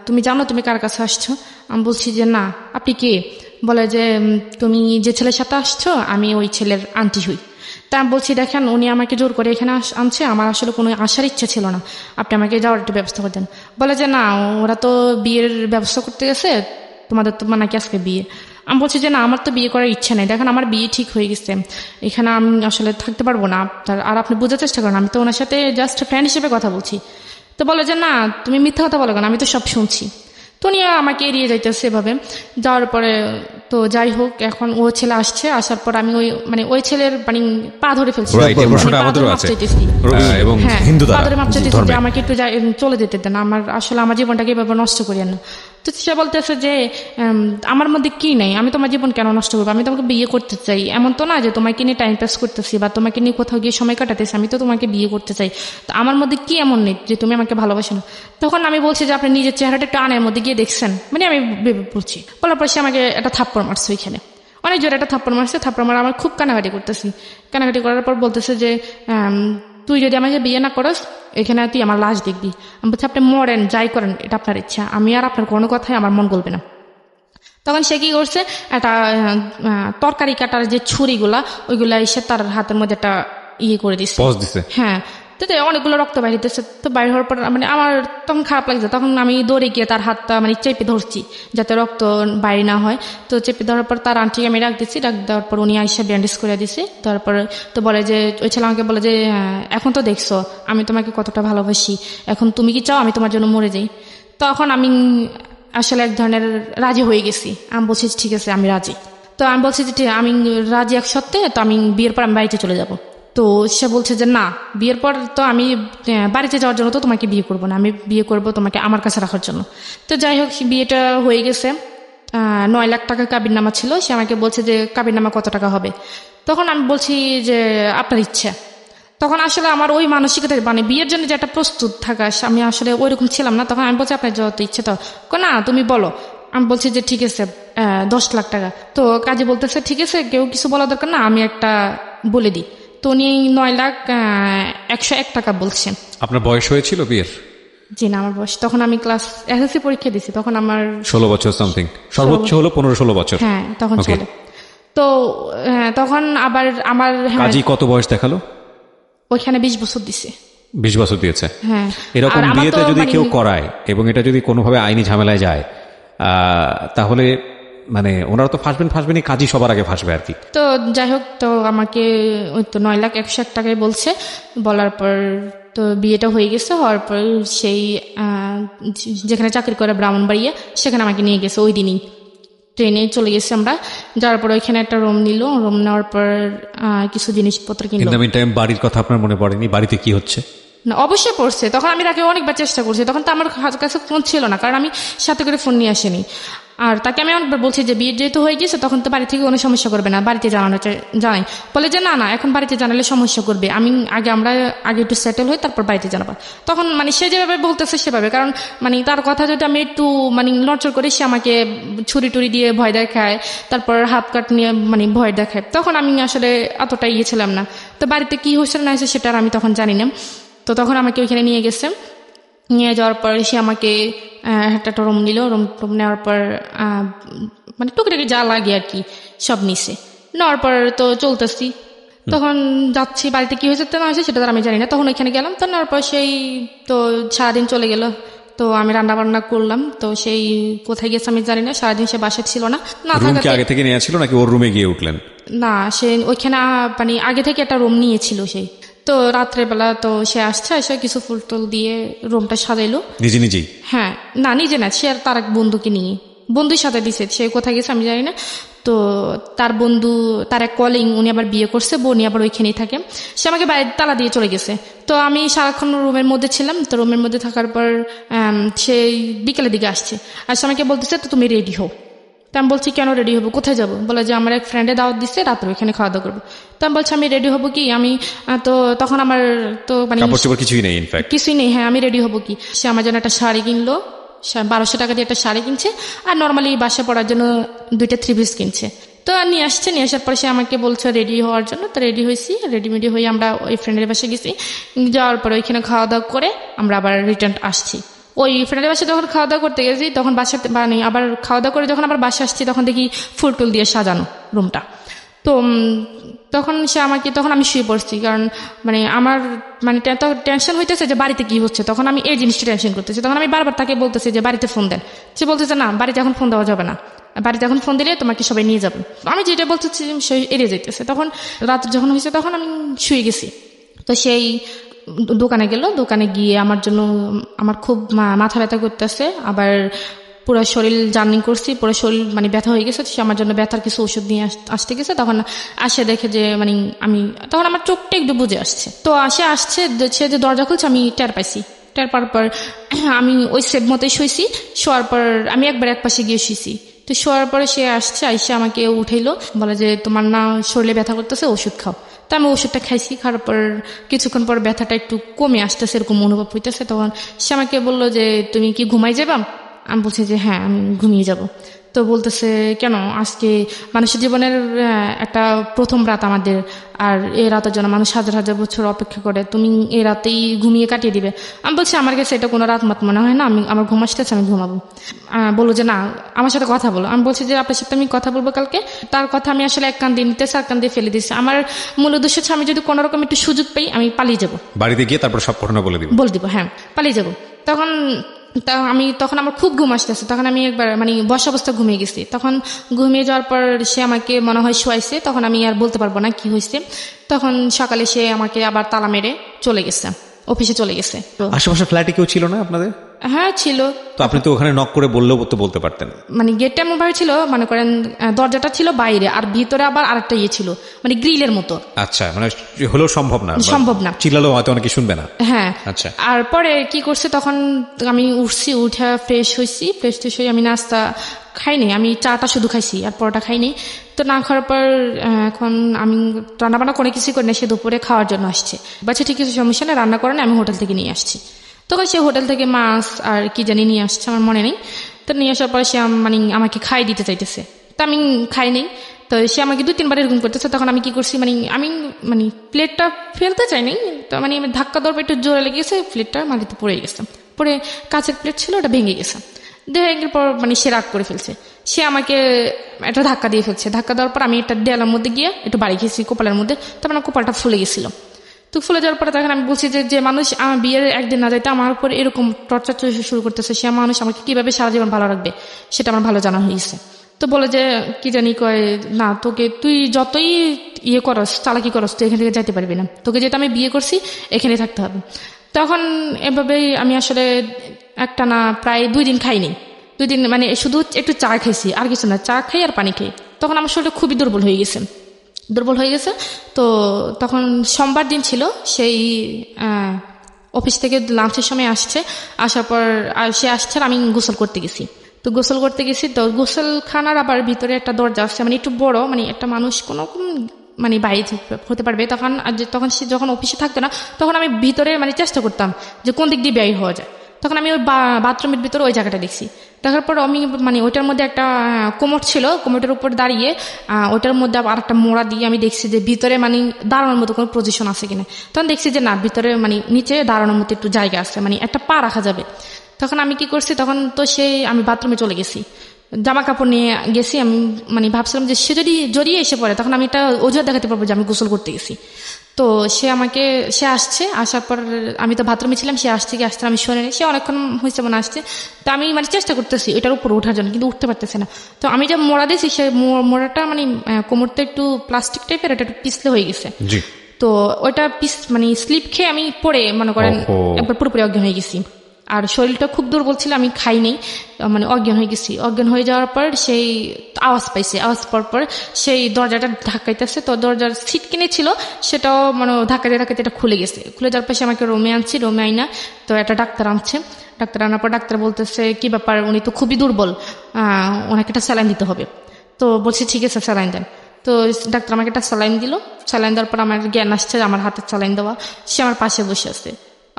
তুমি জানো তুমি কার কাছে আসছো? আমি বলছি যে না। আপনি কে? বলে যে তুমি যে ছেলের সাথে আসছো আমি ওই ছেলের আন্টি হই। তা আমি বলছি দেখেন, উনি আমাকে জোর করে এখানে আনছে, আমার আসলে কোনো আসার ইচ্ছা ছিল না, আপনি আমাকে যাওয়ার একটু ব্যবস্থা করে দেন। বলে যে না, ওরা তো বিয়ের ব্যবস্থা করতে গেছে, তোমাদের তো নাকি আজকে বিয়ে। আমি বলছি যে না, আমার তো বিয়ে করার ইচ্ছা নেই, দেখেন আমার বিয়ে ঠিক হয়ে গেছে, এখানে আমি আসলে থাকতে পারবো না। আর আপনি বোঝার চেষ্টা করেন, আমি তো ওনার সাথে জাস্ট ফ্রেন্ড হিসেবে কথা বলছি। তো বলে যে না, তুমি মিথ্যা কথা বলো কেন, আমি তো সব শুনছি। তো উনি আমাকে এড়িয়ে যাইতেছে এভাবে। যাওয়ার পরে তো যাই হোক, এখন ও ছেলে আসছে, আসার পর আমি ওই ছেলের পা ধরে ফেলছি, এবং পা ধরে মাপ চাইতেছি যে আমাকে একটু চলে যেতে দেন, আমার আসলে আমার জীবনটাকে এভাবে নষ্ট করিয়েন না। তো সে বলতেছে যে আমার মধ্যে কি নেই, আমি তোমার জীবন কেন নষ্ট করবো, আমি তোমাকে বিয়ে করতে চাই, এমন তো না যে তোমাকে নিয়ে টাইম পাস করতেছি বা তোমাকে নিয়ে কোথাও গিয়ে সময় কাটাতেছি, আমি তো তোমাকে বিয়ে করতে চাই, তো আমার মধ্যে কি এমন নেই যে তুমি আমাকে ভালোবাসো না। তখন আমি বলছি যে আপনি নিজের চেহারাটা একটু আনের মধ্যে গিয়ে দেখছেন, মানে আমি ভেবে বলছি। বলার পর সে আমাকে একটা থাপ্পড় মারছে ওইখানে, অনেক জোরে একটা থাপ্পড় মারছে। থাপ্পড় মারা আমার খুব কানাকাটি করতেছি। কানাকাটি করার পর বলতেছে যে তুই যদি আমাকে বিয়ে না করস এখানে তুই আমার লাশ দেখবি। আমি বলছি আপনি মরেন যাই করেন এটা আপনার ইচ্ছা, আমি আর আপনার কোনো কথাই আমার মন গলবে না। তখন সে কি করছে, একটা তরকারি কাটার যে ছুরিগুলা ওইগুলা এসে তার হাতের মধ্যে একটা ইয়ে করে দিচ্ছে। হ্যাঁ, তো অনেকগুলো রক্ত বাইরে দিতেছে। তো বাইরে হওয়ার পর মানে আমার তখন খারাপ লাগছে। তখন আমি দৌড়ে গিয়ে তার হাতটা মানে চেপে ধরছি যাতে রক্ত বাইরে না হয়। তো চেপে ধরার পর তার আন্টিকে আমি ডাক দিচ্ছি, ডাক দেওয়ার পর উনি আইসা ব্যান্ডেজ করে দিচ্ছে। তারপর তো বলে যে ওই ছেলে আমাকে বলে যে এখন তো দেখছো আমি তোমাকে কতটা ভালোবাসি, এখন তুমি কি চাও আমি তোমার জন্য মরে যাই? তখন আমি আসলে এক ধরনের রাজি হয়ে গেছি। আমি বলছি ঠিক আছে আমি রাজি। তো আমি বলছি যে আমি রাজি এক সত্ত্বে, তো আমি বিয়ের পর আমি বাড়িতে চলে যাব। তো সে বলছে যে না, বিয়ের পর তো আমি বাড়িতে যাওয়ার জন্য তো তোমাকে বিয়ে করবো না, আমি বিয়ে করব তোমাকে আমার কাছে রাখার জন্য। তো যাই হোক বিয়েটা হয়ে গেছে। 9 লাখ টাকা কাবিননামা ছিল। সে আমাকে বলছে যে কাবিননামা কত টাকা হবে? তখন আমি বলছি যে আপনার ইচ্ছা। তখন আসলে আমার ওই মানসিকতা মানে বিয়ের জন্য যে একটা প্রস্তুত থাকা আমি আসলে ওইরকম ছিলাম না। তখন আমি বলছি আপনার যত ইচ্ছে তো না তুমি বলো। আমি বলছি যে ঠিক আছে 10 লাখ টাকা। তো কাজী বলতেছে ঠিক আছে কেউ কিছু বলা দরকার না, আমি একটা বলে দিই। তো উনি 9,01,01 টাকা বলছেন। আপনার বয়স হয়েছিল বিয়ের? জি না, আমার বয়স তখন আমি ক্লাস এসএসসি পরীক্ষা দিছি, তখন আমার 16 বছর সামথিং, সর্বোচ্চ হলো 15-16 বছর। হ্যাঁ তখন চলে। তো তখন আবার আমার কাজী কত বয়স দেখালো? ওইখানে 20 বছর দিছে। 20 বছর দিয়েছে। হ্যাঁ, এরকম বিয়েতে যদি কেউ করায় এবং এটা যদি কোনোভাবে আইনি ঝামেলায় যায় তাহলে মানে ওনারা তো ফাঁসবেনই, কাজী সবার আগে ফাঁসবে আর কি। তো যাই হোক, তো আমাকে ওই তো 9,01,01 টাকায় বলছে। বলার পর তো বিয়েটা হয়ে গেছে। হওয়ার পর সেই যেখানে চাকরি করে ব্রাহ্মণবাড়িয়া সেখানে আমাকে নিয়ে গেছে ওই দিনই। ট্রেনে চলে গেছি আমরা। যাওয়ার পর ওইখানে একটা রুম নিল। রুম নেওয়ার পর কিছু জিনিসপত্র কিনলো। বাড়ির কথা আপনার মনে পড়েনি? বাড়িতে কি হচ্ছে? না অবশ্যই পড়ছে। তখন আমি তাকে অনেকবার চেষ্টা করছি। তখন তো আমার কাছে ফোন ছিল না, কারণ আমি সাথে করে ফোন নিয়ে আসিনি। আর তাকে আমি অনেকবার বলছি যে বিয়ে যেহেতু হয়ে গেছে তখন তো বাড়ি থেকে কোনো সমস্যা করবে না, বাড়িতে জানাই। বলে যে না এখন বাড়িতে জানালে সমস্যা করবে, আমরা আগে একটু সেটেল হই তারপর বাড়িতে জানাবো। তখন মানে সে যেভাবে বলতেছে সেভাবে, কারণ মানে তার কথা যদি আমি একটু মানে নড়চড় করি সে আমাকে ছুরি টুরি দিয়ে ভয় দেখায়, তারপর হাত কাট নিয়ে মানে ভয় দেখায়। তখন আমি আসলে অতটা ইয়ে ছিলাম না। তো বাড়িতে কি হয়েছে না হয়েছে সেটা আমি তখন জানি না। তো তখন আমাকে ওইখানে নিয়ে গেছে। নিয়ে যাওয়ার পর সে আমাকে একটা রুম নিল। রুম নেওয়ার পর মানে টুকিটাকি যা লাগে আর কি সব নিছে। নেওয়ার পর তো চলতেছি। তখন যাচ্ছি, বাড়িতে কি হয়েছে না হয়েছে সেটা তো আমি জানি না। তখন ওইখানে গেলাম। তো নেওয়ার পর সেই তো সারাদিন চলে গেল। তো আমি রান্না বান্না করলাম। তো সেই কোথায় গেছে আমি জানি না। সারাদিন সে বাসা ছিল না। আগে থেকে নিয়ে ছিল নাকি ওর রুমে গিয়ে উঠলেন? না, সে ওইখানে মানে আগে থেকে একটা রুম নিয়েছিল সেই। তো রাত্রেবেলা তো সে আসছে, এসে কিছু ফুল টুল দিয়ে রুমটা সাজাইলো নিজেই। হ্যাঁ, না নিজে না, সে আর তার এক বন্ধুকে নিয়ে, বন্ধুর সাথে দিছে। সে কোথায় গেছে আমি জানি না। তো তার বন্ধু, তার এক কলিং, উনি আবার বিয়ে করছে, বোনি আবার ওইখানেই থাকে। সে আমাকে বাইরে তালা দিয়ে চলে গেছে। তো আমি সারাক্ষণ রুমের মধ্যে ছিলাম। তো রুমের মধ্যে থাকার পর সে বিকেলের দিকে আসছে। আর সে আমাকে বলতেছে তো তুমি রেডি হও। তো আমি বলছি কেন রেডি হবো, কোথায় যাবো? বলে যে আমার এক ফ্রেন্ডে দাওয়াত দিচ্ছে, রাত্রে ওইখানে খাওয়া দাওয়া করবো। তো আমি বলছি আমি রেডি হবো কি, আমি তো তখন আমার তো মানে কিছুই নেই। হ্যাঁ, আমি রেডি হবো কি? সে আমার জন্য একটা শাড়ি কিনলো, 1200 টাকা দিয়ে একটা শাড়ি কিনছে। আর নর্মালি বাসা পড়ার জন্য 2টা 3 পিস কিনছে। তো নিয়ে আসছে। নিয়ে আসার পর সে আমাকে বলছে রেডি হওয়ার জন্য। তো রেডি হয়েছি। রেডিমেডি হয়ে আমরা ওই ফ্রেন্ডের বাসায় গেছি। যাওয়ার পর ওইখানে খাওয়া দাওয়া করে আমরা আবার রিটার্ন আসছি। ওই ফ্রেন্ডের বাসায় যখন খাওয়া দাওয়া করতে গেছি তখন বাসাতে মানে আবার খাওয়া দাওয়া করে যখন আবার বাসা আসছি তখন দেখি ফুল টুল দিয়ে সাজানো রুমটা। তো তখন সে আমাকে, তখন আমি শুয়ে পড়ছি, কারণ মানে আমার মানে টেনশন হইতেছে যে বাড়িতে কি হচ্ছে। তখন আমি এই জিনিসটা টেনশন করতেছি। তখন আমি বারবার তাকে বলতেছি যে বাড়িতে ফোন দেন। সে বলতেছে না, বাড়িতে এখন ফোন দেওয়া যাবে না, বাড়িতে এখন ফোন দিলে তোমাকে সবাই নিয়ে যাবে। আমি যেটা বলতেছি সে এড়িয়ে যেতেছে। তখন রাত যখন হয়েছে তখন আমি শুয়ে গেছি। তো সেই দোকানে গেল। দোকানে গিয়ে আমার জন্য, আমার খুব মাথা ব্যথা করতেছে, আবার পুরো শরীর জার্নি করছি, পুরো শরীর মানে ব্যথা হয়ে গেছে। সে আমার জন্য ব্যথার কিছু ওষুধ নিয়ে আসতে গেছে। তখন আসে দেখে যে মানে তখন আমার চোখটা একটু বুঝে আসছে। তো আসছে, সে যে দরজা খুলছে আমি টের পাইছি। টের পাওয়ার পর আমি ওই সেভ মতোই শুয়েছি। শোয়ার পর আমি একবার এক পাশে গিয়ে শুয়েছি। তো শোয়ার পরে সে আসছে, আইসে আমাকে উঠাইলো, বলে যে তোমার না শরীরে ব্যথা করতেছে, ওষুধ খাও। তো আমি ওষুধটা খাইছি। খাওয়ার পর কিছুক্ষণ পর ব্যথাটা একটু কমে আসতেছে, এরকম অনুভব হইতেছে। তখন সে আমাকে বললো যে তুমি কি ঘুমাই যাবা? আমি বলছি যে হ্যাঁ, আমি ঘুমিয়ে যাব। তো বলতেছে কেন, আজকে মানুষের জীবনের একটা প্রথম রাত আমাদের, আর এই রাতের জন্য মানুষ হাজার হাজার বছর অপেক্ষা করে, তুমি এই রাতেই ঘুমিয়ে কাটিয়ে দিবে? আমি বলছি আমার কাছে এটা কোনো রাত মাত মনে হয় না, আমার ঘুম আসতেছে, আমি ঘুমাবো। বললো যে না, আমার সাথে কথা বলো। আমি বলছি যে আপনার সাথে আমি কথা বলবো কালকে। তার কথা আমি আসলে এক কান দিয়ে নিতেছি, আর কান দিয়ে ফেলে দিচ্ছি। আমার মূল উদ্দেশ্য হচ্ছে আমি যদি কোনো রকম একটু সুযোগ পাই আমি পালিয়ে যাবো, বাড়িতে গিয়ে তারপর সব ঘটনা বলে দিব। হ্যাঁ, পালিয়ে যাবো। তখন আমার খুব ঘুম আসতেছে। তখন আমি একবার মানে বসা অবস্থা ঘুমিয়ে গেছি। তখন ঘুমিয়ে যাওয়ার পর সে আমাকে মনে হয় শোয়াইছে। তখন আমি আর বলতে পারবো না কি হয়েছে। তখন সকালে সে আমাকে আবার তালা মেরে চলে গেছে, অফিসে চলে গেছে। আশেপাশে ফ্ল্যাটে কেউ ছিল না আপনাদের? হ্যাঁ ছিল। তো আপনি তো ওখানে নক করে বললেও তো বলতে পারতেন। মানে গেটটা এমন ভাবে ছিল, মনে করেন দরজাটা ছিল বাইরে, আর ভিতরে আবার আরেকটা ছিল মানে গ্রিলের মতো। আচ্ছা, মানে হলেও সম্ভব না, চিল্লালেও হয়তো অনেকে শুনবে না। হ্যাঁ। আচ্ছা। আর পরে কি করছে, তখন আমি উঠছি, উঠে ফ্রেশ হয়েছি। ফ্রেশ হয়ে আমি নাস্তা খাইনি, আমি চাটা শুধু খাইছি, আর পরোটা খাইনি। তো না খাওয়ার পর এখন আমি রান্নাবান্না করে কিছু করি না, সে দুপুরে খাওয়ার জন্য আসছে। বাচ্চা ঠিক কিছু সমস্যা নেই, রান্না করে না, আমি হোটেল থেকে নিয়ে আসছি। তখন সে হোটেল থেকে মাছ আর কি জানি নিয়ে আসছে, আমার মনে নেই। তো নিয়ে আসার পরে সে মানে আমাকে খাই দিতে চাইতেছে, তো আমি খাই নেই। তো সে আমাকে 2-3 বার এরকম করতেছে। তখন আমি কি করছি, আমি প্লেটটা ফেলতে চাইনি, তো আমি ধাক্কা দেওয়ার একটু জোরে লেগেছে, প্লেটটা মাটিতে পড়ে গেছে। পরে কাঁচের প্লেট ছিল, ওটা ভেঙে গেছে। ভেঙে পর সে রাগ করে ফেলছে, সে আমাকে একটা ধাক্কা দিয়ে ফেলছে। ধাক্কা দেওয়ার পর আমি একটা দেয়ালের মধ্যে গিয়ে একটু বাড়ি খেয়েছি কপালের মধ্যে। তারপর আমার কপালটা ফুলে গেছিল। তো ফুলে যাওয়ার পরে তখন আমি বলছি যে মানুষ আমার বিয়ের একদিন না যাইতে আমার উপর এরকম টর্চার শুরু করতেছে, সে মানুষ আমাকে কিভাবে সারা জীবন ভালো রাখবে সেটা আমার ভালো জানা হয়েছে। তো বলে যে কি জানি কয়, না তোকে তুই যতই করস, চালাকি করস, তুই এখান থেকে যাইতে পারবি না, তোকে যেহেতু আমি বিয়ে করছি এখানে থাকতে হবে। তখন এভাবেই আমি আসলে একটা না প্রায় 2 দিন খাইনি। 2 দিন মানে শুধু একটু চা খাইছি, আর কিছু না, চা খাই আর পানি খাই। তখন আমার শরীরটা খুবই দুর্বল হয়ে গেছে। তো তখন সোমবার দিন ছিল, সেই অফিস থেকে লাঞ্চের সময় আসার পর সে আসছে, আমি গোসল করতে গেছি। তো গোসলখানার আবার ভিতরে একটা দরজা আছে, মানে একটু বড়, মানে একটা মানুষ কোনো মানে বাইরে হতে পারবে। তখন সে যখন অফিসে থাকতো না, তখন আমি ভিতরে মানে চেষ্টা করতাম যে কোন দিক দিয়ে বের হওয়া যায়। তখন আমি ওই বাথরুমের ভিতরে ওই জায়গাটা দেখছি। দেখার পর আমি মানে ওইটার মধ্যে একটা কোমর ছিল, কোমরটার উপর দাঁড়িয়ে ওইটার মধ্যে আর একটা মোড়া দিয়ে আমি দেখছি যে ভিতরে মানে দাঁড়ানোর মতো কোনো পজিশন আছে কিনা। তখন দেখছি যে না, ভিতরে মানে নিচে দাঁড়ানোর মতো একটু জায়গা আছে, মানে একটা পা রাখা যাবে। তখন আমি কি করছি, তখন তো আমি বাথরুমে চলে গেছি, জামা কাপড় নিয়ে গেছি। আমি মানে ভাবছিলাম যে সে যদি জড়িয়ে এসে পড়ে, তখন আমি এটা অজুহাত দেখাতে পারবো যে আমি গোসল করতে গেছি। তো সে আসছে, আসার পর আমি তো বাথরুমে ছিলাম, সে আসছে আমি শুনে, সে অনেকক্ষণ হয়েছে মনে আসছে। তো আমি মানে চেষ্টা করতেছি ওইটার উপর ওঠার জন্য, কিন্তু উঠতে পারতেছে না। তো আমি যে মোড়া দিয়েছি, সে মোড়াটা মানে কোমরটা একটু প্লাস্টিক টাইপের, এটা একটু পিছলে হয়ে গেছে। তো ওইটা মানে স্লিপ খেয়ে আমি পড়ে মনে করেন একবার পুরোপুরি অজ্ঞান হয়ে গেছি। আর শরীরটা খুব দুর্বল ছিল, আমি খাইনি, মানে অজ্ঞান হয়ে গেছি। অজ্ঞান হয়ে যাওয়ার পর সেই আওয়াজ পাইছে, আওয়াজ পাওয়ার পর সেই দরজাটা ধাক্কাইতেছে। তো দরজার সিট কিনেছিল, সেটাও মানে ধাক্কাতে এটা খুলে গেছে। খুলে যাওয়ার পর সে আমাকে রুমে আইনা, তো একটা ডাক্তার আনছে। ডাক্তার আনার পর ডাক্তার বলতেছে কি ব্যাপার, উনি তো খুবই দুর্বল, ওনাকে একটা স্যালাইন দিতে হবে। তো বলছি ঠিক আছে স্যালাইন দেন। তো ডাক্তার আমাকে একটা স্যালাইন দিল। স্যালাইন দেওয়ার পর আমার জ্ঞান আসছে, আমার হাতে স্যালাইন দেওয়া। সে আমার পাশে বসে আছে,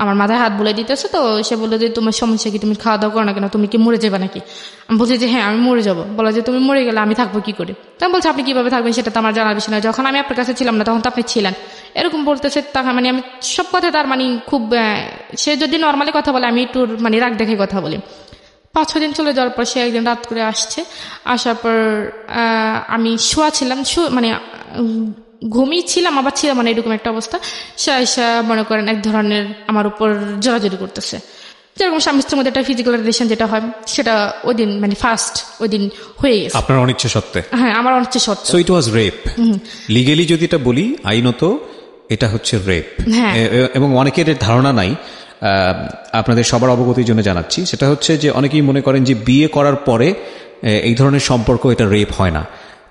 আমার মাথায় হাত বুলাই দিতেছে। তো সে বললো যে তোমার সমস্যা কি, তুমি খাওয়া দাওয়া করো না কেন, তুমি কি মরে যাবে নাকি? আমি বলছি যে হ্যাঁ আমি মরে যাবো। বলা যে তুমি মরে গেলে আমি থাকবো কি করে? তখন বলছে আপনি কিভাবে থাকবেন সেটা তো আমার জানার বিষয় না, যখন আমি আপনার কাছে ছিলাম না তখন তো আপনি ছিলেন, এরকম বলতেছে। তখন মানে আমি সব কথা তার মানে খুব, সে যদি নর্মালি কথা বলে আমি একটু মানে রাগ দেখে কথা বলি। 5-6 দিন চলে যাওয়ার পর সে একদিন রাত করে আসছে। আসার পর আমি শোয়া ছিলাম, মানে ঘুমিয়েছিলাম আবার ছিলাম, মানে এরকম একটা অবস্থা। সে মনে করেন এক ধরনের আমার উপর জোরাজোরি করতেছে, যেরকম স্বামী স্ত্রীর মধ্যে একটা ফিজিক্যাল রিলেশন যেটা হয়, সেটা ওই দিন মানে ফার্স্ট ওই দিন হয়ে গেছে আপনার অনিচ্ছা সত্ত্বে। হ্যাঁ, আমার অনিচ্ছা সত্ত্বে। So it was rape. Legally যদি এটা বলি, আইনত এটা হচ্ছে রেপ। এবং অনেকের ধারণা নাই, আপনাদের সবার অবগতির জন্য জানাচ্ছি, সেটা হচ্ছে যে অনেকেই মনে করেন যে বিয়ে করার পরে এই ধরনের সম্পর্ক এটা রেপ হয় না।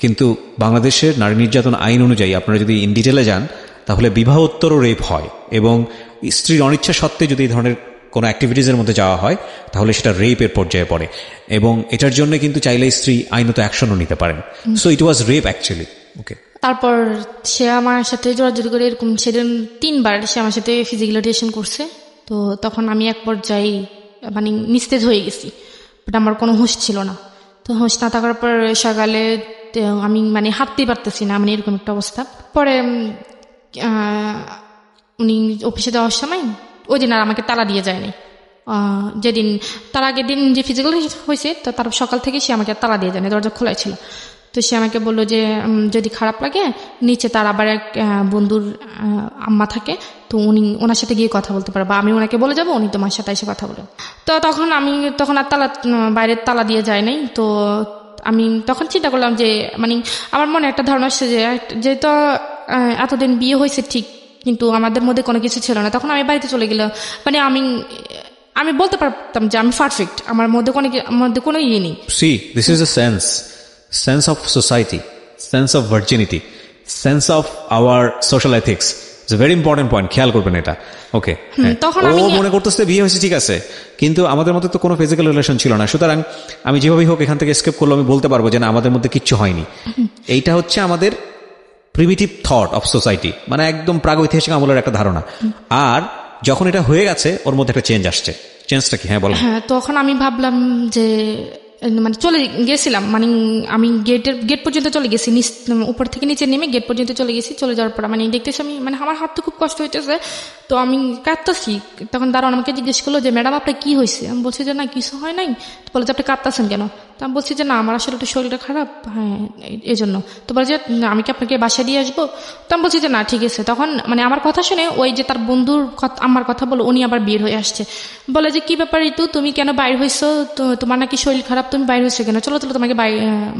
কিন্তু বাংলাদেশের নারী নির্যাতন আইন অনুযায়ী আপনারা যদি ইন ডিটেলে যান, তাহলে বিবাহোত্তরও রেপ হয়। এবং স্ত্রীর অনিচ্ছা সত্ত্বে যদি এই ধরনের কোনো অ্যাক্টিভিটিজের মধ্যে যাওয়া হয় তাহলে সেটা রেপের পর্যায়ে পড়ে, এবং এটার জন্য কিন্তু চাইলে স্ত্রী আইনত অ্যাকশনও নিতে পারেন। So it was rape actually. Okay, তারপর সে আমার সাথে জোরাজোরি করে এরকম সেদিন 3 বার সে আমার সাথে ফিজিক্যাল রিলেশন করছে। তো তখন আমি এক পর্যায়ে মানে নিস্তেজ হয়ে গেছি, বাট আমার কোনো হুঁশ ছিল না। তো হুঁশ না থাকার পর সকালে আমি মানে হাঁটতেই পারতেছি না, মানে এরকম একটা অবস্থা। পরে উনি অফিসে যাওয়ার সময় ওই দিন আর আমাকে তালা দিয়ে যায়নি। যেদিন তার আগের দিন যে ফিজিক্যাল হয়েছে তো তার সকাল থেকে সে আমাকে তালা দিয়ে যায়নি, দরজা খোলাই ছিল। তো সে আমাকে বললো যে যদি খারাপ লাগে নিচে তার আবার এক বন্ধুর আম্মা থাকে, তো ওনার সাথে গিয়ে কথা বলতে পারো, বা আমি ওনাকে বলে যাবো, উনি তোমার সাথে এসে কথা বলে। তো তখন আর বাইরের তালা দিয়ে যায় নাই। তো আমি তখন চিন্তা করলাম যে মানে আমার মনে একটা ধারণা আসছে যে যেহেতু এতদিন বিয়ে হয়েছে ঠিক, কিন্তু আমাদের মধ্যে কোনো কিছু ছিল না। তখন আমি বাড়িতে চলে গেলাম, মানে আমি বলতে পারতাম যে আমি পারফেক্ট, আমার মধ্যে কোনো ইয়ে নেই। C this is a sense of society, sense of virginity, sense of our social ethics. It's a very important point. খেয়াল করবেন এটা। ওকে, তখন ও মনে করতেছে বিয়ে হয়েছে ঠিক আছে, কিন্তু আমাদের মধ্যে তো কোনো ফিজিক্যাল রিলেশন ছিল না, সুতরাং আমি যেভাবেই হোক এখান থেকে এসকেপ করলে আমি বলতে পারবো যে না আমাদের মধ্যে কিচ্ছু হয়নি। এইটা হচ্ছে আমাদের প্রিমিটিভ থট অফ সোসাইটি, মানে একদম প্রাগৈতিহাসিক আমলের একটা ধারণা। আর যখন এটা হয়ে গেছে ওর মধ্যে একটা চেঞ্জ আসছে। চেঞ্জটা কি? হ্যাঁ বলো। হ্যাঁ, তখন আমি ভাবলাম যে মানে চলে গেছিলাম, মানে আমি গেট পর্যন্ত চলে গেছি, উপর থেকে নিচে নেমে গেট পর্যন্ত চলে গেছি। চলে যাওয়ার পর মানে দেখতেছি আমি মানে আমার হাত তো খুব কষ্ট হইতেছে, তো আমি কাঁদতেছি। তখন দাঁড়ান আমাকে জিজ্ঞেস করলো যে ম্যাডাম আপনার কি হয়েছে? আমি বলছি যে না কিছু হয় নাই। তো বলে যে আপনি কাঁদতেছেন কেন? তো আমি বলছি যে না আমার আসলে একটু শরীরটা খারাপ, হ্যাঁ এই জন্য। তো বলে যে আমি কি আপনাকে বাসায় দিয়ে আসবো? তো আমি বলছি যে না ঠিক আছে। তখন মানে আমার কথা শুনে ওই যে তার বন্ধুর আমার কথা বলো, উনি আবার বের হয়ে আসছে। বলে যে কি ব্যাপার ঋতু, তুমি কেন বাইর হয়েছো? তোমার নাকি শরীর খারাপ, তুমি বাইর হয়েছো কেন? চলো তোমাকে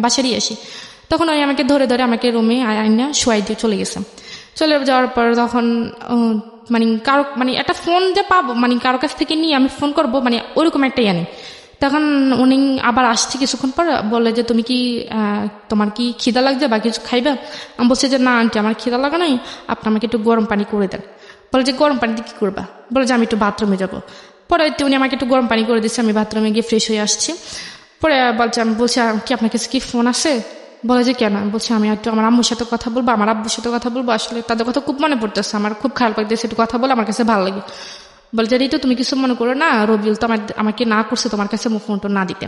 বাসায় দিয়ে আসি। তখন ওই আমাকে ধরে আমাকে রুমে আইনা শোয়াই দিয়ে চলে গেছে। চলে যাওয়ার পর তখন মানে কারো মানে একটা ফোন যে পাবো, মানে কারো কাছ থেকে নিয়ে আমি ফোন করবো, মানে ওরকম একটা ইয়ে নেই। তখন উনি আবার আসছে কিছুক্ষণ পর, বলে যে তুমি কি তোমার কি খিদা লাগছে বা কিছু খাইবে? আমি বলছি যে না আন্টি আমার খিদা লাগা নাই, আপনি আমাকে একটু গরম পানি করে দেন। বলে যে গরম পানিতে কি করবা? বলে যে আমি একটু বাথরুমে যাবো। পরে উনি আমাকে একটু গরম পানি করে দিচ্ছে, আমি বাথরুমে গিয়ে ফ্রেশ হয়ে আসছি। পরে আমি বলছি কি আপনার কাছে কি ফোন আছে? বলে যে কেন? বলছি আমি একটু আমার আম্মুর সাথে কথা বলবো, আমার আব্বুর সাথে কথা বলবো, আসলে তাদের কথা খুব মনে পড়তেছে, আমার খুব খারাপ লাগতেছে, একটু কথা বলে আমার কাছে ভালো লাগে। বলে যে ঋতু তুমি কিছু মনে করো না, রবিউল তো আমাকে না করছে তোমার কাছে ফোনটা না দিতে।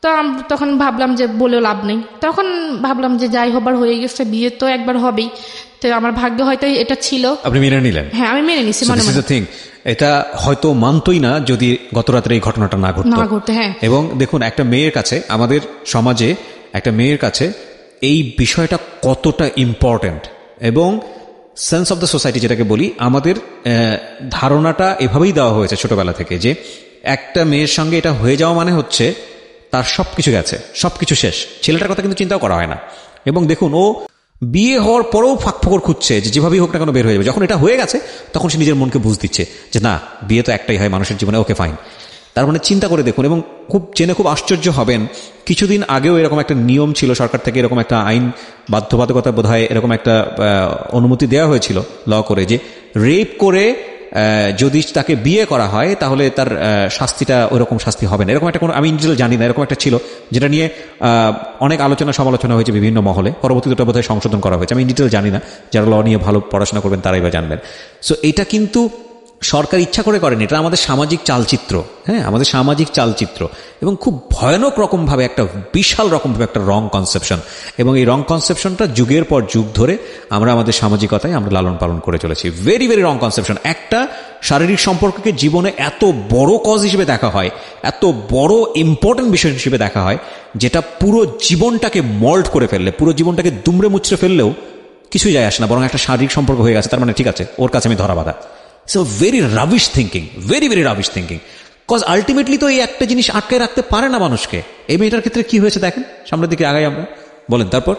তো তখন ভাবলাম যে বলেও লাভ নেই। তখন ভাবলাম যে যাই হবার হয়ে গেছে, বিয়ে তো একবার হবেই, তো আমার ভাগ্য হয়তো এটা ছিল। আপনি মেনে নিলেন? হ্যাঁ আমি মেনে নিছি। এটা হয়তো মানতই না যদি গত রাত্রে এই ঘটনাটা না ঘটতো। হ্যাঁ, এবং দেখুন একটা মেয়ের কাছে, আমাদের সমাজে একটা মেয়ের কাছে এই বিষয়টা কতটা ইম্পর্ট্যান্ট, এবং সেন্স অফ দ্য সোসাইটি যেটাকে বলি, আমাদের ধারণাটা এভাবেই দেওয়া হয়েছে ছোটবেলা থেকে যে একটা মেয়ের সঙ্গে এটা হয়ে যাওয়া মানে হচ্ছে তার সবকিছু গেছে, সবকিছু শেষ। ছেলেটার কথা কিন্তু চিন্তাও করা হয় না। এবং দেখুন ও বিয়ে হওয়ার পরেও ফাঁকফোকর খুঁজছে যে যেভাবেই হোক না কেন বের হয়ে যাবে। যখন এটা হয়ে গেছে তখন সে নিজের মনকে বুঝ দিচ্ছে যে না বিয়ে তো একটাই হয় মানুষের জীবনে, ওকে ফাইন। তার মানে চিন্তা করে দেখুন, এবং জেনে খুব আশ্চর্য হবেন, কিছুদিন আগেও এরকম একটা নিয়ম ছিল সরকার থেকে, এরকম একটা আইন বাধ্যবাধকতা বোধহয় এরকম একটা অনুমতি দেওয়া হয়েছিল ল করে, যে রেপ করে যদি তাকে বিয়ে করা হয় তাহলে তার শাস্তিটা ওইরকম শাস্তি হবে না, এরকম একটা কোনো, আমি ডিটেল জানি না, এরকম একটা ছিল যেটা নিয়ে অনেক আলোচনা সমালোচনা হয়েছে বিভিন্ন মহলে। পরবর্তীতে ওটা বোধহয় সংশোধন করা হয়েছে, আমি ডিটেল জানি না, যারা ল নিয়ে ভালো পড়াশোনা করবেন তারাই বা জানবেন। সো এটা কিন্তু সরকার ইচ্ছা করে করেনি, এটা আমাদের সামাজিক চালচিত্র। হ্যাঁ, আমাদের সামাজিক চালচিত্র, এবং খুব ভয়ানক রকমভাবে একটা বিশাল রকমভাবে একটা রং কনসেপশন, এবং এই রং কনসেপশনটা যুগের পর যুগ ধরে আমরা আমাদের সামাজিকতায় আমরা লালন পালন করে চলেছি। Very very wrong conception. একটা শারীরিক সম্পর্ককে জীবনে এত বড় কজ হিসেবে দেখা হয়, এত বড় ইম্পর্টেন্ট বিষয় হিসেবে দেখা হয়, যেটা পুরো জীবনটাকে মল্ড করে ফেললে, পুরো জীবনটাকে দুমড়ে মুচড়ে ফেললেও কিছুই যায় আসে না, বরং একটা শারীরিক সম্পর্ক হয়ে গেছে, তার মানে ঠিক আছে ওর কাছে আমি ধরা বাঁধা। So very rubbish thinking, very very rubbish thinking, cause ultimately তো এই একটা জিনিস আটকে রাখতে পারে না মানুষকে। এই মেয়েটার ক্ষেত্রে কি হয়েছে দেখেন, সামনের দিকে আগাই আমরা, বলেন। তারপর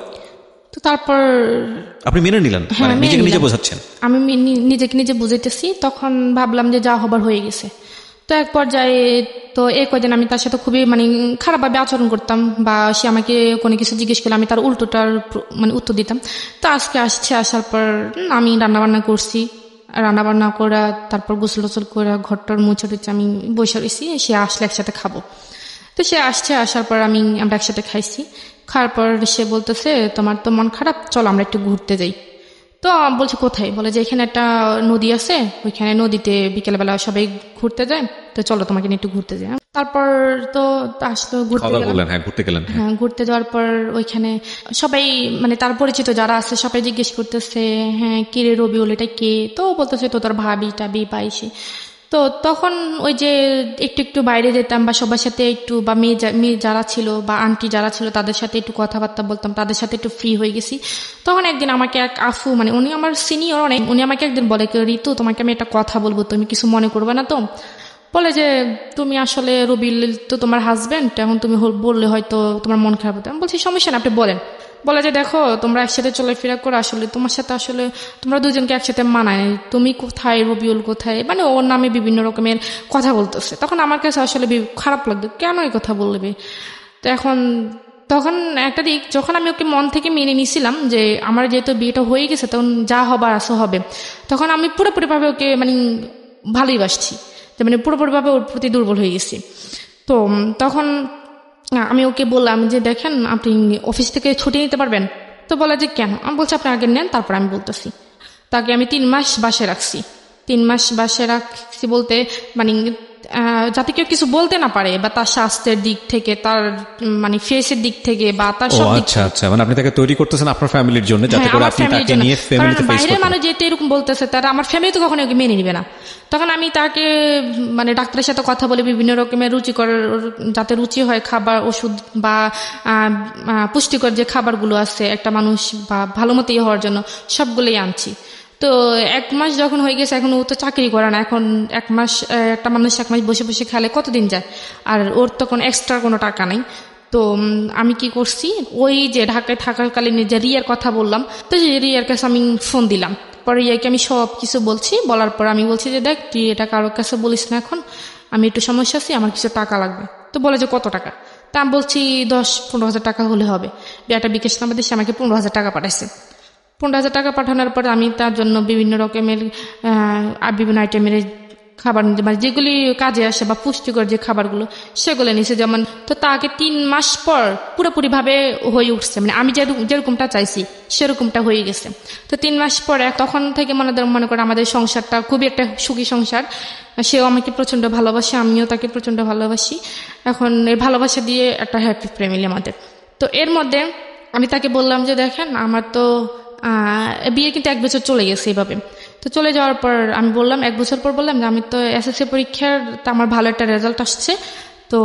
আপনি মেনে নিলেন, নিজেকে নিজে বোঝাচ্ছেন? আমি নিজেকে নিজে বুঝাইতেছি। তখন ভাবলাম যে যা হবার হয়ে গেছে। তো এক পর্যায়ে তো এই কয়দিন আমি তার সাথে খুবই মানে খারাপভাবে আচরণ করতাম, বা সে আমাকে কোনো কিছু জিজ্ঞেস করলে আমি তার উল্টোটার মানে উত্তর দিতাম। তো আজকে আসার পর আমি রান্নাবান্না করছি, রান্না বান্না করে তারপর গোসল টোসল করে ঘরটার মুছে টুছে আমি বসে রয়েছি, সে আসলে একসাথে খাবো। তো সে আসছে, আসার পর আমরা একসাথে খাইছি। খাওয়ার পর সে বলতেছে তোমার তো মন খারাপ, চলো আমরা একটু ঘুরতে যাই। তো বলছে কোথায়? বলে যে এখানে একটা নদী আছে, ওইখানে নদীতে বিকেলবেলা সবাই ঘুরতে যায়, তো চলো তোমাকে নিয়ে একটু ঘুরতে যাই। তারপর তো আসলো ঘুরতে গেলাম। হ্যাঁ, ঘুরতে যাওয়ার পর ওইখানে সবাই মানে তার পরিচিত যারা আছে সবাই জিজ্ঞেস করতেছে হ্যাঁ কে রে রবিউল, এটা কে? তো বলতেছে তো তোর ভাবি টাবি পাইছি। তো তখন ওই যে একটু একটু বাইরে যেতাম বা সবার সাথে একটু বা মেয়ে যারা ছিল বা আন্টি যারা ছিল তাদের সাথে একটু কথাবার্তা বলতাম, তাদের সাথে একটু ফ্রি হয়ে গেছি। তখন একদিন আমাকে এক আফু, মানে উনি আমার সিনিয়র অনেক, উনি আমাকে একদিন বলে ঋতু তোমাকে আমি একটা কথা বলবো, তুমি কিছু মনে করবে না তো? বলে যে তুমি আসলে রবিউল তো তোমার হাজবেন্ড, এখন তুমি বললে হয়তো তোমার মন খারাপ হতো। আমি বলছি সমস্যা না, আপনি বলেন। বলে যে দেখো তোমরা একসাথে চলাফেরা করো, আসলে তোমার সাথে আসলে তোমরা দুজনকে একসাথে মানায়, তুমি কোথায় রবিউল কোথায়, মানে ওর নামে বিভিন্ন রকমের কথা বলতেছে। তখন আমার কাছে আসলে খারাপ লাগতো, কেন এই কথা বলবে? তো তখন একটা দিক যখন আমি ওকে মন থেকে মেনে নিয়েছিলাম যে আমার যেহেতু বিয়েটা হয়ে গেছে তখন যা হবার আসো হবে, তখন আমি পুরোপুরিভাবে ওকে মানে ভালোই বাসছি, মানে পুরোপুরিভাবে ওর প্রতি দুর্বল হয়ে গেছি। তো তখন আমি ওকে বললাম যে দেখেন আপনি অফিস থেকে ছুটি নিতে পারবেন? তো বলে যে কেন? আমি বলছি আপনি আগে নেন, তারপর আমি বলতেছি। তাকে আমি 3 মাস বাসে রাখছি। 3 মাস বাসে রাখছি বলতে মানে যাতে কেউ কিছু বলতে না পারে, বা তার স্বাস্থ্যের দিক থেকে, তার মানে ফেসের দিক থেকে, বা তার সব দিক থেকে। আচ্ছা, মানে আপনি তাকে তৈরি করতেছেন আপনার ফ্যামিলির জন্য, যাতে করে আপনি তাকে নিয়ে ফ্যামিলিতে ফেস করতে। বাইরের মানুষ যেতে এরকম বলতেছে তারা আমার ফ্যামিলি তো কখনো ওকে মেনে নিবে না। তখন আমি তাকে মানে ডাক্তারের সাথে কথা বলে বিভিন্ন রকমের রুচিকর, যাতে রুচি হয় খাবার, ওষুধ বা পুষ্টিকর যে খাবারগুলো আছে একটা মানুষ বা ভালো মতো হওয়ার জন্য, সবগুলোই আনছি। তো 1 মাস যখন হয়ে গেছে, এখন ও তো চাকরি করে না, এখন 1 মাস একটা মানুষ 1 মাস বসে বসে খেলে কতদিন যায়? আর ওর তখন এক্সট্রা কোনো টাকা নেই। তো আমি কি করছি, ওই যে ঢাকায় থাকাকালীন যে রিয়ার কথা বললাম, তো রিয়ার কাছে আমি ফোন দিলাম। পরে রিয়াকে আমি সব কিছু বলছি, বলার পর আমি বলছি যে দেখ তুই এটা কারোর কাছে বলিস না, এখন আমি একটু সমস্যা আছি, আমার কিছু টাকা লাগবে। তো বলে যে কত টাকা? তা আমি বলছি 10-15 হাজার টাকা হলে হবে। একটা বিকাশ নাম্বার দিয়ে আমাকে 15 হাজার টাকা পাঠাইছে। 15 হাজার টাকা পাঠানোর পর আমি তার জন্য বিভিন্ন রকমের বিভিন্ন আইটেমের খাবার নিতে, মানে যেগুলি কাজে আসে বা পুষ্টিকর যে খাবারগুলো সেগুলো নিছে। যেমন তো তাকে 3 মাস পর পুরোপুরি ভাবে হয়ে উঠছে, মানে আমি যেরকমটা চাইছি সেরকমটা হয়ে গেছে। তো 3 মাস পরে তখন থেকে মনে করে আমাদের সংসারটা খুবই একটা সুখী সংসার। সেও আমাকে প্রচন্ড ভালোবাসে, আমিও তাকে প্রচন্ড ভালোবাসি। এখন এই ভালোবাসা দিয়ে একটা হ্যাপি ফ্যামিলি আমাদের। তো এর মধ্যে আমি তাকে বললাম যে দেখেন আমার তো বিয়ে কিন্তু 1 বছর চলে গেছে এভাবে। তো চলে যাওয়ার পর আমি বললাম 1 বছর পর বললাম যে আমি তো এসএসসি পরীক্ষার আমার ভালো একটা রেজাল্ট আসছে, তো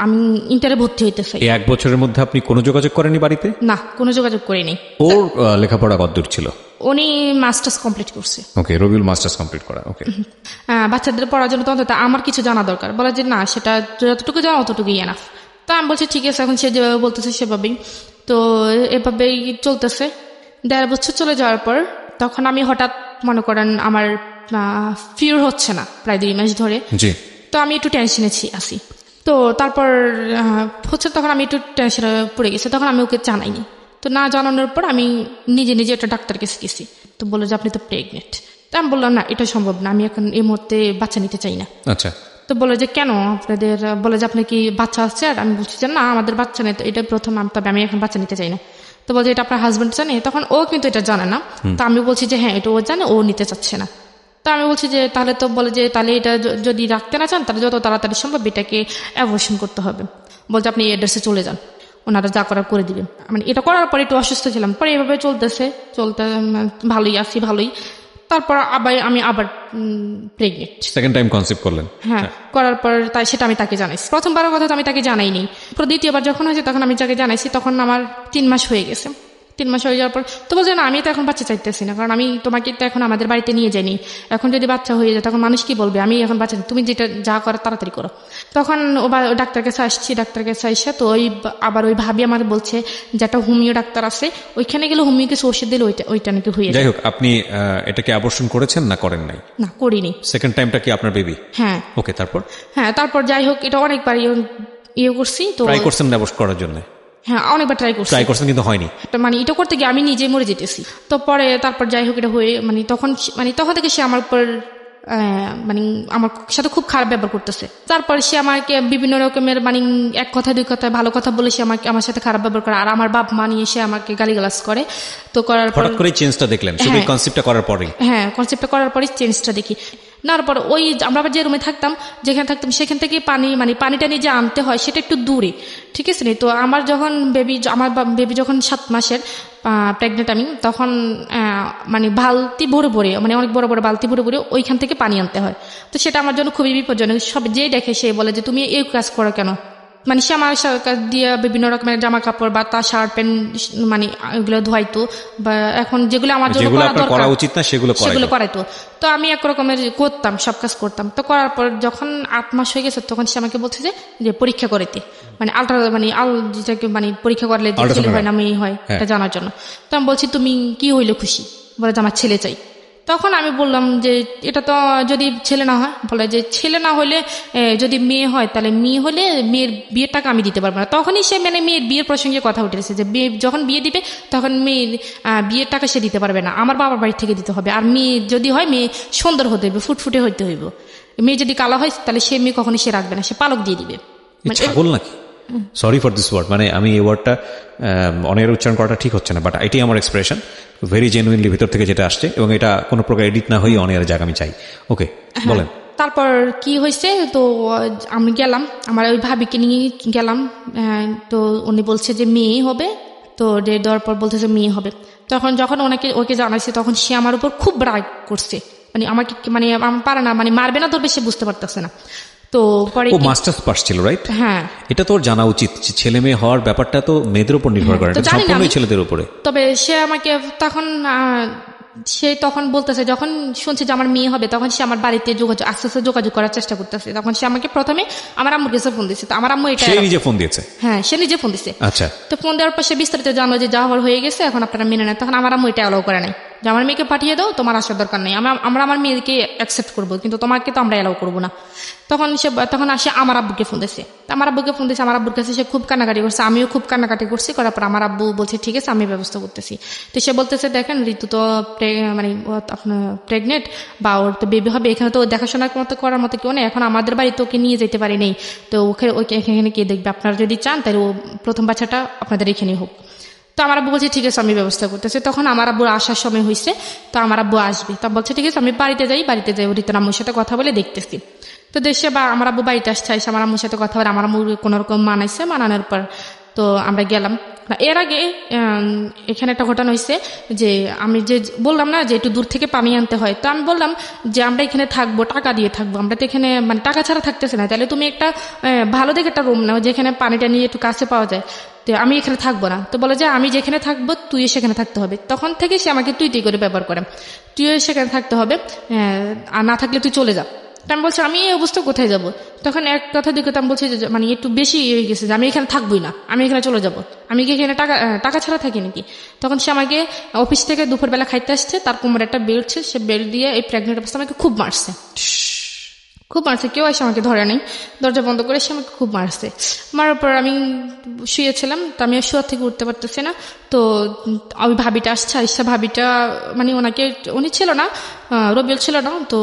আমি ইন্টারে ভর্তি হইতে চাই। 1 বছরের মধ্যে আপনি কোনো যোগাযোগ করেননি বাড়িতে? না, কোনো যোগাযোগ করিনি। ওর লেখাপড়া কতদূর ছিল? উনি মাস্টার্স কমপ্লিট করছে। ওকে, রবিউল মাস্টার্স কমপ্লিট করা। ওকে, বাচ্চাদের পড়ার জন্য তো অন্তত আমার কিছু জানা দরকার। বলে যে না, সেটা যতটুকু জানা অতটুকুই এনাফ। তো আমি বলছি ঠিক আছে, এখন সে যেভাবে বলতেছে সেভাবেই। তো এভাবেই চলতেছে। 1.5 বছর চলে যাওয়ার পর তখন আমি হঠাৎ মনে করেন আমার ফিউর হচ্ছে না প্রায় 2 মাস ধরে। তো আমি একটু টেনশনে আছি। তো তারপর হচ্ছে, তখন আমি একটু টেনশনে পড়ে গেছি। তখন আমি ওকে জানাইনি। তো না জানানোর পর আমি নিজে একটা ডাক্তার কাছে গেছি। তো বলে যে আপনি তো প্রেগনেন্ট। তো আমি বললাম না, এটা সম্ভব না, আমি এখন এই মুহূর্তে বাচ্চা নিতে চাই না। আচ্ছা। তো বলে যে কেন আপনাদের, বলে যে আপনার কি বাচ্চা আছে? আর আমি বলছি যে না, আমাদের বাচ্চা নেই, তো এটা প্রথম, তবে আমি এখন বাচ্চা নিতে চাই না। তো বলছে এটা আপনার হাজবেন্ড জানে? তখন ও কিন্তু এটা জানে না। তো আমি বলছি যে হ্যাঁ এটা ও জানে, ও নিতে চাচ্ছে না। তো আমি বলছি যে তাহলে, তো বলে যে তাহলে এটা যদি রাখতে না চান তাহলে যত তাড়াতাড়ি সম্ভব এটাকে অ্যাবর্শন করতে হবে। বলছে আপনি এড্রেসে চলে যান, ওনারা যা করার করে দিবেন। মানে এটা করার পরে একটু অসুস্থ ছিলাম, পরে এভাবে চলতে ভালোই আছি, ভালোই। তারপর আমি আবার প্রেগনেন্ট। সেকেন্ড টাইম কনসেপ্ট করলেন? হ্যাঁ, করার পর সেটা আমি তাকে জানাইছি। প্রথমবারের কথা তো আমি তাকে জানাইনি। দ্বিতীয়বার যখন হয়েছে তখন আমি তাকে জানাইছি। তখন আমার 3 মাস হয়ে গেছে। 3 মাস হয়ে যাওয়ার পর তো বলছে না, আমি তো এখন বাচ্চা চাইতেছি না, কারণ আমি তোমাকে তো এখন আমাদের বাড়িতে নিয়ে যাইনি। এখন যদি বাচ্চা হয়ে যায় তখন মানুষ কি বলবে? আমি এখন বাচ্চা, তুমি যেটা যা করো তাড়াতাড়ি করো। তখন ডাক্তার কাছে আসছি। ডাক্তার কাছে আসে তো আবার ওই ভাবি আমার বলছে যে একটা হোমিও ডাক্তার আছে, ওইখানে গেলে হোমিও কিছু ওষুধ দিলে ওইটা নাকি হয়ে যায়। যাই হোক, আপনি এটাকে অ্যাবর্শন করেছেন না করেন নাই? না, করিনি। সেকেন্ড টাইমটা কি আপনার বেবি? হ্যাঁ। ওকে, তারপর? হ্যাঁ, তারপর যাই হোক, এটা অনেকবার করছি। তো ট্রাই করছেন অ্যাবর্শন করার জন্য? হ্যাঁ অনেকবার ট্রাই করছেন কিন্তু হয়নি, মানে এটা করতে গিয়ে আমি নিজে মরে যেতেছি। তো পরে তারপর যাই হোক এটা হয়ে মানে তখন থেকে সে আমার উপর মানে আমার সাথে খুব খারাপ ব্যবহার করতেছে। তারপর সে আমাকে বিভিন্ন রকমের মানে এক কথা দুই কথা ভালো কথা বলে সে আমাকে আমার সাথে খারাপ ব্যবহার করে, আর আমার বাপ মা নিয়ে সে আমাকে গালিগালাজ করে। তো করার পর হঠাৎ করে চেঞ্জটা দেখলেন শুধু কনসেপ্টটা করার পরে? হ্যাঁ কনসেপ্টটা করার পরে চেঞ্জটা দেখি। তারপর ওই আমরা যে রুমে থাকতাম যেখানে থাকতাম সেখান থেকে পানিটা নিয়ে যে আনতে হয় সেটা একটু দূরে, ঠিক আছে। তো আমার বেবি যখন 7 মাসের প্রেগনেন্ট আমি, তখন মানে বালতি ভরে ভরে মানে অনেক বড় বড় বালতি ভরে ভরে ওইখান থেকে পানি আনতে হয়। তো সেটা আমার জন্য খুবই বিপজ্জনক। সব যেই দেখে সে বলে যে তুমি এই কাজ করো কেন, মানে সে আমার দিয়ে বিভিন্ন রকমের জামা কাপড় বা তার শার্ট প্যান্ট মানে এগুলো ধোয়াইতো, বা এখন যেগুলো আমার জন্য করা উচিত না সেগুলো করাইতো। তো আমি এক রকমের করতাম, সব কাজ করতাম। তো করার পর যখন 8 মাস হয়ে গেছে তখন সে আমাকে বলছে যে পরীক্ষা করাইতে, মানে মানে পরীক্ষা করলে ছেলে হয় না মেয়ে হয় এটা জানার জন্য। তো আমি বলছি তুমি কি হইলে খুশি? বলে যে আমার ছেলে চাই। তখন আমি বললাম যে এটা তো যদি ছেলে না হয়, বলে যে ছেলে না হলে যদি মেয়ে হয় তাহলে মেয়ে হলে মেয়ের বিয়ের টাকা আমি দিতে পারবো না। তখনই সে মানে মেয়ের বিয়ের প্রসঙ্গে কথা উঠেছে যে যখন বিয়ে দিবে তখন মেয়ের বিয়ের টাকা সে দিতে পারবে না, আমার বাবার বাড়ি থেকে দিতে হবে। আর মেয়ে যদি হয় মেয়ে সুন্দর হতে হইবে, ফুটফুটে হইতে হইব। মেয়ে যদি কালো হয় তাহলে সে মেয়ে কখনই সে রাখবে না, সে পালক দিয়ে দিবে। ছাগল নাকি? সরি ফর দিস ওয়ার্ড, মানে আমি এই ওয়ার্ডটা অনেক উচ্চারণ করাটা ঠিক হচ্ছে না, বাট এটাই আমার এক্সপ্রেশন, ভেরি জেনুইনলি ভিতর থেকে যেটা আসছে, এবং এটা কোনো প্রকার এডিট না হয়ে অনেক জায়গা আমি চাই। ওকে বলেন। তারপর কি হয়েছে, তো আমি গেলাম আমার ওই ভাবিকে নিয়ে গেলাম। তো উনি বলছে যে মেয়ে হবে, তো ডেট দেওয়ার পর বলতেছে মেয়ে হবে। তখন যখন ওকে জানাইছে তখন সে আমার উপর খুব রাগ করছে, মানে আমাকে মানে আমার পারে না, মানে মারবে না ধরবে সে বুঝতে পারতেছে না। তো পরে মাস্টার্স পাস ছিল, রাইট? হ্যাঁ, এটা তোর জানা উচিত, ছেলে মেয়ে হওয়ার ব্যাপারটা তো মেয়েদের উপর নির্ভর করে, সম্পূর্ণই ছেলেদের উপরে। তবে সে আমাকে তখন বলতেছে, যখন শুনছে যে আমার মেয়ে হবে তখন সে আমার বাড়িতে আস্তে আস্তে যোগাযোগ করার চেষ্টা করতেছে। তখন সে আমাকে প্রথমে আমার আম্মুর কাছে ফোন দিচ্ছে। তো আমার আম্মু এটা নিজে ফোন দিয়েছে? হ্যাঁ, সে নিজে ফোন দিচ্ছে। আচ্ছা। তো ফোন দেওয়ার পর সে বিস্তারিত জানো যে যা হওয়ার হয়ে গেছে, এখন আপনারা মেনে নেন। তখন আমার আম্মু এটা অ্যালাউ করে নাই যে আমার মেয়েকে পাঠিয়ে দাও, তোমার আসার দরকার নেই, আমরা আমার মেয়েকে অ্যাকসেপ্ট করবো, কিন্তু তোমাকে তো আমরা অ্যালাউ করবো না। তখন আসে আমার আব্বুকে ফোন দিচ্ছে। আমার আব্বুর কাছে সে খুব কান্নাকাটি করছে, আমিও খুব কান্নাকাটি করছি। করার পর আমার আব্বু বলছে ঠিক আছে আমি ব্যবস্থা করতেছি। তো সে বলতেছে দেখেন ঋতু তো মানে আপনার প্রেগনেন্ট বা ওর তো বেবি হবে, এখানে তো দেখাশোনা করার মতো কেউ নেই, এখন আমাদের বাড়িতে ওকে নিয়ে যেতে পারি নেই, তো ওকে এখানে কে দেখবে, আপনারা যদি চান তাহলে ও প্রথম বাচ্চাটা আপনাদের এখানেই হোক। তো আমার আব্বু বলছে ঠিক আছে আমি ব্যবস্থা করতেছি। তখন আমার আব্বুর আসার সময় হয়েছে, তো আমার আব্বু আসবে, তা বলছে ঠিক আছে আমি বাড়িতে যাই ঋতুর আম্মুর সাথে কথা বলে দেখতেছি। তো দেশে বা আমার আব্বু বাড়িতে আসছে, আমার আম্মুর সাথে কথা বলে আমার আম্মু কোনো রকম মানানোর পর তো আমরা গেলাম। এর আগে এখানে একটা ঘটনা হয়েছে যে আমি যে বললাম না যে একটু দূর থেকে পানি আনতে হয়, তো আমি বললাম যে আমরা এখানে থাকবো, টাকা দিয়ে থাকবো, আমরা তো এখানে মানে টাকা ছাড়া থাকতেছি না, তাহলে তুমি একটা ভালো দেখে একটা রুম নাও যেখানে পানিটা নিয়ে একটু কাছে পাওয়া যায়, তো আমি এখানে থাকবো না। তো বলে যে আমি যেখানে থাকবো তুই সেখানে থাকতে হবে। তখন থেকে সে আমাকে তুই করে ব্যবহার করে, তুই সেখানে থাকতে হবে, আর না থাকলে তুই চলে যা। আমি বলছি আমি এই অবস্থা কোথায় যাব? তখন এক কথা দুই কথা আমি বলছি যে মানে একটু বেশি হয়ে গেছে যে আমি এখানে থাকবোই না, আমি এখানে চলে যাব, আমি কি এখানে টাকা ছাড়া থাকি নাকি? তখন সে আমাকে অফিস থেকে দুপুরবেলা খাইতে আসছে, তার কোমরে একটা বেল্ট ছিল, সে বেল্ট দিয়ে এই প্রেগনেন্ট অবস্থা আমাকে খুব মারছে। কেউ এসে আমাকে ধরে নেই, দরজা বন্ধ করে সে আমাকে খুব মারছে। মারার পর আমি শুয়েছিলাম, তো আমি শোয়া থেকে উঠতে পারতেছি না। তো ওই ভাবিটা আসছে, ভাবিটা মানে উনি ছিল না, রবিউল ছিল না। তো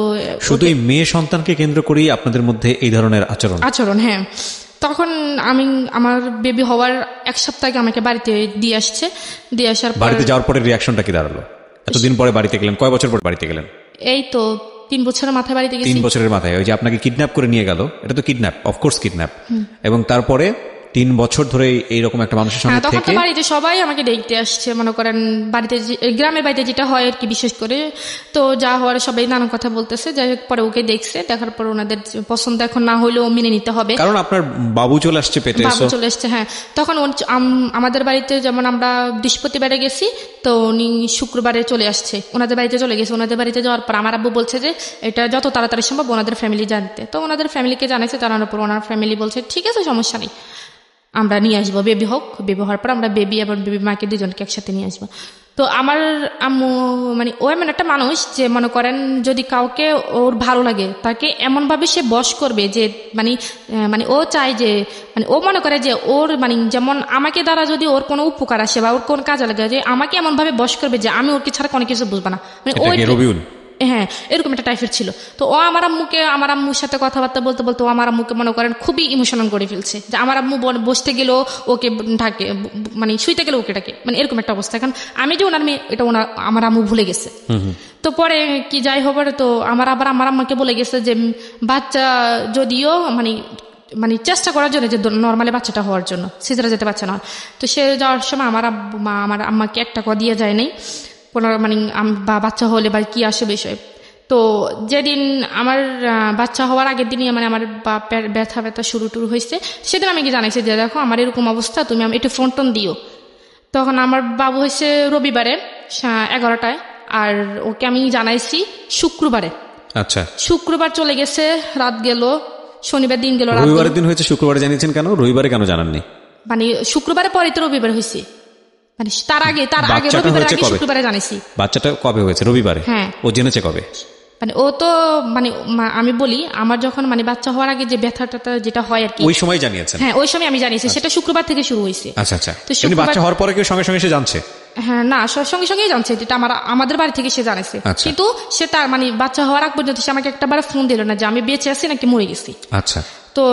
শুধু মেয়ে সন্তানকে কেন্দ্র করেই আপনাদের মধ্যে এই ধরনের আচরণ? হ্যাঁ। তখন আমার বেবি হওয়ার 1 সপ্তাহ আগে আমাকে বাড়িতে দিয়ে আসার পর বাড়িতে যাওয়ার পরে রিয়াকশনটা কি দাঁড়ালো? এতদিন পরে বাড়িতে গেলেন, কয় বছর পর বাড়িতে গেলেন? এই তো 3 বছরের মাথায় বাড়িতে গেছি। 3 বছরের মাথায় ওই যে আপনাকে কিডন্যাপ করে নিয়ে গেল, এটা তো কিডন্যাপ, অফকোর্স কিডন্যাপ। এবং তারপরে 3 বছর ধরে এইরকম একটা মানুষের সঙ্গে তখন তো বাড়িতে সবাই আমাকে দেখতে আসছে, মনে করেন বাড়িতে গ্রামের বাড়িতে যেটা হয় আর কি, বিশেষ করে তো যা হওয়ার সবাই নানান কথা বলতেছে। যাই হোক পরে ওকে দেখছে, দেখার পর ওনাদের পছন্দ এখন না হলেও মেনে নিতে হবে, কারণ আপনার বাবু চলে আসছে পেটে। হ্যাঁ। তখন আমাদের বাড়িতে যেমন আমরা বৃহস্পতিবারে গেছি, তো উনি শুক্রবারে চলে আসছে, ওনাদের বাড়িতে চলে গেছে। ওনাদের বাড়িতে যাওয়ার পর আমার আব্বু বলছে যে এটা যত তাড়াতাড়ি সম্ভব ওনাদের ফ্যামিলি জানতে। তো ওনাদের ফ্যামিলিকে জানাইছে, জানানোর পর ওনার ফ্যামিলি বলছে ঠিক আছে সমস্যা নেই, আমরা নিয়ে আসবো, বেবি হওয়ার পর আমরা বেবি এবং বেবি মাকে দুজনকে একসাথে নিয়ে আসবো। তো আমার আম্মু মানে ও এমন একটা মানুষ যে মনে করেন যদি কাউকে ওর ভালো লাগে তাকে এমন ভাবে সে বশ করবে যে মানে ও চায় যে মানে ও মনে করে যে ওর মানে যেমন আমাকে দ্বারা যদি ওর কোনো উপকার আসে বা ওর কোন কাজে লাগে যে আমাকে এমন ভাবে বশ করবে যে আমি ওর কি ছাড়া কোনো কিছু বুঝবো না মানে ওই হ্যাঁ এরকম একটা টাইপের ছিল। তো ও আমার আম্মুর সাথে কথাবার্তা বলতে বলতে ও আমার আম্মুকে মনে করেন খুবই ইমোশনাল করে ফেলছে যে আমার আম্মু বসতে গেলেও ওকে ঢাকে, মানে শুইতে গেলে ওকে ডাকে, মানে এরকম একটা অবস্থা। এখন আমি যে ওনার মেয়ে এটা আমার আম্মু ভুলে গেছে। তো পরে কি যাই হবে, তো আমার আম্মাকে বলে গেছে যে বাচ্চা যদিও মানে চেষ্টা করার জন্য যে নর্মালি বাচ্চাটা হওয়ার জন্য সিজারে যেতে পারছে না। তো সে যাওয়ার সময় আমার আম্মাকে 1 টাকা দিয়ে যায় নাই কোনো মানে বা বাচ্চা হলে বা কি আসে বিষয়। তো যেদিন আমার বাচ্চা হওয়ার আগের দিনই মানে আমার ব্যথা শুরু হয়েছে, সেদিন আমি কি জানাইছি যে দেখো আমার এরকম অবস্থা, তুমি একটু ফোন টোন দিও। তখন আমার বাবু হয়েছে রবিবারে 11টায়, আর ওকে আমি জানাইছি শুক্রবারে। আচ্ছা, শুক্রবার চলে গেছে, রাত গেল, শনিবার দিন গেল, রবিবারের দিন হয়েছে, শুক্রবারে জানিয়েছেন কেন? রবিবারে কেন জানাননি? মানে শুক্রবারে পরে তো রবিবার হয়েছে, মানে তার আগে শুক্রবারে জানিয়েছি। বাচ্চাটা কবে হয়েছে? রবিবারে। হ্যাঁ। ও জেনেছে কবে? মানে ও তো মানে আমি বলি আমার যখন মানে বাচ্চা হওয়ার আগে যে ব্যথাটা যেটা হয় আর কি, ওই সময় জানিয়েছেন? হ্যাঁ ওই সময় আমি জানিয়েছি। সেটা শুক্রবার থেকে শুরু হয়েছে। আচ্ছা আচ্ছা। তো বাচ্চা হওয়ার পরে কেউ সঙ্গে সঙ্গে সে জানছে? হ্যাঁ না, সঙ্গে সঙ্গেই জানছে, যেটা আমাদের বাড়ি থেকে সে জানিয়েছে। কিন্তু সে তার মানে বাচ্চা হওয়ার আগ পর্যন্ত সে আমাকে একটাবার ফোন দিল না যে আমি বেঁচে আছি নাকি মরে গেছি। আচ্ছা। তো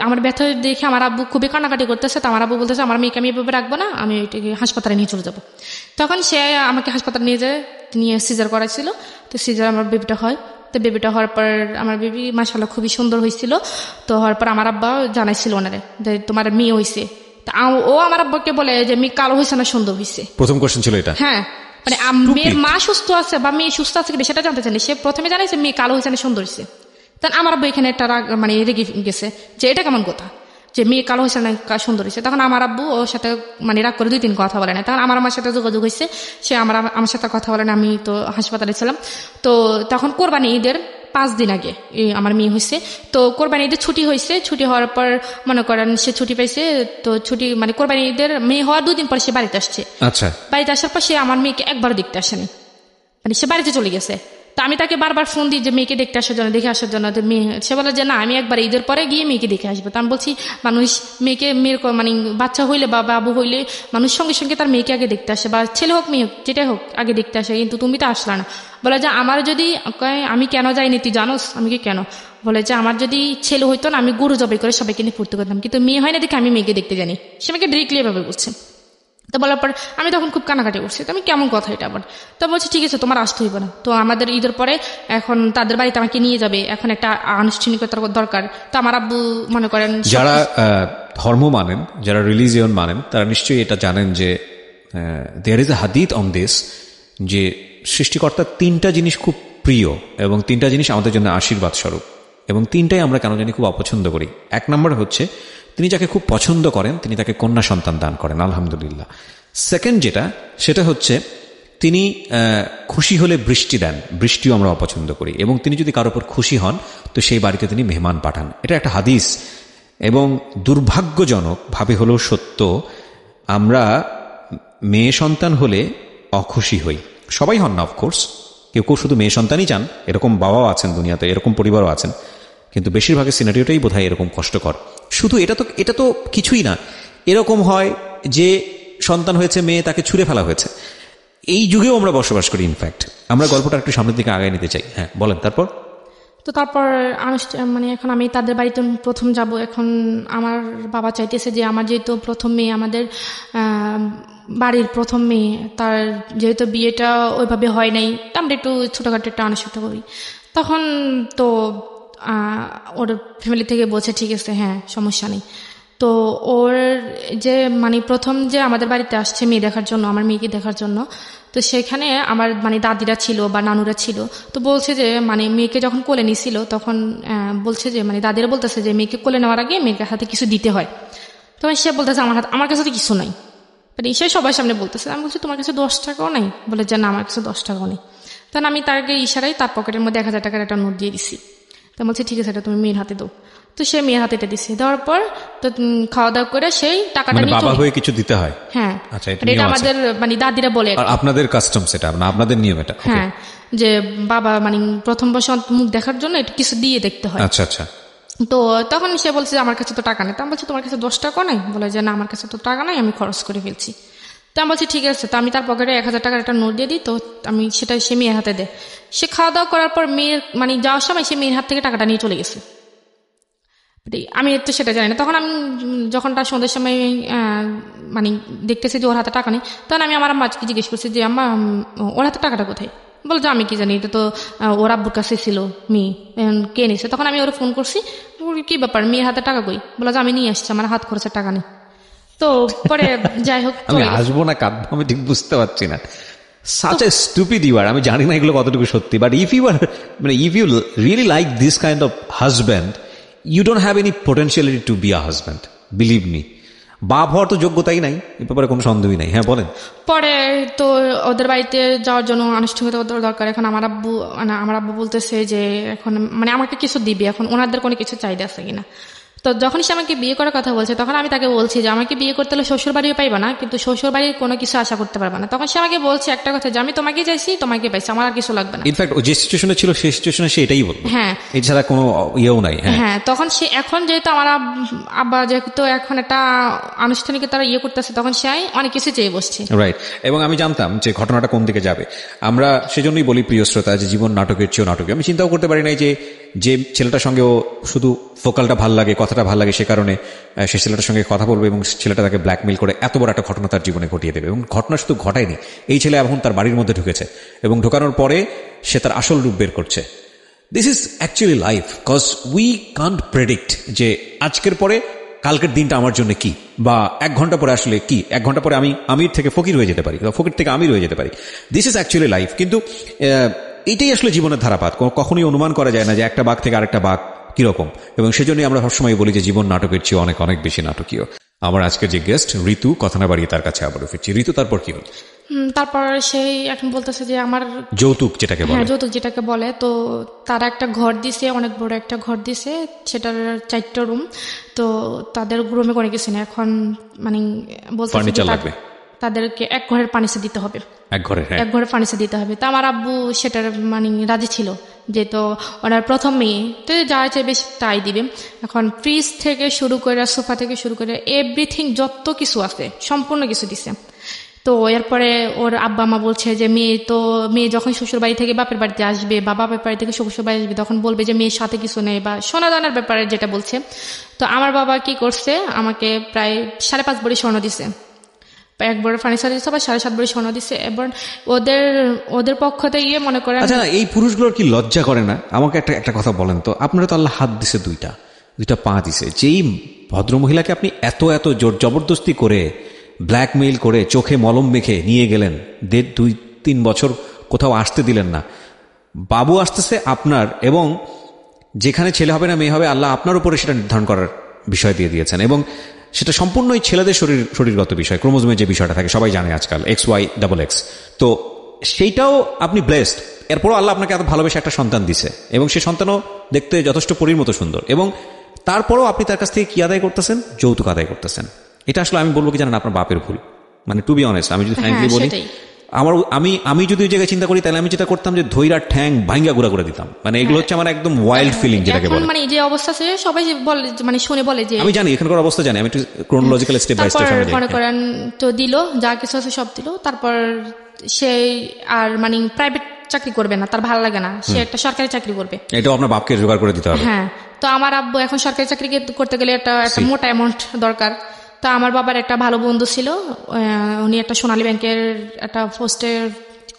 আমার ব্যথা দেখে আমার আব্বু খুবই কান্নাকাটি করতেছে। তো আমার আব্বু বলতেছে আমার মেয়েকে আমি এভাবে রাখবো না, আমি ওইটাকে হাসপাতালে নিয়ে চলে যাবো। তখন সে আমাকে হাসপাতালে নিয়ে সিজার করাইছিল। তো সিজার আমার বেবিটা হয়। তো বেবিটা হওয়ার পর আমার বেবি মাশাআল্লাহ খুবই সুন্দর হয়েছিল। তো হওয়ার পর আমার আব্বা জানাইছিল ওনারে যে তোমার মেয়ে হয়েছে। ও আমার আব্বাকে বলে যে মেয়ে কালো হয়েছে না সুন্দর হয়েছে। প্রথম কোশ্চেন ছিল এটা? হ্যাঁ, মানে মেয়ের মা সুস্থ আছে বা মেয়ে সুস্থ আছে কিনা সেটা জানতে চাইনি। সে প্রথমে জানাইছে মেয়ে কালো হয়েছে না সুন্দর হয়েছে। তখন আমার আব্বু এখানে একটা রাগ মানে রেগে গেছে যে এটা কেমন কথা যে মেয়ে কালো হয়েছে না সুন্দর হয়েছে। তখন আমার আব্বু ওর সাথে মানে রাগ করে 2-3 কথা বলে না। তখন আমার সাথে যোগাযোগ হয়েছে, সে আমার সাথে কথা বলে না। আমি তো হাসপাতালে ছিলাম। তো তখন কোরবানি ঈদের 5 দিন আগে আমার মেয়ে হয়েছে। তো কোরবানি ঈদের ছুটি হয়েছে, ছুটি হওয়ার পর মনে করেন সে ছুটি পাইছে। তো ছুটি মানে কোরবানি ঈদের মেয়ে হওয়ার 2 দিন পর সে বাড়িতে আসছে। আচ্ছা। বাড়িতে আসার পর সে আমার মেয়েকে একবার দেখতে আসেনি, মানে সে বাড়িতে চলে গেছে। তো আমি তাকে বারবার ফোন দিই যে মেয়েকে দেখতে আসার জন্য, দেখে আসার জন্য। সে বলে যে না আমি একবার ঈদের পরে গিয়ে মেয়েকে দেখে আসবো। তো আমি বলছি মানুষ মেয়ের মানে বাচ্চা হইলে বা বাবু হইলে মানুষ সঙ্গে সঙ্গে তার মেয়েকে আগে দেখতে আসে, বা ছেলে হোক মেয়ে হোক যেটাই হোক আগে দেখতে আসে, কিন্তু তুমি তো আসলা না। বলে যে আমার যদি আমি কেন যাইনি তুই জানোস? আমি কি কেন? বলে যে আমার যদি ছেলে হইতো না আমি গরু জবাই করে সবাইকে নিয়ে ফুর্তি করতাম, কিন্তু মেয়ে হয় না দেখে আমি মেয়েকে দেখতে জানি। সে আমাকে ডিরেক্টলি এভাবে বলছে। তো বলার পর আমি তখন খুব কানাকাটি করছি। তো আমি কেমন কথা এটা আবার? তো বলছি ঠিক আছে তোমার আসতে হইব না। তো আমাদের ঈদের পরে এখন তাদের বাড়িতে আমাকে নিয়ে যাবে, এখন একটা আনুষ্ঠানিকতার দরকার। তো আমার আব্বু মনে করেন যারা ধর্ম মানেন, যারা রিলিজিয়ন মানেন, তারা নিশ্চয়ই এটা জানেন যে দেয়ার ইজ এ হাদিস অন দিস, যে সৃষ্টিকর্তার 3টা জিনিস খুব প্রিয় এবং 3টা জিনিস আমাদের জন্য আশীর্বাদ স্বরূপ, এবং 3টাই আমরা কেন জানি খুব অপছন্দ করি। 1 নম্বর হচ্ছে তিনি যাকে খুব পছন্দ করেন তিনি তাকে কন্যা সন্তান দান করেন, আলহামদুলিল্লাহ। সেকেন্ড যেটা, সেটা হচ্ছে তিনি খুশি হলে বৃষ্টি দেন, বৃষ্টিও আমরা অপছন্দ করি। এবং তিনি যদি কারোর উপর খুশি হন তো সেই বাড়িতে তিনি মেহমান পাঠান। এটা একটা হাদিস। এবং দুর্ভাগ্যজনকভাবে হলেও সত্য, আমরা মেয়ে সন্তান হলে অখুশি হই। সবাই হন না অফকোর্স, কেউ কেউ শুধু মেয়ে সন্তানই চান, এরকম বাবাও আছেন দুনিয়াতে, এরকম পরিবারও আছেন। কিন্তু বেশিরভাগের সিনারিওটাই বোধহয় এরকম কষ্টকর। শুধু এটা তো কিছুই না, এরকম হয় যে সন্তান হয়েছে মেয়ে, তাকে ছুঁড়ে ফেলা হয়েছে। এই যুগেও আমরা বসবাস করি। ইনফ্যাক্ট আমরা গল্পটা একটু সামনের দিকে আগায় নিতে চাই। হ্যাঁ বলেন। তারপর মানে এখন আমি তাদের বাড়িতে প্রথম যাব। এখন আমার বাবা চাইতেছে যে আমার যেহেতু প্রথম মেয়ে, আমাদের বাড়ির প্রথম মেয়ে, তার যেহেতু বিয়েটা ওইভাবে হয় নাই, আমরা একটু ছোটোখাটো একটা আনুষ্ঠানিকতা করি। তখন তো ওর ফ্যামিলি থেকে বলছে ঠিক আছে হ্যাঁ সমস্যা নেই। তো ওর যে মানে প্রথম যে আমাদের বাড়িতে আসছে মেয়ে দেখার জন্য, আমার মেয়েকে দেখার জন্য, তো সেখানে আমার মানে দাদিরা ছিল বা নানুরা ছিল। তো বলছে যে মানে মেয়েকে যখন কোলে নিছিল তখন বলছে যে মানে দাদিরা বলতেছে যে মেয়েকে কোলে নেওয়ার আগে মেয়ের হাতে কিছু দিতে হয়। তখন সে বলতেছে আমার কাছে তো কিছু নাই, মানে সে সবার সামনে বলতেছে। আমি বলছি তোমার কাছে 10 টাকাও নাই? বলে যে না আমার কাছে 10 টাকাও নেই। তখন আমি তাকে ইশারায় তার পকেটের মধ্যে 1000 টাকার একটা নোট দিয়ে দিছি। তো বলছে ঠিক আছে এটা তুমি মেয়ের হাতে দাও। তো সে মেয়ের হাতে এটা দিছে, দেওয়ার পর তো খাওয়া দাওয়া করে সেই টাকাটা মানে নিয়ে বাবা চলে- হয়ে কিছু দিতে হয়? হ্যাঁ, আচ্ছা, এটা এটা নিয়ম আছে। আমাদের মানে দাদিরা বলে আর কি। আর আপনাদের কাস্টম সেটা না, আপনাদের নিয়ম এটা? Okay. হ্যাঁ, যে বাবা মানে প্রথম বছর মুখ দেখার জন্য একটু কিছু দিয়ে দেখতে হয়। আচ্ছা আচ্ছা। তো তখন সে বলছে যে আমার কাছে তো টাকা নেই। তো আমি বলছি তোমার কাছে 10 টাকা নাই? বলে যে না, আমার কাছে তো টাকা নাই, আমি খরচ করে ফেলছি। তো আমি বলছি ঠিক আছে, তো আমি তার পকেটে 1000 টাকার একটা নোট দিয়ে দিই, তো আমি সেটা সে মেয়ের হাতে দেয়। সে খাওয়া দাওয়া করার পর মেয়ের মানে যাওয়ার সময় সে মেয়ের হাত থেকে টাকাটা নিয়ে চলে গেছে। আমি তো সেটা জানি না। তখন আমি যখন তার সন্ধ্যের সময় মানে দেখতেছি যে ওর হাতে টাকা নেই, তখন আমি আমার আম্মাকে জিজ্ঞেস করছি যে আম্মা, ওর হাতে টাকাটা কোথায়? বলে যে আমি কি জানি, এটা তো ওর আব্বুর কাছে ছিল, মেয়ে এখন কে নিছে। তখন আমি ওরা ফোন করছি, কি ব্যাপার, মেয়ের হাতে টাকা কই? বলে যে আমি নিয়ে আসছি, আমার হাত খরচের টাকা নেই। তো পরে যাই হোক আমি চলে গেছে। আসবো না কাঁদবো আমি ঠিক বুঝতে পারছি না। Such a stupid you are. আমি জানি না এগুলো কতটুকু সত্যি, বাট ইফ ইউ আর মানে if you really like this kind of husband, you don't have any potentiality to be a husband, believe me. বাপ হওয়ার তো যোগ্যতাই নাই, এ ব্যাপারে কোনো সন্দেহই নাই। হ্যাঁ বলেন। পরে তো ওদের বাড়িতে যাওয়ার জন্য আনুষ্ঠানিকতা দরকার। এখন আমার আব্বু বলতেছে যে এখন মানে আমাকে কিছু দিবে, এখন ওনাদের কোনো কিছু চাহিদা আছে কিনা। তো যখন সে আমাকে বিয়ে করার কথা বলছে, তখন আমি তাকে বলছি যে আমাকে বিয়ে করতে হলে শ্বশুর বাড়িও পাইবা না, কিন্তু শ্বশুর বাড়ির কোনো কিছু আশা করতে পারবা না। তখন সে আমাকে বলছে একটা কথা, যে আমি তোমাকে চাইছি, তোমাকে পাইছি, আমার আর কিছু লাগবে না। ইনফ্যাক্ট ও যে সিচুয়েশনে ছিল সেই সিচুয়েশনে সে এটাই বলবে, হ্যাঁ এছাড়া কোনো ইয়েও নাই। হ্যাঁ হ্যাঁ, তখন সে এখন যেহেতু আমার আব্বা যেহেতু এখন একটা আনুষ্ঠানিকতা ইয়ে করতেছে, তখন সে অনেক কিছু চেয়ে বসছে। রাইট। এবং আমি জানতাম যে ঘটনাটা কোন দিকে যাবে। আমরা সেজন্যই বলি প্রিয় শ্রোতা যে জীবন নাটকের চেয়েও নাটকীয়। আমি চিন্তাও করতে পারি নাই যে ছেলেটার সঙ্গে ও শুধু ফোকালটা ভাল লাগে, কথাটা ভাল লাগে, সে কারণে সে ছেলেটার সঙ্গে কথা বলবে এবং ছেলেটা তাকে ব্ল্যাকমেইল করে এত বড় একটা ঘটনা তার জীবনে ঘটিয়ে দেবে। এবং ঘটনা শুধু ঘটায়নি, এই ছেলে এখন তার বাড়ির মধ্যে ঢুকেছে এবং ঢোকানোর পরে সে তার আসল রূপ বের করছে। This is actually life, cause we can't predict যে আজকের পরে কালকের দিনটা আমার জন্য কি, বা 1 ঘন্টা পরে আসলে কি, 1 ঘন্টা পরে আমি আমির থেকে ফকির হয়ে যেতে পারি, বা ফকির থেকে আমির হয়ে যেতে পারি। This is actually life. কিন্তু এটাই আসলে জীবনের ধারাপাত। কখনোই অনুমান করা যায় না যে একটা বাঘ থেকে আরেকটা বাঘ কিরকম। এবং সেজন্যই আমরা সবসময় বলি যে জীবন নাটকের চেয়ে অনেক অনেক বেশি নাটকীয়। আমার আজকের যে গেস্ট ঋতু, কথা না বাড়িয়ে তার কাছে আবারও ফিরছি। ঋতু, তারপর কি হল? তারপর সেই এখন বলতেছে যে আমার যৌতুক যেটাকে বলে। হ্যাঁ, যৌতুক যেটাকে বলে। তো তারা একটা ঘর দিছে, অনেক বড় একটা ঘর দিছে, সেটার 4টা রুম। তো তাদের রুমে কোনো কিছু নেই। এখন মানে বলতেছে যে ফার্নিচার লাগবে, তাদেরকে এক ঘরের ফার্নিচার দিতে হবে, এক ঘরে। হ্যাঁ, এক ঘরের ফার্নিচার দিতে হবে। তো আমার আব্বু সেটার মানে রাজি ছিল, যে তো ওনার প্রথম মেয়ে, তো যা চাইবে তাই দিবে। এখন ফ্রিজ থেকে শুরু করে, সোফা থেকে শুরু করে এভরিথিং যত কিছু আছে সম্পূর্ণ কিছু দিছে। তো এরপরে ওর আব্বা মা বলছে যে মেয়ে যখন শ্বশুর বাড়ি থেকে বাপের বাড়িতে আসবে, বা বাপের বাড়ি থেকে শ্বশুর বাড়ি আসবে, তখন বলবে যে মেয়ের সাথে কিছু নেই, বা সোনা দানার ব্যাপারে যেটা বলছে। তো আমার বাবা কি করছে, আমাকে প্রায় 5.5 ভরি স্বর্ণ দিছে, 1 ভরি ফার্নিচার দিচ্ছে, বা 7.5 ভরি স্বর্ণ দিচ্ছে। এবার ওদের পক্ষ থেকে মনে করেন। আচ্ছা, এই পুরুষগুলোর কি লজ্জা করে না? আমাকে একটা কথা বলেন তো, আপনারা তো আল্লাহ হাত দিছে, দুইটা পা দিছে, যেই ভদ্রমহিলাকে আপনি এত জোর জবরদস্তি করে ব্ল্যাকমেইল করে চোখে মলম মেখে নিয়ে গেলেন, 2-3 বছর কোথাও আসতে দিলেন না, বাবু আসতেছে আপনার, এবং যেখানে ছেলে হবে না মেয়ে হবে আল্লাহ আপনার উপরে সেটা নির্ধারণ করার বিষয় দিয়ে দিয়েছেন, এবং সেটা সম্পূর্ণই ছেলেদের শরীরগত বিষয়, ক্রোমোজোমের যে বিষয়টা থাকে সবাই জানে আজকাল, XY XX। তো সেইটাও আপনি ব্লেসড। এরপরও আল্লাহ আপনাকে এত ভালোবেসে একটা সন্তান দিছে, এবং সেই সন্তানও দেখতে যথেষ্ট পরীর মতো সুন্দর, এবং তারপরও আপনি তার কাছ থেকে কি আদায় করতেছেন? যৌতুক আদায় করতেছেন। এটা আসলে আমি বলবো কি জানেন, আপনার বাপের ভুল। মানে টু বি অনেস্ট, আমি যদি ফ্র্যাঙ্কলি বলি, আমি যদি ওই জায়গায় চিন্তা করি, তাহলে আমি যেটা করতাম যে ধৈরার ঠ্যাং ভাঙ্গা গুড়া করে দিতাম। মানে এগুলো হচ্ছে আমার একদম ওয়াইল্ড ফিলিং যেটাকে বলে। মানে যে অবস্থা আছে সবাই বলে, মানে শুনে বলে যে, আমি জানি এখানকার অবস্থা জানি, আমি একটু ক্রোনোলজিক্যাল স্টেপ বাই স্টেপ মনে করেন তো দিল, যা কিছু আছে সব দিল। তারপর সে আর মানে প্রাইভেট চাকরি করবে না, তার ভালো লাগে না, সে একটা সরকারি চাকরি করবে। এটাও আপনার বাপকে জোগাড় করে দিতে হবে। হ্যাঁ, তো আমার আব্বু এখন সরকারি চাকরি করতে গেলে একটা মোটা অ্যামাউন্ট দরকার। তো আমার বাবার একটা ভালো বন্ধু ছিল, উনি একটা সোনালী ব্যাংকের একটা পোস্টের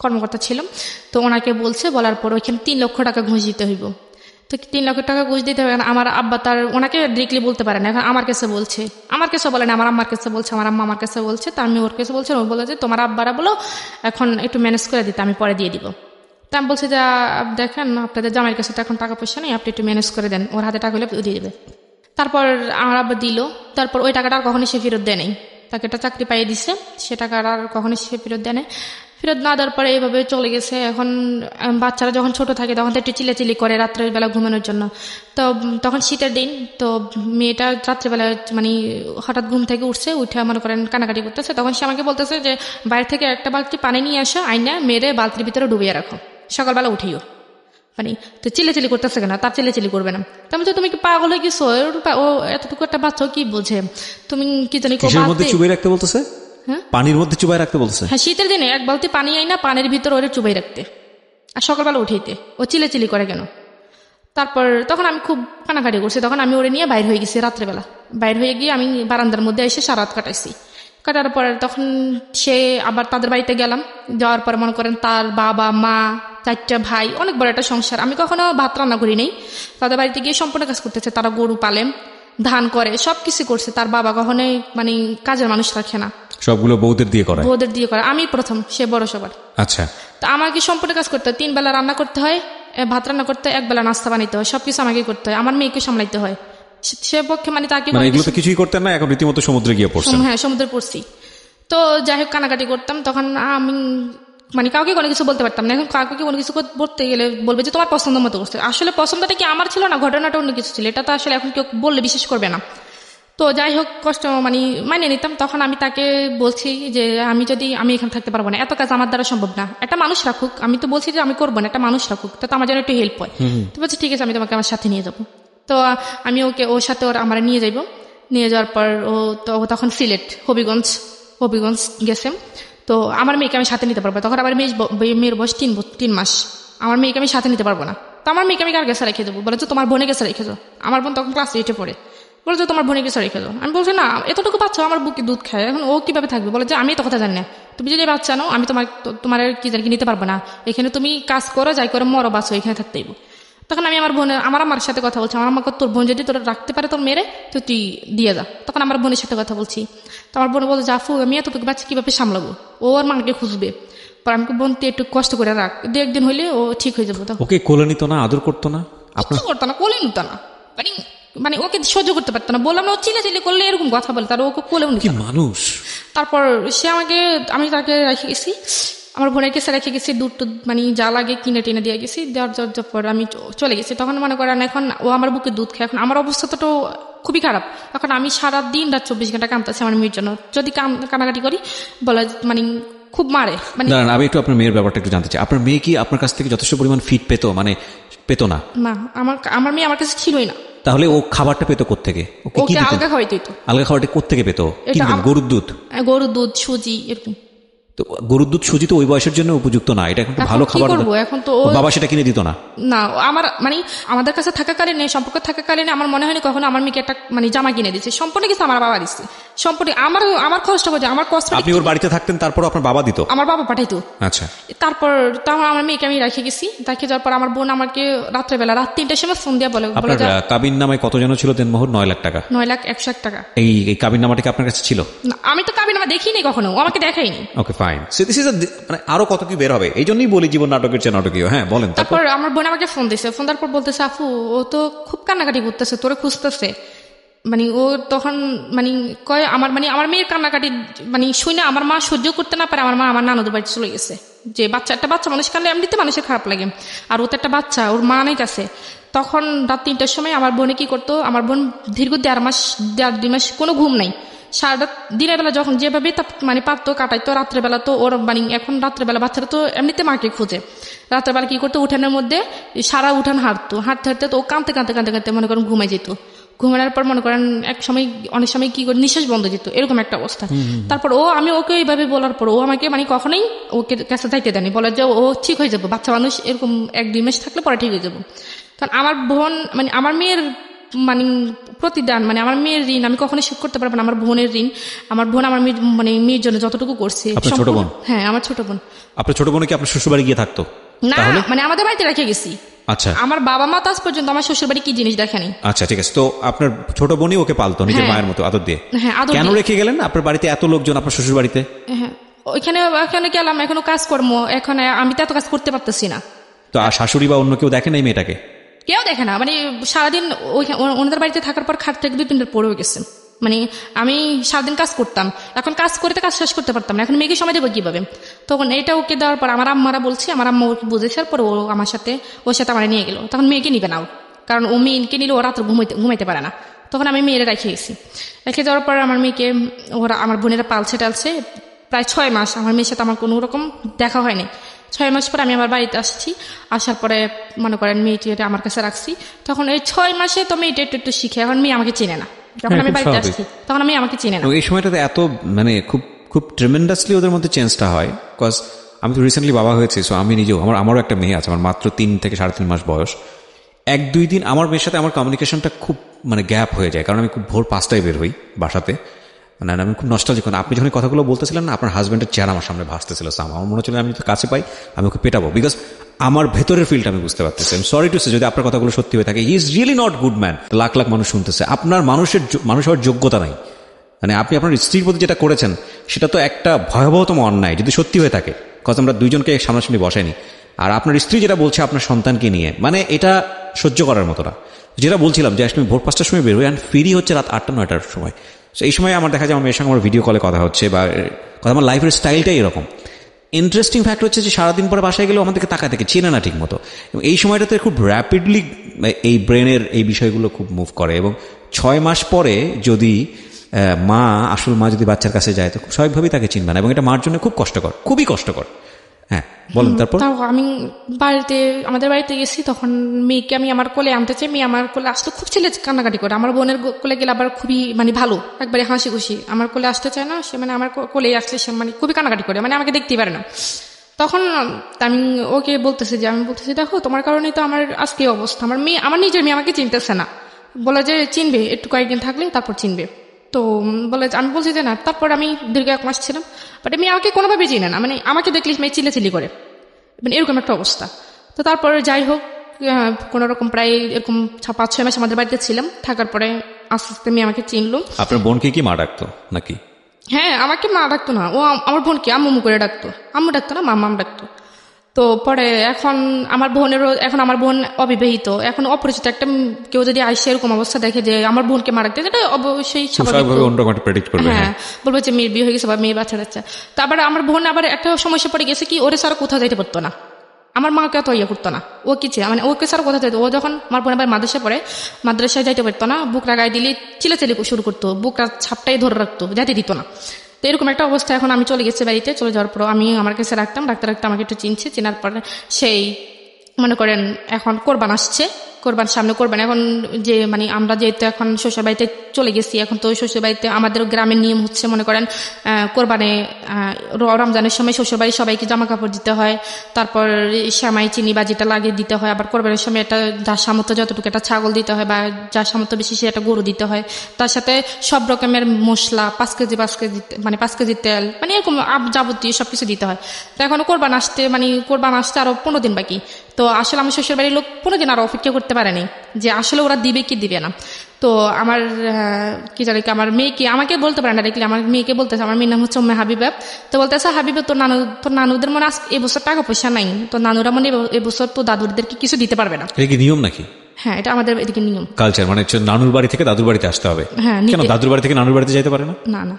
কর্মকর্তা ছিল। তো ওনাকে বলার পর ওইখানে 3 লক্ষ টাকা ঘুষ দিতে হইব। তো 3 লক্ষ টাকা ঘুষ দিতে হবে। আমার আব্বা ওনাকে ডিরেক্টলি বলতে পারে না, এখন আমার কাছে বলছে, আমার কাছে বলে না, আমার আম্মার কাছে বলছে, আমার আম্মা আমার কাছে বলছে। তা আমি ওর কাছে বলছি, ও বলে যে তোমার আব্বারা বলো এখন একটু ম্যানেজ করে দিতে, আমি পরে দিয়ে দিব। তা আমি বলছি যে দেখেন আপনাদের জামাইয়ের কাছে তো এখন টাকা পয়সা নেই, আপনি একটু ম্যানেজ করে দেন, ওর হাতে টাকা হলে দিয়ে দেবে। তারপর আমার আব্বা দিল। তারপর ওই টাকাটা আর কখনোই সে ফেরত দেয় নাই, তাকে একটা চাকরি পাইয়ে দিছে, সে টাকাটা আর কখনোই সে ফেরত দেয় নাই। ফেরত না দেওয়ার পরে এইভাবে চলে গেছে। এখন বাচ্চারা যখন ছোট থাকে তখন তো একটু চিল্লাচিল্লি করে রাত্রের বেলা ঘুমানোর জন্য। তো তখন শীতের দিন, তো মেয়েটা রাত্রেবেলা মানে হঠাৎ ঘুম থেকে উঠছে, উঠে মনে করেন কানাকাটি করতেছে। তখন সে আমাকে বলতেছে যে বাইরে থেকে একটা বালতি পানি নিয়ে আসো, আইনা মেরে বালতির ভিতরে ডুবিয়ে রাখো, সকালবেলা উঠিও। মানে তো চিল্লাচিল্লি করতেছে কেন, তার চিল্লাচিল্লি করবে না। তেমন তুমি কি পাগল হয়ে গেছো? ও এতটুকু একটা বাচ্চা কি বোঝে? তুমি কি জানি চুবাই রাখতে বলতেছে, পানির মধ্যে চুবাই রাখতে বলছে। হ্যাঁ, শীতের দিনে এক বালতি পানি আই না পানির ভিতর ওরে চুবাই রাখতে, আর সকালবেলা উঠাইতে। ও চিল্লাচিল্লি করে কেন? তারপর তখন আমি খুব কানাকাটি করছি। তখন আমি ওরে নিয়ে বাইর হয়ে গেছি রাত্রেবেলা। বাইর হয়ে গিয়ে আমি বারান্দার মধ্যে এসে সারা রাত কাটাইছি। কাটার পর তখন সে আবার তাদের বাড়িতে গেলাম। যাওয়ার পর মনে করেন তার বাবা মা 4টা ভাই, অনেক বড় একটা সংসার। আমি কখনো ভাত রান্না করি নাই। তাদের বাড়িতে গিয়ে সম্পূর্ণ কাজ করতেছে। তারা গরু পালে, ধান করে, সবকিছু করছে। তার বাবা কখনোই মানে কাজের মানুষ রাখে না, সবগুলো বউদের দিয়ে করে। বউদের দিয়ে করে। আমি প্রথম, সে বড় সবার। আচ্ছা, তো আমাকে সম্পূর্ণ কাজ করতে হয়। 3 বেলা রান্না করতে হয়, ভাত রান্না করতে হয়, 1 বেলা নাস্তা বানাইতে হয়, সবকিছু আমাকে করতে হয়। আমার মেয়েকে সামলাইতে হয়। সে পক্ষে মানে তাকে এগুলো তো কিছুই করতেন না, এখন রীতিমতো সমুদ্রে গিয়ে পড়ছেন। হ্যাঁ, সমুদ্রে পড়ছি। তো যাই হোক কানাকাটি করতাম। তখন আমি মানে কাউকে কোনো কিছু বলতে পারতাম না। এখন কাউকে কোনো কিছু বলতে গেলে বলবে যে তোমার পছন্দ মতো করছে। আসলে পছন্দটা কি আমার ছিল না, ঘটনাটা অন্য কিছু ছিল। এটা তো আসলে এখন কেউ বললে বিশ্বাস করবে না। তো যাই হোক কষ্ট মানে নিতাম। তখন আমি তাকে বলছি যে আমি এখানে থাকতে পারবো না, এত কাজ আমার দ্বারা সম্ভব না, একটা মানুষ রাখুক। আমি তো বলছি যে আমি করবো না, একটা মানুষ রাখুক, তো আমার যেন একটু হেল্প হয়। তো বলছি ঠিক আছে, আমি তোমাকে আমার সাথে নিয়ে যাবো। তো আমি ওর সাথে আমার নিয়ে যাইব। নিয়ে যাওয়ার পর ও তখন সিলেট হবিগঞ্জ গেছে। তো আমার মেয়েকে আমি সাথে নিতে পারবো। তখন আমার মেয়ের বয়স 3 মাস। আমার মেয়েকে আমি সাথে নিতে পারবো না। তো আমার মেয়েকে আমি কার কাছে রেখে দেবো? বলে যে তোমার বোনের কাছে রেখে দাও। আমার বোন তখন ক্লাস 8-এ পড়ে। বলে যে তোমার বোনের কাছে রেখে দাও। আমি বলছি না, এতটুকু বাচ্চা আমার বুকে দুধ খায়, এখন ও কিভাবে থাকবে? বলে যে আমি তো কথা জানি না, তুমি যদি বাচ্চা নাও আমি তোমার কি জানি নিতে পারবো না। এখানে তুমি কাজ করো, যাই করো, মরো বাঁচো, এখানে থাকতেইব। তখন আমি আমার আমার সাথে কথা বলছি। আমার আমাকে তোর বোন যদি তোরা রাখতে পারে তোর মেরে, তো তুই দিয়ে যা। তখন আমার বোনের সাথে কথা বলছি। তো আমার বোন বলছে জাফু আমি এতটুকু বাচ্চা কিভাবে সামলাবো? ও ওর মাকে খুঁজবে। পর আমি বোন তুই একটু কষ্ট করে রাখ, 2-1 দিন হইলে ও ঠিক হয়ে যাবো। ওকে কোলে নিত না, আদর করতো না? আপনার করতো না, কোলে নিত না, মানে ওকে সহ্য করতে পারতো না। বললাম না, ও চিল্লাচিল্লি করলে এরকম কথা বলে, তার ওকে কোলেও নিত না। মানুষ। তারপর আমি তাকে রেখে গেছি, আমার বোনের কাছে রেখে গেছি। দুধ মানে যা লাগে কিনে টেনে দিয়ে গেছি। দেওয়ার পর আমি চলে গেছি। তখন মনে করেন এখন ও আমার বুকে দুধ খায়। এখন আমার অবস্থা তো খুবই খারাপ। এখন আমি সারা দিন রাত 24 ঘন্টা কাঁদতেছি আমার মেয়ের জন্য। যদি কানাকাটি করি বলে মানে খুব মারে। মানে আমি একটু আপনার মেয়ের ব্যাপারটা একটু জানতে চাই। আপনার মেয়ে কি আপনার কাছ থেকে যথেষ্ট পরিমাণ ফিড পেতো? মানে পেতো না? না, আমার মেয়ে আমার কাছে ছিলই না। তাহলে ও খাবারটা পেতো কোত্থেকে? ওকে আলগা খাওয়াইতো। আলগা খাবারটা কোত্থেকে পেতো? গরুর দুধ, সুজি, এরকম। তো গরুর দুধ, সুজি তো ওই বয়সের জন্য উপযুক্ত না। এটা এখন ভালো খাবার। এখন তো বাবা সেটা কিনে দিত না? না, আমার মানে আমাদের কাছে থাকাকালীন, সম্পর্ক থাকাকালীন আমার মনে হয়নি কখনো আমার মেয়েকে একটা মানে জামা কিনে দিচ্ছে। সম্পূর্ণ কিছু আমার বাবা দিচ্ছে। সম্পূর্ণ আমার কষ্ট করছে, আমার কষ্ট। আপনি ওর বাড়িতে থাকতেন, তারপর আপনার বাবা দিত? আমার বাবা পাঠাইতো। আচ্ছা। তারপর আমার মেয়েকে আমি রেখে গেছি। রেখে যাওয়ার পর আমার বোন আমাকে রাত 3টার সময় ফোন দিয়ে বলে আপনার কাবিন নামায় কত যেন ছিল দেনমোহর? 9 লাখ টাকা। 9,01,00,000 টাকা। এই কাবিন নামাটা কি আপনার কাছে ছিল? আমি তো কাবিন নামা দেখিনি কখনো, ও আমাকে দেখাইনি। Okay fine. মানে আরো কত কি বের হবে, এই জন্যই বলি জীবন নাটকের চেয়ে নাটকীয়। হ্যাঁ বলেন। তারপর আমার বোন আমাকে ফোন দিয়েছে। ফোন দেওয়ার পর বলতেছে আপু ও তো খুব কান্নাকাটি করতেছে, তোরে খুঁজতেছে। মানে ও তখন মানে কয় আমার মেয়ের কান্নাকাটি মানে শুনে আমার মা সহ্য করতে না পারে। আমার মা আমার নানুদের বাড়িতে চলে গেছে। যে একটা বাচ্চা মানুষ কান্না এমনিতে মানুষের খারাপ লাগে, আর ও তো একটা বাচ্চা, ওর মা নাই কাছে। তখন রাত 3টার সময় আমার বোনে কি করতো, আমার বোন দীর্ঘ 1.5-2 মাস কোনো ঘুম নাই। সারাটা দিনের বেলা যখন যেভাবে মানে পারতো কাটাইতো, রাত্রেবেলা তো ওর মানে এখন রাত্রেবেলা বাচ্চারা তো এমনিতে মাকে খুঁজে। রাত্রেবেলা কি করতো, উঠানের মধ্যে সারা উঠান হাঁটতে হাঁটতে তো ও কাঁদতে মনে করেন ঘুমাই যেত। ঘুমানোর পর মনে করেন অনেক সময় কি করে নিঃশ্বাস বন্ধ যেত, এরকম একটা অবস্থা। তারপর আমি ওকে এইভাবে বলার পর ও আমাকে মানে কখনোই ওকে কাছে যাইতে দেয়নি। বলে যে ও ঠিক হয়ে যাবো, বাচ্চা মানুষ এরকম 1-2 মাস থাকলে পরে ঠিক হয়ে যাবো। কারণ আমার বোন মানে আমার মেয়ের মানে প্রতিদান, মানে আমার মেয়ের ঋণ আমি কখনোই শোধ করতে পারবো না। আমার বোনের ঋণ, আমার বোন আমার মেয়ের জন্য যতটুকু করছে। ছোট বোন? হ্যাঁ, আমার ছোট বোন। আপনার ছোট বোন কি আপনার শ্বশুর বাড়ি গিয়ে থাকতো? না, মানে আমাদের বাড়িতে রেখে গেছি। আচ্ছা। আমার বাবা মা তো আজ পর্যন্ত আমার শ্বশুর বাড়ি কি জিনিস দেখেনি। আচ্ছা ঠিক আছে। তো আপনার ছোট বোনই ওকে পালতো নিজের মায়ের মতো আদর দিয়ে? হ্যাঁ, আদর। কেন রেখে গেলেন আপনার বাড়িতে এত লোকজন, আপনার শ্বশুর বাড়িতে? হ্যাঁ, ওইখানে গেলাম, এখনো কাজকর্ম, এখন আমি তো এত কাজ করতে পারতেছি না। তো শাশুড়ি বা অন্য কেউ দেখেন এই মেয়েটাকে? কেউ দেখে না। মানে সারাদিন ওনাদের বাড়িতে থাকার পর খাট থেকে 2-3 বার পড়েও গেছে। মানে আমি সারাদিন কাজ করতাম, এখন কাজ করতে কাজ শেষ করতে পারতাম না, এখন মেয়েকে সময় দেবো কিভাবে? তখন এটা ওকে দেওয়ার পর আমার আম্মারা বলছে, আমার আম্মা ওকে বুঝেছে, পর ও আমার সাথে ওর সাথে আমার নিয়ে গেল। তখন মেয়েকে নিবে না, কারণ ও মেয়েকে নিলে ও রাত্রে ঘুমাইতে পারে না। তখন আমি মেয়েরা রেখে গেছি। রেখে যাওয়ার পর আমার মেয়েকে ওরা আমার বোনেরা পালছে টালছে প্রায় 6 মাস। আমার মেয়ের সাথে আমার কোনো রকম দেখা হয়নি। 6 মাস পরে আমি আমার বাড়িতে আসছি। আসার পরে মনে করেন মেয়েটি আমার কাছে রাখছি। তখন এই 6 মাসে তো মেয়েটা একটু শিখে, এখন মেয়ে আমাকে চেনে না। যখন আমি বাড়িতে আসছি তখন আমি আমাকে চিনে না। এই সময়টাতে এত মানে খুব খুব ট্রেমেন্ডাসলি ওদের মধ্যে চেঞ্জটা হয়। বিকজ আমি তো রিসেন্টলি বাবা হয়েছি, সো আমি নিজেও আমারও একটা মেয়ে আছে, আমার মাত্র 3 থেকে 3.5 মাস বয়স। 1-2 দিন আমার মেয়ের সাথে আমার কমিউনিকেশনটা খুব মানে গ্যাপ হয়ে যায়, কারণ আমি খুব ভোর 5টায় বের হই বাসাতে। মানে আমি খুব নস্টালজিক। আপনি যখন কথাগুলো বলতেছিলেন না, আপনার হাজব্যান্ডের চেহারা আমার সামনে ভাসতেছিল। আমার মনে হচ্ছিল আমি কাছে পাই আমি ওকে পেটাবো, বিকজ আমার ভেতরের ফিলটা আমি বুঝতে পারতেছি। সরি টু সে, যদি আপনার কথাগুলো সত্যি হয়ে থাকে, he is really not good man. Lakh lakh মানুষ শুনতেছে, আপনার মানুষ হওয়ার যোগ্যতা নাই। মানে আপনি আপনার স্ত্রীর প্রতি যেটা করেছেন সেটা তো একটা ভয়াবহতম অন্যায় যদি সত্যি হয়ে থাকে। কজ আমরা দুইজনকে সামনাসামনি বসাইনি। আর আপনার স্ত্রী যেটা বলছে আপনার সন্তানকে নিয়ে, মানে এটা সহ্য করার মতো না। যেটা বলছিলাম যে আসলে ভোর 5টার সময় বের হই, অ্যান্ড ফিরি হচ্ছে রাত 8টা-9টার সময়। সো এই সময় আমার দেখা যায় আমার মেয়ের সঙ্গে আমার ভিডিও কলে কথা হচ্ছে, বা কথা আমার লাইফের স্টাইলটাই এরকম। ইন্টারেস্টিং ফ্যাক্ট হচ্ছে যে সারাদিন পরে বাসায় গেলেও আমাদেরকে তাকায় থেকে চেনে না ঠিক মতো। এবং এই সময়টাতে খুব র্যাপিডলি এই ব্রেনের এই বিষয়গুলো খুব মুভ করে। এবং 6 মাস পরে যদি মা, আসল মা যদি বাচ্চার কাছে যায়, তো খুব স্বাভাবিকভাবেই তাকে চিনবে না, এবং এটা মার জন্য খুব কষ্টকর, খুবই কষ্টকর। হ্যাঁ বলেন। তারপর আমি আমাদের বাড়িতে গেছি, তখন মেয়েকে আমি আমার কোলে আনতে চাই। মেয়ে আমার কোলে আসতে খুব ছেলে কান্নাকাটি করে। আমার বোনের কোলে গেলে আবার খুবই মানে ভালো, একবারে হাসি খুশি। আমার কোলে আসতে চায় না সে, মানে আমার কোলে আসলে সে মানে খুবই কান্নাকাটি করে, মানে আমাকে দেখতেই পারে না। তখন আমি ওকে বলতেছি দেখো তোমার কারণেই তো আমার আজকে অবস্থা। আমার মেয়ে, আমার নিজের মেয়ে আমাকে চিনতেছে না, বলে যে চিনবে একটু কয়েকদিন থাকলে তারপর চিনবে। তো বলে, আমি বলছি যে না। তারপর আমি দীর্ঘ 1 মাস ছিলাম, বাট মেয়ে আমাকে কোনোভাবে চিনে না, মানে আমাকে দেখলে মেয়ে চিল্লাচিল্লি করে, মানে এরকম একটা অবস্থা। তো তারপরে যাই হোক, কোনো রকম প্রায় এরকম 5-6 মাস আমাদের বাড়িতে ছিলাম। থাকার পরে আস্তে আস্তে মেয়ে আমাকে চিনলো। আপনার বোনকে কি মা ডাকতো নাকি? হ্যাঁ, আমাকে মা ডাকতো না, ও আমার বোনকে আম্মু করে ডাকতো। আম্মু ডাকতো না, মাম্মাম ডাকতো। তো পরে এখন আমার বোন অবিবাহিত, এখন অপরিচিত একটা কেউ যদি আইসে এরকম অবস্থা দেখে যে আমার বোনকে মারা গেছে, এটা অবশ্যই হ্যাঁ বলবো যে মেয়ের বিয়ে হয়ে গেছে বা মেয়ে বাচ্চা যাচ্ছে। তো আবার আমার বোন আবার একটা সমস্যা পড়ে গেছে কি, ওরে স্যার কোথাও যাইতে পারতো না, আমার মাকে অত ইয়ে করতো না। ও কিছু মানে ওকে স্যার কোথাও যাইতো, ও যখন আমার বোন আবার মাদ্রাসায় যাইতে পারতো না, বুকরা গায়ে দিলে চিলাচিলি শুরু করতো, বুকরা ছাপটাই ধরে রাখতো, যাইতে দিত না। তো এরকম একটা অবস্থা। এখন আমি চলে গেছি বাড়িতে, চলে যাওয়ার পর আমি আমার কাছে রাখতে আমাকে একটু চিনছে। চেনার পরে সেই মনে করেন এখন কোরবান আসছে, সামনে কোরবান। এখন যে মানে আমরা যেহেতু এখন শ্বশুর বাড়িতে চলে গেছি, এখন তো শ্বশুর বাড়িতে আমাদের গ্রামের নিয়ম হচ্ছে মনে করেন কোরবানে রমজানের সময় শ্বশুর বাড়ি সবাইকে জামা কাপড় দিতে হয়, তারপর সেমাই চিনি বা যেটা লাগে দিতে হয়। আবার কোরবানের সময় একটা যার সামর্থ্য যতটুকু একটা ছাগল দিতে হয়, বা যার সামর্থ্য বেশি সে একটা গরু দিতে হয়। তার সাথে সব রকমের মশলা 5 কেজি মানে 5 কেজি তেল, মানে এরকম যাবতীয় সবকিছু দিতে হয়। তো এখন কোরবান আসতে আরো 15 দিন বাকি। তো আসলে আমার শ্বশুর বাড়ির লোক 15 দিন আরো অপেক্ষা করতে পারেনি যে আসলে ওরা দিবে কি দিবে না। তো আমার কি জানি আমার মেয়েকে আমাকে বলতে পারে না, দেখলে আমার মেয়েকে বলতেছে, আমার মেয়ের নাম হচ্ছে উম্মে হাবিবা। তো বলতেছে, হাবিবা তোর নানুদের মনে এবছর টাকা পয়সা নাই, তো নানুরা মনে এবছর তো দাদুদেরকে কিছু দিতে পারবে না। এটা কি নিয়ম নাকি? হ্যাঁ, এটা আমাদের এদিকে নিয়ম, কালচার। মানে নানুর বাড়ি থেকে দাদুর বাড়িতে আসতে হবে? হ্যাঁ। কেন দাদুর বাড়ি থেকে নানুর বাড়িতে যেতে পারে না? না না,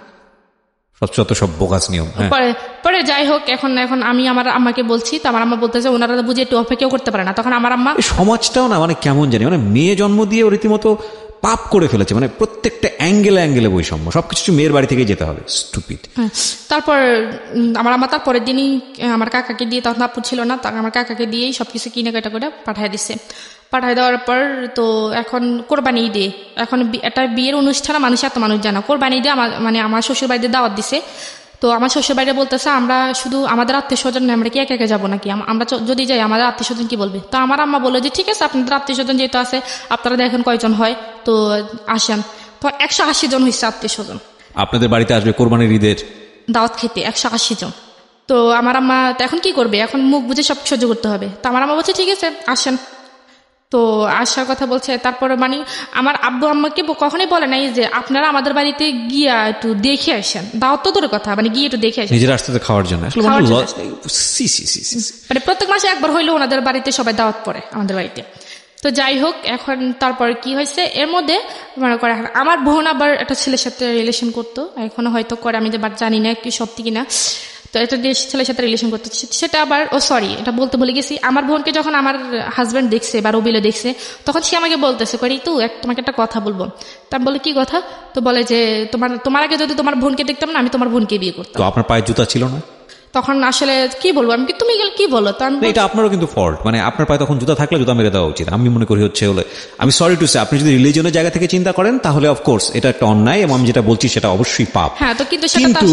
সব বোগাস নিয়ম। পরে যাই হোক, এখন আমি আমার আম্মাকে বলছি, তো আমার আম্মা বলতেছে ওনারা বুঝে একটু অপেক্ষাও করতে পারে না। তখন আমার আম্মা, সমাজটাও না মানে কেমন জানি, মানে মেয়ে জন্ম দিয়ে রীতিমতো পাপ করে ফেলেছে, মানে প্রত্যেকটা অ্যাঙ্গেলে বৈষম্য, সবকিছু মেয়ের বাড়ি থেকেই যেতে হবে। স্টুপিড। তারপর আমার আম্মা তারপরের দিনই আমার কাকাকে দিয়ে, তখন আপু ছিল না, আমার কাকাকে দিয়েই সবকিছু কিনে কাটা করে পাঠায় দিছে। পাঠায় দেওয়ার পর তো এখন কোরবানি ঈদে, এখন একটা বিয়ের অনুষ্ঠানে এত মানুষ জানা, কোরবানি ঈদে আমার শ্বশুর বাড়িতে দাওয়াত দিছে। তো আমার শ্বশুর বাড়িতে বলতেছে আমরা শুধু আমাদের আত্মীয় স্বজন, আমরা কি একা একা যাবো নাকি, আমরা যদি যাই আমাদের আত্মীয় স্বজন কি বলবে। তো আমার আম্মা বললো যে ঠিক আছে, আপনাদের আত্মীয় স্বজন যেহেতু আছে, আপনারা দেখেন কয়জন হয়, তো আসেন। তো 180 জন হয়েছে আত্মীয় স্বজন আপনাদের বাড়িতে আসবে কোরবানির ঈদের দাওয়াত খেতে, 180 জন। তো আমার আম্মা এখন কি করবে, এখন মুখ বুঝে সব সহ্য করতে হবে। তো আমার আম্মা বলছে ঠিক আছে আসেন। তো আসার কথা বলছে। তারপরে আমার আব্বু আম্মাকে কখনোই বলে নাই যে আপনারা আমাদের বাড়িতে গিয়া একটু দেখে আসেন, দাওয়াত তো দূরের কথা, গিয়ে একটু দেখে আসেন নিজের আসতে খাওয়ার জন্য। প্রত্যেক মাসে একবার হইলেও ওনাদের বাড়িতে সবাই দাওয়াত পড়ে আমাদের বাড়িতে। তো যাই হোক, এখন তারপর কি হয়েছে এর মধ্যে মনে করে আমার বোন আবার একটা ছেলের সাথে রিলেশন করতো, এখনো হয়তো করে, আমি যে জানি না কি সত্যি কিনা। তো একটা ছেলের সাথে রিলেশন করতো, সেটা আবার এটা বলতে ভুলে গেছি। আমার বোনকে যখন আমার হাজব্যান্ড দেখছে বা রবিলে দেখছে, তখন সে আমাকে বলতেছে করি তো তোমাকে একটা কথা বলবো। তা আমি বলে কি কথা? তো বলে যে তোমার আগে যদি তোমার বোনকে দেখতাম না, আমি তোমার বোনকে বিয়ে করতাম। তো আপনার পায়ে জুতা ছিল না? তখন আসলে কি বলবো আমি, তুমি কি বলো? তো এটা আপনারও কিন্তু ফল্ট, মানে আপনার পায়ে তখন জুতা থাকলে জুতা মেরে দেওয়া উচিত। আমি মনে করি হচ্ছে আমি সরি টু সে, আপনি যদি রিলিজনের জায়গা থেকে চিন্তা করেন তাহলে অফকোর্স এটা একটা অন্যায়, এবং আমি যেটা বলছি সেটা অবশ্যই পাপ। হ্যাঁ, তো কিন্তু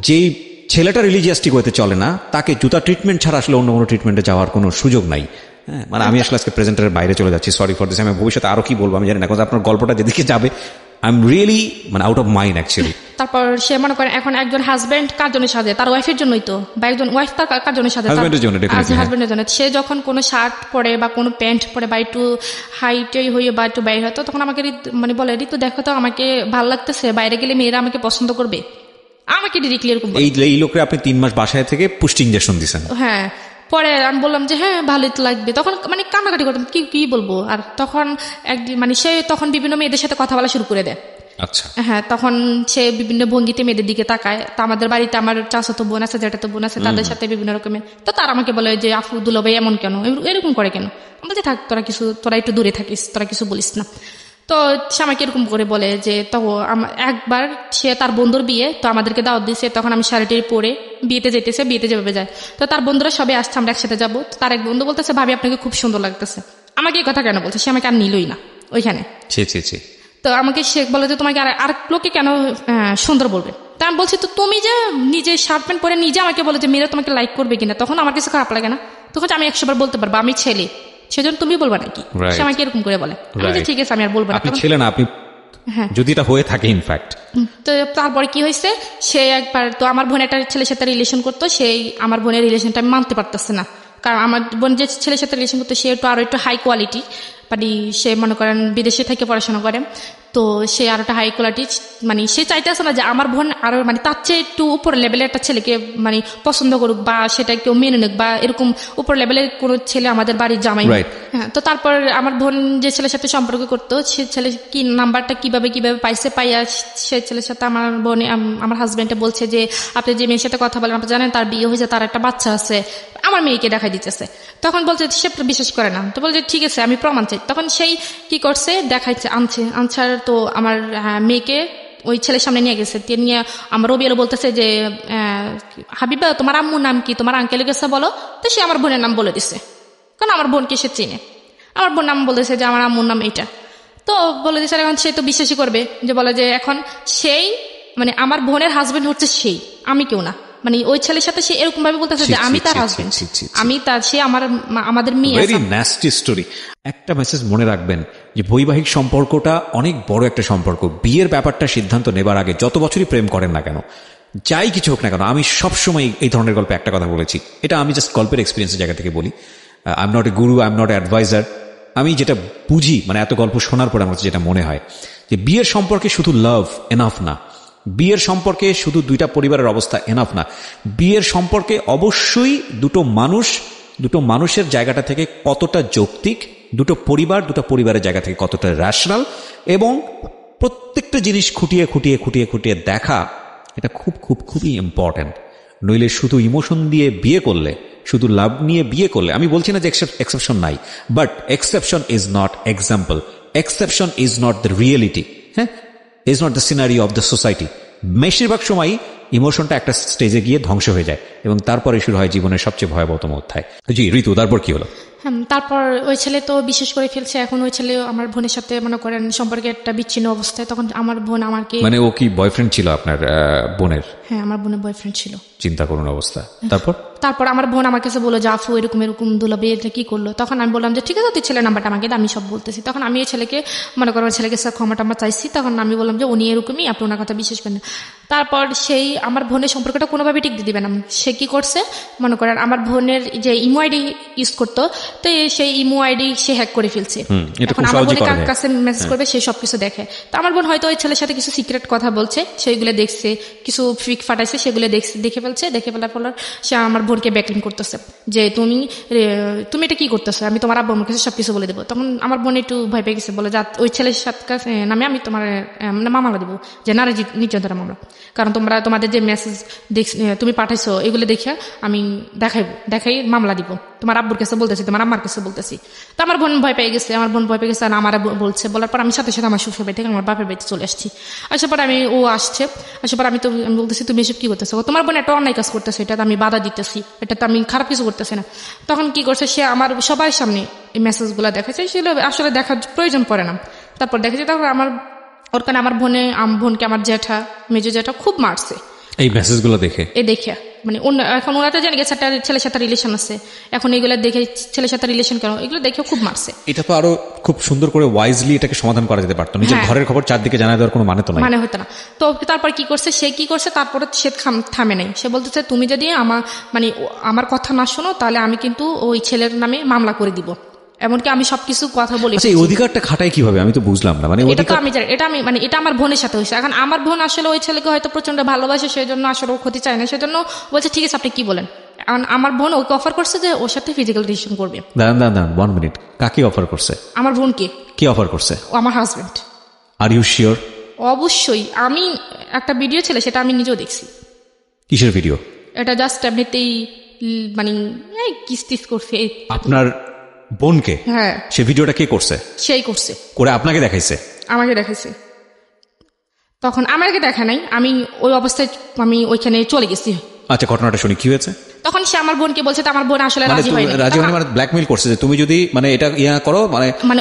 যেই ছেলেটা রিলিজিয়াসটি করতে চলে না, তাকে জুতা ট্রিটমেন্ট ছাড়া আসলে অন্য কোনো ট্রিটমেন্টে যাওয়ার কোনো সুযোগ নাই। হ্যাঁ, মানে আমি আসলে আজকে প্রেজেন্টারের বাইরে চলে যাচ্ছি, সরি ফর দিস। আমি ভবিষ্যতে আরো কি বলবো আমি জানি না, কারণ আপনার গল্পটা যেদিকে যাবে আই এম রিয়েলি মানে আউট অফ মাইন্ড অ্যাকচুয়ালি। তারপর সে মনে করেন এখন একজন হাজবেন্ড কার জন্য সাজে? তার ওয়াইফের জন্যই তো, বা একজন ওয়াইফ তার কার জন্য সাজে? হাজবেন্ডের জন্য। হাজবেন্ডের জন্য। সে যখন কোনো শার্ট পরে বা কোনো প্যান্ট পরে বা একটু হাইটই হয়ে বা একটু বাইরে হতো, তখন আমাকে মানে বলে ঋতু দেখো তো আমাকে ভালো লাগতেছে, বাইরে গেলে মেয়েরা আমাকে পছন্দ করবে। আমাকে ডিরেক্টলি এরকম এই লোকরে আপনি 3 মাস বাসায় থেকে পুষ্টি ইনজেকশন দিয়েছেন। হ্যাঁ, পরে আমি বললাম যে হ্যাঁ ভালোই তো লাগবে, তখন মানে কান্নাকাটি করতাম, কি বলবো। আর তখন একদিন মানে সে তখন বিভিন্ন মেয়েদের সাথে কথা বলা শুরু করে দেয়। আচ্ছা। হ্যাঁ, তখন সে বিভিন্ন ভঙ্গিতে মেয়েদের দিকে তাকায়। তো আমাদের বাড়িতে আমার চাচাতো বোন আছে, জ্যাঠাতো বোন আছে, তাদের সাথে বিভিন্ন রকমের। তো তারা আমাকে বলে যে আপু দুলাভাই এমন কেন, এরকম করে কেন? আমি বলছি থাক তোরা একটু দূরে থাকিস, তোরা কিছু বলিস না। তো সে আমাকে এরকম করে বলে যে একবার সে তার বন্ধুর বিয়ে, তো আমাদেরকে দাওয়াত দিয়েছে, তখন আমি শাড়িটি পরে বিয়েতে যেভাবে যায়। তো তার বন্ধুরা সবাই আসছে, আমরা একসাথে যাবো। তার এক বন্ধু বলতেছে ভাবি আপনাকে খুব সুন্দর লাগতেছে। আমাকে এই কথা কেন বলছে? সে আমাকে আর নিলই না ওইখানে। তো আমাকে সে বলে যে তোমাকে আর লোকে কেন সুন্দর বলবে? তা আমি বলছি তো তুমি যে নিজে শার্ট প্যান্ট পরে নিজে আমাকে বলে যে মেয়েরা তোমাকে লাইক করবে কিনা, তখন আমার কিছু খারাপ লাগে না? তখন আমি 100 বার বলতে পারবো আমি ছেলে, সেজন্য তুমি বলবা নাকি? সে আমাকে এরকম করে বলে। ঠিক আছে আমি আর বলবো না। আপনি ছেলে না, আপনি যদি এটা হয়ে থাকে ইনফ্যাক্ট। তো তারপরে কি হয়েছে, সে একবার তো আমার বোন একটা ছেলের সাথে রিলেশন করতো, সেই আমার বোনের রিলেশনটা আমি মানতে পারতেছে না। কারণ আমার বোন যে ছেলের সাথে রিলেশন করতো সে আরো একটু হাই কোয়ালিটি, মানে সে মনে করেন বিদেশে থেকে পড়াশোনা করে। তো সে আরো একটা হাই কোয়ালিটি, মানে সে চাইতেছে না যে আমার বোন আরো মানে তার চেয়ে একটু উপর লেভেলের একটা ছেলেকে মানে পছন্দ করুক বা সেটা কেউ মেনে নিক, বা এরকম উপর লেভেলের কোনো ছেলে আমাদের বাড়ির জামাই। হ্যাঁ, তো তারপর আমার বোন যে ছেলের সাথে সম্পর্ক করতো, সে ছেলে কি নাম্বারটা কিভাবে পাইছে, পাইয়া সে ছেলের সাথে আমার হাজবেন্ডে বলছে যে আপনি যে মেয়ের সাথে কথা বলেন আপনি জানেন তার বিয়ে হয়েছে, তার একটা বাচ্চা আছে, আমার মেয়েকে দেখাই দিতেছে। তখন বলছে সে বিশ্বাস করে না। তো বলছে ঠিক আছে আমি প্রমাণ চাই। তখন সেই কি করছে, দেখাইছে, আনছার তো আমার মেয়েকে ওই ছেলের সামনে নিয়ে গেছে। নিয়ে আমার রবিআলো বলতেছে যে হাবিবা তোমার আম্মুর নাম কি, তোমার আঙ্কেলের কাছে বলো। তো সে আমার বোনের নাম বলে দিছে, কারণ আমার বোনকে সে চিনে। আমার বোন নাম বলেছে যে আমার আম্মুর নাম এইটা। তো বলে দিচ্ছে, এখন সে তো বিশ্বাসই করবে যে বলে যে এখন সেই মানে আমার বোনের হাজবেন্ড হচ্ছে সেই, আমি কেউ না। মানে ওই ছেলের সাথে সে এরকম ভাবে বলতেছে যে আমি তার হাজবেন্ড, আমি তার, সে আমাদের মেয়ে। Very nasty story. একটা মেসেজ মনে রাখবেন যে বৈবাহিক সম্পর্কটা অনেক বড় একটা সম্পর্ক। বিয়ের ব্যাপারটা সিদ্ধান্ত নেবার আগে যত বছরই প্রেম করেন না কেন, যাই কিছু হোক না কেন, আমি সবসময় এই ধরনের গল্পে একটা কথা বলেছি, এটা আমি জাস্ট গল্পের এক্সপিরিয়েন্সের জায়গা থেকে বলি। I am not a guru, I am not a advisor. আমি যেটা বুঝি, মানে এত গল্প শোনার পরে আমার যেটা মনে হয় যে বিয়ের সম্পর্কে শুধু লাভ এনাফ না, বিয়ের সম্পর্কে শুধু দুইটা পরিবারের অবস্থা এনাফ না। বিয়ের সম্পর্কে অবশ্যই দুটো মানুষের জায়গাটা থেকে কতটা যৌক্তিক, দুটো পরিবারের জায়গা থেকে কতটা র্যাশনাল, এবং প্রত্যেকটা জিনিস খুঁটিয়ে দেখা, এটা খুবই ইম্পর্টেন্ট। নইলে শুধু ইমোশন দিয়ে বিয়ে করলে, শুধু লাভ নিয়ে বিয়ে করলে, আমি বলছি না যে এক্সেপশন নাই, but exception is not example, exception is not the reality, হ্যাঁ, is not the scenery of the society. বেশিরভাগ সময় ইমোশনটা একটা স্টেজে গিয়ে ধ্বংস হয়ে যায়, এবং তারপরে শুরু হয় জীবনের সবচেয়ে ভয়াবহতম অধ্যায়। জি ঋতু, তারপর কি হলো? তারপর ওই ছেলে তো বিশেষ করে ফেলছে। এখন ওই ছেলে আমার বোনের সাথে মনে করেন সম্পর্কে একটা বিচ্ছিন্ন অবস্থায়। তখন আমার বোন আমাকে, মানে ও কি বয়ফ্রেন্ড ছিল আপনার বোনের? হ্যাঁ, আমার বোনের বয়ফ্রেন্ড ছিল। চিন্তা করুন অবস্থা। তারপর আমার বোন আমার কাছে বললো যে আফু এরকম দুলাভাই এটা কি করলো। তখন আমি বললাম যে ঠিক আছে তুই ছেলের নাম্বারটা আমাকে আমি সব বলতেছি। তখন আমি এই ছেলেকে মনে করেন ছেলেকে ক্ষমা টমা চাইছি। তখন আমি বললাম যে উনি এরকমই, আপনি ওনার কথা বিশ্বাস করেন। তারপর সেই আমার বোনের সম্পর্কটা কোনোভাবে টিকতে দিবে না। সে কি করছে, মনে করেন আমার বোনের যে ইমো আইডি ইউজ করতো, তো সেই ইমো আইডি সে হ্যাক করে ফেলছে। এখন আমার বোনের কার কাছে মেসেজ করবে সে সবকিছু দেখে। তো আমার বোন হয়তো ওই ছেলের সাথে কিছু সিক্রেট কথা বলছে, সেইগুলো দেখছে, কিছু ফিক ফাটাইছে, সেগুলো দেখে ফেলছে। দেখে ফেলার ফলে সে আমার বোন বোনকে ব্যাকলিং করতেছে যে তুমি এটা কি করতেছো, আমি তোমার আব্বু আমার কাছে সবকিছু বলে দেবো। তখন আমার বোন একটু ভয় পেয়ে গেছে, বলে যা ওই ছেলের সাথে নামে আমি তোমার মামলা দেবো, যে নারী নির্যাতনের মামলা, কারণ তোমাদের যে মেসেজ তুমি পাঠাইছো এগুলো দেখে আমি দেখাই মামলা দিব, তোমার আব্বুর কাছে বলতেছি, তোমার আম্মার কাছে বলতেছি। তো আমার বোন ভয় পেয়ে গেছে, আর আমার বলছে, বলার পর আমি সাথে সাথে আমার শ্বশুর বাড়ি থেকে আমার বাপের বাড়িতে চলে আসছি। আসার পর আমি আসার পর আমি বলতেছি তুমি এসব কি করতেছো, তোমার বোন একটা অন্যায় কাজ করতেছে, এটা আমি বাধা দিতেছি, এটা তো আমি খারাপ কিছু করতেছি না। তখন কি করছে, সে আমার সবার সামনে এই মেসেজগুলো দেখাচ্ছে, সেগুলো আসলে দেখার প্রয়োজন পড়ে না। তারপর দেখেছি, তখন ওর কারণে আমার বোনকে আমার মেজো জ্যাঠা খুব মারছে এই মেসেজগুলো দেখে। মানে এখন ওরা তো জানি গেছে একটা ছেলের সাথে রিলেশন আছে, এখন এগুলো দেখে ছেলের সাথে রিলেশন কেন, এগুলো দেখে খুব মারছে। এটা তো আরো খুব সুন্দর করে ওয়াইজলি এটাকে সমাধান করা যেতে পারতো, নিজের ঘরের খবর চারদিকে জানা দেওয়ার কোনো মানে হতো না। তো তারপর কি করছে, তারপরে সে থামে নাই, সে বলতেছে তুমি যদি আমার কথা না শোনো তাহলে আমি কিন্তু ওই ছেলের নামে মামলা করে দিব, এমনকি আমি সবকিছু কথা বলি। এই অধিকারটা খাটাই কিভাবে আমি তো বুঝলাম না। এটা আমার বোনের সাথে হয়েছে। এখন আমার বোন আসলে ওই ছেলেকে হয়তো প্রচন্ড ভালোবাসে, সেই জন্য আসলে ও ক্ষতি চায় না, সেজন্য বলছে ঠিক আছে আপনি কি বলেন। এখন আমার বোন ওকে অফার করছে যে ওর সাথে ফিজিক্যাল রিলেশন করবে। দাঁড়ান 1 মিনিট, কাকে অফার করছে? আমার বোনকে। কি অফার করছে? আমার হাজবেন্ড। Are you sure? অবশ্যই, আমি একটা ভিডিও ছিল, সেটা আমি নিজেও দেখছি। কিসের ভিডিও? এটা জাস্ট এমনিতেই কিস্তিস করছে আপনার বোনকে? হ্যাঁ। সে ভিডিওটা কে করছে? সেই করছে, করে আপনাকে দেখাইছে? আমাকে দেখাইছে। তখন আমাকে দেখা নাই, আমি ওই অবস্থায় আমি ওইখানে চলে গেছি। আচ্ছা, ঘটনাটা শুনি, কি হয়েছে? তখন সে আমার বোনকে বলছে, আমার বোন আসলে রাজি হয়নি। ব্ল্যাকমেইল করছে যে তুমি যদি এটা করো,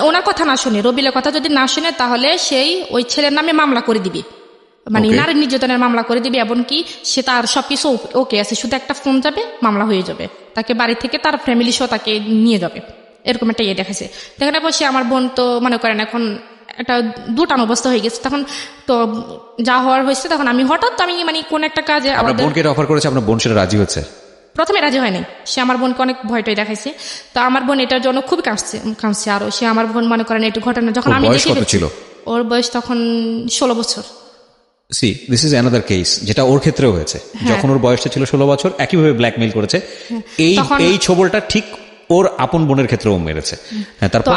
ওনার কথা না শুনে, রবিলের কথা যদি না শুনে, তাহলে সেই ওই ছেলের নামে মামলা করে দিবে, নারী নির্যাতনের মামলা করে দিবে। এমনকি সে তার সবকিছু ওকে আছে, শুধু একটা ফোন যাবে, মামলা হয়ে যাবে, তাকে বাড়ি থেকে তার ফ্যামিলি সহ তাকে নিয়ে যাবে, এরকম একটা দেখাচ্ছে। দেখানোর পর সে আমার বোন তো মনে করেন এখন একটা দুটান অবস্থা হয়ে গেছে। তখন তো যা হওয়ার হয়েছে, তখন আমি হঠাৎ কোন একটা কাজে আপনার বোনকে অফার করেছে, আপনার বোন সেটা রাজি হয়েছে? প্রথমে রাজি হয়নি, সে আমার বোনকে অনেক ভয়টাই দেখাইছে। তো আমার বোন এটার জন্য খুবই কাঁদছে। আরো সে আমার বোন মনে করেন একটু ঘটনা যখন আমি দেখি, ওর বয়স তখন 16 বছর। দিস ইজ অ্যানাদার কেস, যেটা ওর ক্ষেত্রেও হয়েছে। যখন ওর বয়সটা ছিল 16 বছর, একইভাবে ব্ল্যাকমেইল করেছে। এই ছবলটা ঠিক ওর আপন বোনের ক্ষেত্রেও মেরেছে। তো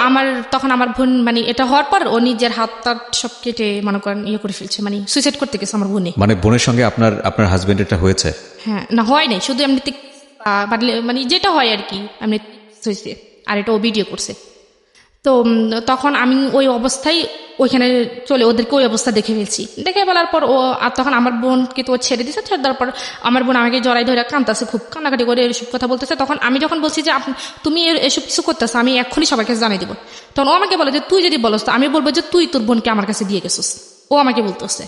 তখন আমার বোন এটা হওয়ার পর ও নিজের হাত তার সব কেটে মনে করেন করে ফেলছে, সুইসাইড করতে গেছে আমার বোনে। বোনের সঙ্গে আপনার হাজবেন্ড এটা হয়েছে? হ্যাঁ, না হয় নাই, শুধু এমনিতে যেটা হয় আর কি, এমনি হয়েছে। আর এটা ও ভিডিও করছে। তো তখন আমি ওই অবস্থায় ওইখানে চলে ওদেরকে ওই অবস্থা দেখে ফেলছি। দেখে ফেলার পর তখন আমার বোনকে তো ছেড়ে দিচ্ছে। ছেড়ে দেওয়ার পর আমার বোন আমাকে জড়াই ধরে কাঁদতেছে, খুব কান্নাকাটি করে এসব কথা বলতেছে। তখন আমি যখন বলছি যে তুমি এসব কিছু করতেছো, আমি এক্ষুনি সবাইকে জানিয়ে দেবো, তখন ও আমাকে বলে যে তুই যদি বলস তো আমি বলবো যে তুই তোর বোনকে আমার কাছে দিয়ে গেছিস। ও আমাকে বলতেছে,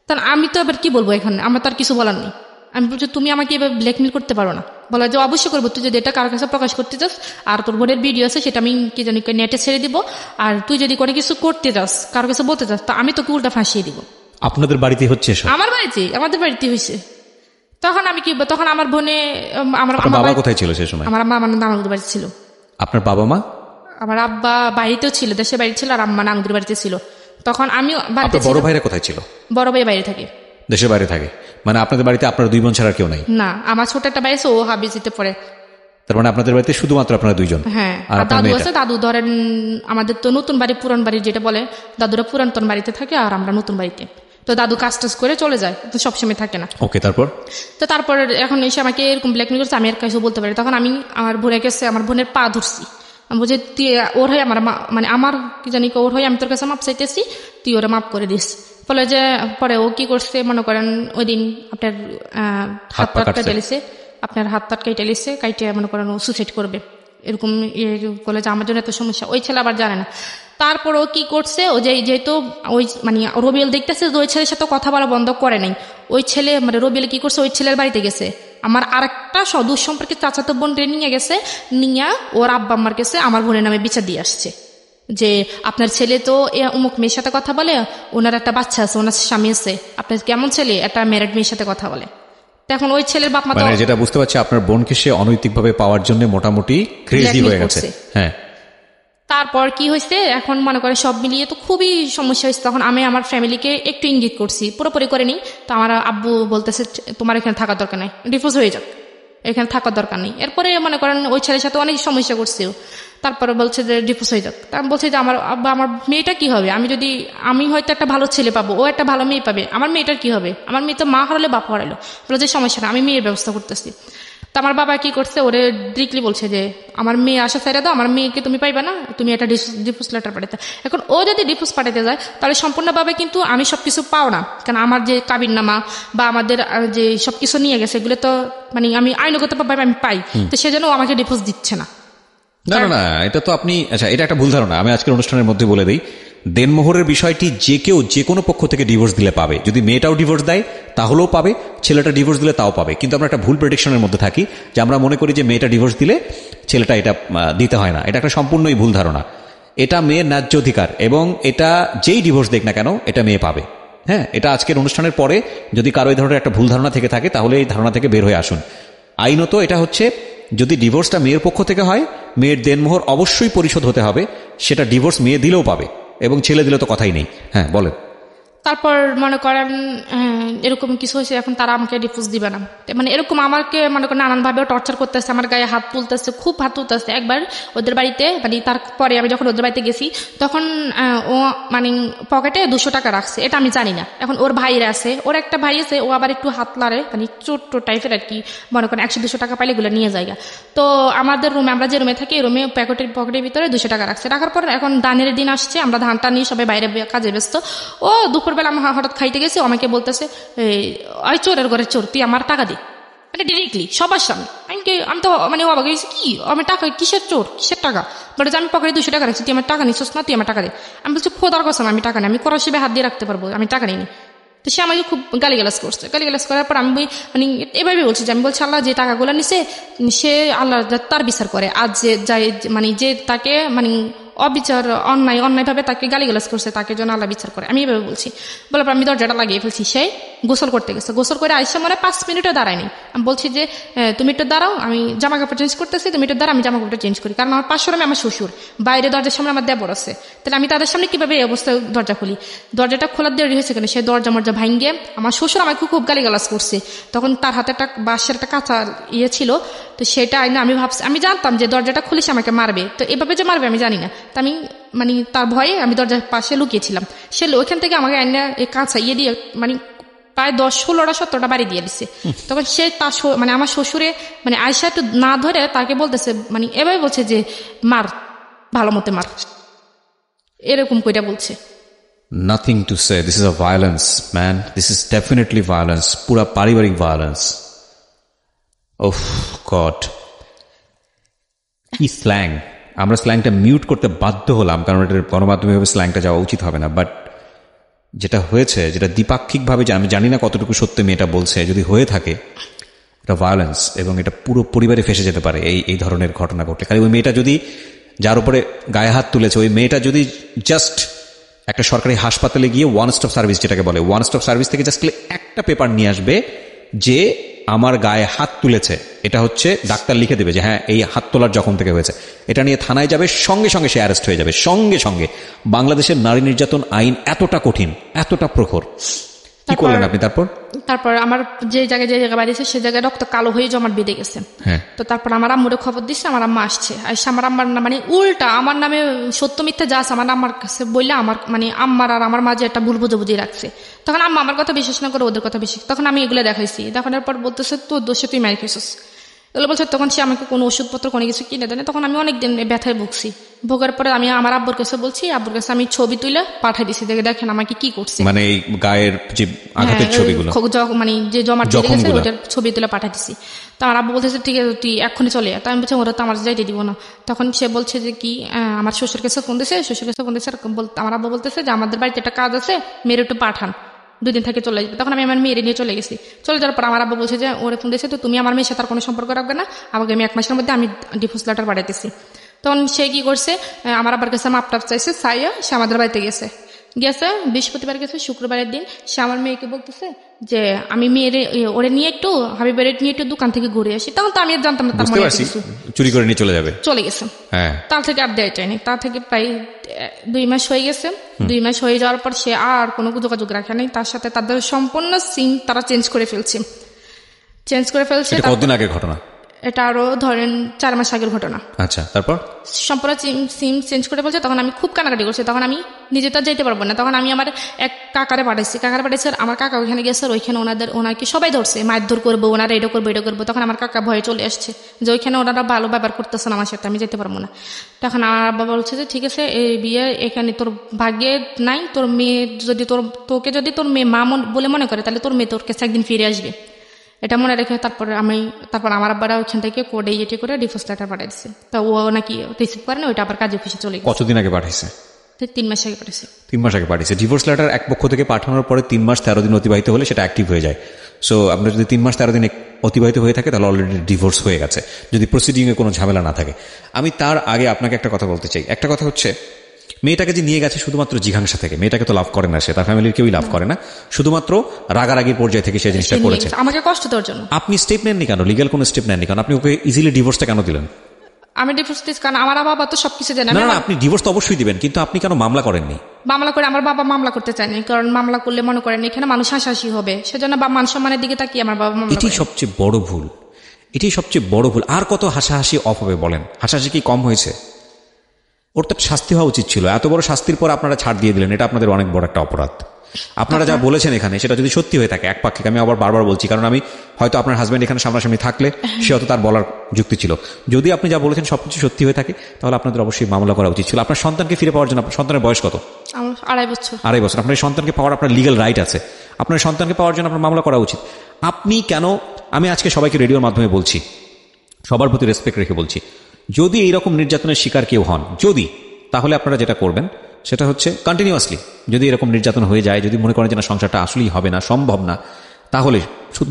তখন আমি তো এবার কি বলবো, এখানে আমার তো আর কিছু বলার নেই। আমি বলছি তুমি আমাকে এবার ব্ল্যাকমেল করতে পারো না। বলা যে অবশ্যই করবো, তুই যদি এটা কারোর কাছে প্রকাশ করতে চাস, আর তোর বোনের ভিডিও আছে সেটা আমি কি জানি নেটে ছেড়ে দিব, আর তুই যদি কোনো কিছু করতে চাস, কারোর কাছে বলতে চাস, তা আমি তোকে উল্টা ফাঁসিয়ে দিব। আপনাদের বাড়িতে হচ্ছে? আমাদের বাড়িতে হয়েছে। তখন আমি কি, তখন আমার বোনে আমার বাবা কোথায় ছিল সেই সময়? আমার আম্মা নানুদের বাড়িতে ছিল। আপনার বাবা মা? আমার আব্বা বাড়িতেও ছিল, দেশের বাড়ি ছিল, আর আম্মা নানুদের বাড়িতে ছিল। তখন আমি বাড়িতে। বড় ভাইরা কোথায় ছিল? বড় ভাই বাইরে থাকে। দেশের বাইরে থাকে? আপনাদের বাড়িতে আপনার 2 বোন ছাড়া কেউ নাই? না, আমার ছোট একটা ভাই আছে, ও হাবিজিতে পড়ে। তার আপনাদের বাড়িতে শুধুমাত্র আপনারা 2 জন? হ্যাঁ, আর দাদু আছে। দাদু ধরেন আমাদের তো নতুন বাড়ি, পুরান বাড়ি যেটা বলে, দাদুরা পুরাতন বাড়িতে থাকে আর আমরা নতুন বাড়িতে। তো দাদু কাজ টাজ করে চলে যায়, তো সবসময় থাকে না। ওকে, তারপর এখন এসে আমাকে এরকম ব্ল্যাকমেল করছে, আমি আর কাছে বলতে পারি। তখন আমি আমার বোনের কাছে আমার বোনের পা ধরছি। আমি বলছি তুই ওর হয় আমার আমার কি জানি ওর হয়, আমি তোর কাছে মাপ চাইতেছি, তুই ওরা মাপ করে দিস। বলে যে পরে ও কি করছে মনে করেন, ওই দিন আপনার হাত পাট কেটে লিছে, আপনার হাত পাট কেটে লিছে, কাইটে মনে করেন ও সুইসাইড করবে, এরকম বলে যে আমার জন্য এত সমস্যা। ওই ছেলে আবার জানে না। তারপর ও কি করছে, ও যেহেতু ওই রবিএল দেখতেছে যে ওই ছেলের সাথে কথা বলা বন্ধ করে নাই, ওই ছেলে রবিএল কি করছে, ওই ছেলের বাড়িতে গেছে, আমার আরেকটা সদূর সম্পর্কে চাচাতো বোন নিয়ে গেছে, নিয়ে ওর আব্বা আম্মার কাছে আমার বোনের নামে বিচার দিয়ে আসছে যে আপনার ছেলে তো অমুক মেয়ের সাথে কথা বলে, ওনার একটা বাচ্চা আছে, ওনার স্বামী আছে, আপনার কেমন ছেলে একটা ম্যারিড মেয়ের সাথে কথা বলে। এখন ওই ছেলের বাপ মা যেটা বুঝতে পারছি, আপনার বোনকে সে অনৈতিকভাবে পাওয়ার জন্য মোটামুটি ক্রেজি হয়ে গেছে। হ্যাঁ, তারপর কি হয়েছে, এখন মনে করে সব মিলিয়ে তো খুবই সমস্যা হয়েছে। তখন আমি আমার ফ্যামিলিকে একটু ইঙ্গিত করছি, পুরোপুরি করিনি। তো আমার আব্বু বলতেছে তোমার এখানে থাকার দরকার নাই, ডিভোর্স হয়ে যাক। এখানে থাকার দরকার নেই। এরপরে মনে করেন ওই ছেলের সাথে অনেক সমস্যা করছেও, তারপরে বলছে যে ডিভোর্স হয়ে যাক। তা আমি বলছি যে আমার মেয়েটা কি হবে, আমি হয়তো একটা ভালো ছেলে পাবো, ও একটা ভালো মেয়ে পাবে, আমার মেয়েটার কি হবে, আমার মেয়ে তো মা হারালে বাপ হারালো, বলে যে সমস্যা না, আমি মেয়ের ব্যবস্থা করতেছি। তো আমার বাবা কি করছে, ওরে ডিরেক্টলি বলছে যে আমার মেয়ে আসা সাইডে দাও, আমার মেয়েকে তুমি পাইবা না, তুমি একটা ডিভোর্স লেটার পাঠাতে। এখন ও যদি ডিভোর্স পাঠাতে যায় তাহলে সম্পূর্ণভাবে কিন্তু আমি সবকিছু পাও না, কারণ আমার যে কাবিননামা বা আমাদের যে সবকিছু নিয়ে গেছে এগুলো তো মানে আমি আইনগতভাবে আমি পাই, তো সেজন্য ও আমাকে ডিভোর্স দিচ্ছে না। না না না, এটা তো আপনি, আচ্ছা এটা একটা ভুল ধারণা। আমি আজকের অনুষ্ঠানের মধ্যে বলে দিই, দেনমোহরের বিষয়টি যে কোনো পক্ষ থেকে ডিভোর্স দিলে পাবে। যদি মেয়েটাও ডিভোর্স দেয় তাহলেও পাবে, ছেলেটা ডিভোর্স দিলে তাও পাবে। কিন্তু আমরা একটা ভুল প্রেডিকশনের মধ্যে থাকি যে আমরা মনে করি যে মেয়েটা ডিভোর্স দিলে ছেলেটা এটা দিতে হয় না। এটা একটা সম্পূর্ণই ভুল ধারণা। এটা মেয়ের ন্যায্য অধিকার, এবং এটা যেই ডিভোর্স দেখ না কেন এটা মেয়ে পাবে। হ্যাঁ, এটা আজকের অনুষ্ঠানের পরে যদি কারো এই ধরনের একটা ভুল ধারণা থেকে থাকে তাহলে এই ধারণা থেকে বের হয়ে আসুন। আইনত এটা হচ্ছে, যদি ডিভোর্সটা মেয়ের পক্ষ থেকে হয়, মেয়ের দেনমোহর অবশ্যই পরিশোধ হতে হবে। সেটা ডিভোর্স মেয়ে দিলেও পাবে, এবং ছেলে দিলে তো কথাই নেই। হ্যাঁ বলেন। তারপর মনে করেন এরকম কিছু হয়েছে, এখন তারা আমাকে ডিভোর্স দিবে না, মানে এরকম আমাকে মনে করেন নানানভাবে টর্চার করতেছে, আমার গায়ে হাত তুলতেছে, খুব হাত তুলতেছে। একবার ওদের বাড়িতে মানে তারপরে আমি যখন ওদের বাড়িতে গেছি তখন ও মানে পকেটে 200 টাকা রাখছে, এটা আমি জানি না। এখন ওর ভাইরা আছে, ওর একটা ভাই আছে, ও আবার একটু হাত লাড়ে, মানে ছোট্ট টাইপের আর কি, মনে করেন 100-200 টাকা পাইলে এগুলো নিয়ে যায়। তো আমাদের রুমে, আমরা যে রুমে থাকি এই রুমে পকেটের ভিতরে 200 টাকা রাখছে। রাখার পর এখন ধানের দিন আসছে, আমরা ধানটা নিয়ে সবাই বাইরে কাজে ব্যস্ত। ও দুপুরবেলা আমার হঠাৎ খাইতে গেছে, আমাকে বলতেছে ওই চোরের ঘরে চোর, তুই আমার টাকা দে, মানে ডিরেক্টলি সবার সামনে। আমি তো মানে অবাক হয়েছি, কি আমার টাকা, কিসের চোর, কিসের টাকা? বলে যে আমি পকেটে 200 টাকা রাখছি, তুই আমার টাকা নিচ্ছিস না, তুই আমার টাকা দে। আমি বলছি খোদার কসম আমি টাকা নেই, আমি করার হিসেবে হাত দিয়ে রাখতে পারবো, আমি টাকা নিইনি। তো সে আমাকে খুব গালিগালাজ করছে। গালিগালাজ করার পর আমি মানে এভাবে বলছি যে, আমি বলছি আল্লাহ যে টাকাগুলো নিছে সে আল্লাহ তার বিচার করে। আজ যে যাই মানে যে তাকে মানে অবিচার অন্যায়ভাবে তাকে গালিগালাজ করছে, তাকে যেন আল্লাহ বিচার করে, আমি এভাবে বলছি। বলার পর আমি দরজাটা লাগিয়ে ফেলছি। সেই গোসল করতে গেছে, গোসল করে আইসা মনে 5 মিনিটও দাঁড়ায়নি। আমি বলছি যে তুমি একটু দাঁড়াও, আমি জামা কাপড় চেঞ্জ করতেছি, তুমি একটু দাঁড়াও, আমি জামা কাপড় চেঞ্জ করি। কারণ আমার পাশের রুমে আমার শ্বশুর, বাইরে দরজার সামনে আমার দেবর আছে, তাহলে আমি তাদের সামনে কিভাবে এই অবস্থায় দরজা খুলি? দরজাটা খোলার দেরি হয়েছে কেন, সে দরজা মরজা ভাঙ্গে আমার শ্বশুর আমাকে খুব গালিগালাজ করছে। তখন তার হাতে একটা বাঁশের একটা কাঁচা ইয়ে ছিল, তো সেটা আইনা আমি ভাবছি, আমি জানতাম যে দরজাটা খুলে সে আমাকে মারবে, তো এভাবে যে মারবে আমি জানি না। তা আমি মানে তার ভয়ে আমি দরজার পাশে লুকিয়েছিলাম। সে ওইখান থেকে আমাকে আইনা কাঁচা ইয়ে দিয়ে মানে প্রায় 10-16-17টা বাড়ি দিয়ে দিচ্ছে। তখন সে তার মানে আমার শ্বশুরে মানে আয়সা একটু না ধরে তাকে বলতেছে, মানে এভাবে বলছে যে মার, ভালো মতে মার, এরকম কইটা বলছে। Nothing to say. This is a violence, man. This is definitely violence. পুরা পারিবারিক violence. Oh God. কি স্ল্যাং! আমরা স্ল্যাংটা মিউট করতে বাধ্য হলাম, কারণ এটার গণমাধ্যমে স্ল্যাংটা যাওয়া উচিত হবে না। বাট যেটা হয়েছে, যেটা দ্বিপাক্ষিকভাবে, আমি জানি না কতটুকু সত্যি মেয়েটা বলছে, যদি হয়ে থাকে এটা ভায়োলেন্স, এবং এটা পুরো পরিবারে ফেসে যেতে পারে এই ধরনের ঘটনা ঘটলে। কারণ ওই মেয়েটা যদি, যার উপরে গায়ে হাত তুলেছে, ওই মেয়েটা যদি জাস্ট একটা সরকারি হাসপাতালে গিয়ে ওয়ান স্টপ সার্ভিস, যেটাকে বলে ওয়ান স্টপ সার্ভিস, থেকে জাস্ট একটা পেপার নিয়ে আসবে যে আমার গায়ে হাত তুলেছে, এটা হচ্ছে ডাক্তার লিখে দেবে যে হ্যাঁ এই হাত তোলার জখম থেকে হয়েছে, এটা নিয়ে থানায় যাবে, সঙ্গে সঙ্গে সে অ্যারেস্ট হয়ে যাবে, সঙ্গে সঙ্গে। বাংলাদেশের নারী নির্যাতন আইন এতটা কঠিন, এতটা প্রখর। কি করলেন আপনি তারপর? আমার যে জায়গায় বাড়িছে সে জায়গায় রক্ত কালো হয়ে জমাট বেঁধে গেছে। তো তারপর আমার আম্মুরে খবর দিচ্ছে, আমার আম্মা আসছে, আমার আম্মার মানে উল্টা আমার নামে সত্য মিথ্যা যা আছে আমার আম্মার কাছে বললে আমার মানে আম্মার আর আমার মাঝে একটা ভুল বুঝাবুঝি রাখছে। তখন আম্মা আমার কথা বিশ্বাস না করে ওদের কথা বেশি। তখন আমি এগুলো দেখাইছি, দেখানোর পর বলতেছে তোর দোষে তুই মার খেয়েছিস এগুলো বলছে। তখন সে আমাকে কোনো ওষুধপত্র কোনো কিছু কিনে দেয় না। তখন আমি অনেকদিন ব্যথায় ভুগছি। ভোগার পরে আমি আমার আব্বুর কাছে বলছি, আব্বুর কাছে আমি ছবি তুলে পাঠিয়ে দিছি, দেখেন আমাকে কি করছে, মানে এই গায়ের যে আঘাতের ছবিগুলো, মানে যে জমাট বেঁধে গেছে ওটার ছবি তুলে পাঠিয়ে দিছি। তো আমার আব্বু বলতেছে ঠিক আছে তুই এক্ষুনি চলে যা। তো আমি বলছি ওরা তো আমার যাইতে দিব না। তখন সে বলছে যে কি আমার শ্বশুর কাছে ফোন দিছে, আমার আব্বু বলতেছে যে আমাদের বাড়িতে একটা কাজ আছে, মেয়ের একটু পাঠান, 2 দিন থেকে চলে যাবে। তখন আমি আমার মেয়ের নিয়ে চলে গেছি। চলে যাওয়ার পর আমার আব্বু বলছে যে ওরে ফোন দিয়েছে, তো তুমি আমার মেয়ের সাথে আর কোনো সম্পর্ক রাখবে না, আমাকে আমি 1 মাসের মধ্যে আমি ডিভোর্স লেটার পাঠাইতেছি। তখন সে কি করছে, আমার আব্বার কাছে মাপটাপ চাইছে, চাইয়া সে আমাদের বাড়িতে গেছে। বৃহস্পতিবার গেছে, শুক্রবারের দিন সে আমার মেয়েকে বলতেছে যে আমি মেয়ের ওরে নিয়ে একটু হাবিবের নিয়ে একটু দোকান থেকে ঘুরে আসি। তখন তো আমি আর জানতাম না তার মনে কিছু, চুরি করে নিয়ে চলে গেছে। তার থেকে আর দেয় চাইনি। তার থেকে প্রায় 2 মাস হয়ে গেছে। 2 মাস হয়ে যাওয়ার পর সে আর কোনো যোগাযোগ রাখে নাই তার সাথে। তাদের সম্পূর্ণ সিন তারা চেঞ্জ করে ফেলছে। কতদিন আগের ঘটনা? এটা আরো ধরেন 4 মাস আগের ঘটনা। আচ্ছা, তারপর সম্পূর্ণ সিম চেঞ্জ করে বলছে, তখন আমি খুব কানাকাটি করছি। তখন আমি নিজে তো যেতে পারবো না, তখন আমি আমার এক কাকারে পাঠাইছি। আর আমার কাকা ওইখানে গেছে, ওইখানে ওনাকে সবাই ধরছে, মারধর করবো, ওনারা এটা করবো। তখন আমার কাকা ভয়ে চলে আসছে যে ওইখানে ওনারা ভালো ব্যবহার করতেছে না আমার সাথে, আমি যেতে পারবো না। তখন আমার আব্বা বলছে যে ঠিক আছে, এই বিয়ে এখানে তোর ভাগ্যে নাই, তোর মেয়ে যদি তোকে যদি তোর মেয়ে মা বলে মনে করে, তাহলে তোর মেয়ে তোর কাছে একদিন ফিরে আসবে, এটা মনে রেখে। তারপর আমার আব্বারা ওইখান থেকে কোর্টে ইয়ে করে ডিভোর্স লেটার পাঠিয়ে দিচ্ছে। তো ও নাকি রিসিভ করে না, ওইটা আবার কাজে অফিসে চলে গেছে। কতদিন আগে পাঠাইছে? 3 মাস আগে পাঠিয়েছে। 3 মাস আগে পাঠিয়েছে। ডিভোর্স লেটার এক পক্ষ থেকে পাঠানোর পরে 3 মাস 13 দিন অতিবাহিত হলে সেটা অ্যাক্টিভ হয়ে যায়। সো আপনার যদি 3 মাস 13 দিন অতিবাহিত হয়ে থাকে তাহলে অলরেডি ডিভোর্স হয়ে গেছে, যদি প্রসিডিংয়ে কোনো ঝামেলা না থাকে। আমি তার আগে আপনাকে একটা কথা বলতে চাই। একটা কথা হচ্ছে, মেয়েটাকে যে নিয়ে গেছে শুধুমাত্র জিঘাংসা থেকে, মেয়েটাকে তো লাভ করে না, সে তার ফ্যামিলির কেউই লাভ করে না, শুধুমাত্র রাগারাগির পর্যায়ে থেকে সে জিনিসটা করেছে, আমাকে কষ্ট দেওয়ার জন্য। আপনি স্টেপ নেননি কেন? লিগ্যাল কোনো স্টেপ নেননি কেন? আপনি ওকে ইজিলি ডিভোর্সটা কেন দিলেন? আমি ডিভোর্স দিচ্ছি কারণ আমার বাবা তো সবকিছু জানে। না, আপনি ডিভোর্স তো অবশ্যই দিবেন, কিন্তু আপনি কেন মামলা করেননি? মামলা করে আমার বাবা মামলা করতে চায়নি, কারণ মামলা করলে মনে করেন এখানে মানুষ হাসাহাসি হবে, সেজন্য মান সম্মানের দিকে তাকিয়ে আমার বাবা মামলা। এটাই সবচেয়ে বড় ভুল, এটাই সবচেয়ে বড় ভুল। আর কত হাসাহাসি অফ হবে বলেন? হাসাহাসি কি কম হয়েছে? ওর তো শাস্তি হওয়া উচিত ছিল। এত বড় শাস্তির পর আপনারা ছাড় দিয়ে দিলেন, এটা আপনাদের অনেক বড় একটা অপরাধ। আপনারা যা বলেছেন এখানে সেটা যদি সত্যি হয়ে থাকে একপাক্ষিক, আমি আবার বারবার বলছি, কারণ আমি হয়তো আপনার হাজব্যান্ড এখানে সামনাসামনি থাকলে সে হয়তো তার বলার যুক্তি ছিল। যদি আপনি যা বলেছেন সবকিছু সত্যি হয়ে থাকে তাহলে আপনাদের অবশ্যই মামলা করা উচিত ছিল। আপনার সন্তানকে ফিরে পাওয়ার জন্য, আপনার সন্তানের বয়স কত? 2.5 বছর। 2.5 বছর। আপনার সন্তানকে পাওয়ার আপনার লিগ্যাল রাইট আছে, আপনার সন্তানকে পাওয়ার জন্য আপনার মামলা করা উচিত। আপনি কেন? আমি আজকে সবাইকে রেডিওর মাধ্যমে বলছি, সবার প্রতি রেসপেক্ট রেখে বলছি, যদি এইরকম নির্যাতনের শিকার কেউ হন, তাহলে আপনারা যেটা করবেন সেটা হচ্ছে কন্টিনিউয়াসলি, যদি এরকম নির্যাতন হয়ে যায়, যদি মনে করেন যে না সংসারটা আসলেই হবে না, সম্ভব না, তাহলে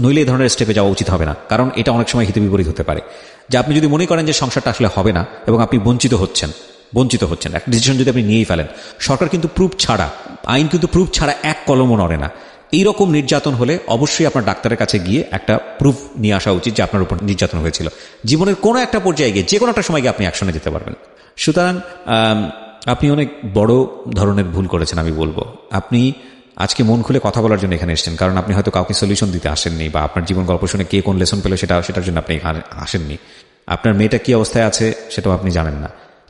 নইলে এই ধরনের স্টেপে যাওয়া উচিত হবে না। কারণ এটা অনেক সময় হিতে বিপরীত হতে পারে। যে আপনি যদি মনে করেন যে সংসারটা আসলে হবে না এবং আপনি বঞ্চিত হচ্ছেন, একটা ডিসিশন যদি আপনি নিয়েই ফেলেন, সরকার কিন্তু প্রুফ ছাড়া, আইন কিন্তু প্রুফ ছাড়া এক কলমও নড়ে না। এইরকম নির্যাতন হলে অবশ্যই আপনার ডাক্তারের কাছে গিয়ে একটা প্রুফ নিয়ে আসা উচিত যে আপনার উপর নির্যাতন হয়েছিল। জীবনের কোনো একটা পর্যায়ে গিয়ে, যে কোনো একটা সময় গিয়ে আপনি অ্যাকশনে যেতে পারবেন। সুতরাং আপনি অনেক বড় ধরনের ভুল করেছেন আমি বলবো। আপনি আজকে মন খুলে কথা বলার জন্য এখানে এসেছেন, কারণ আপনি হয়তো কাউকে সলিউশন দিতে আসেননি, বা আপনার জীবন গল্প শুনে কে কোন লেসন পেল সেটার জন্য আপনি এখানে আসেননি। আপনার মেয়েটা কি অবস্থায় আছে সেটাও আপনি জানেন না।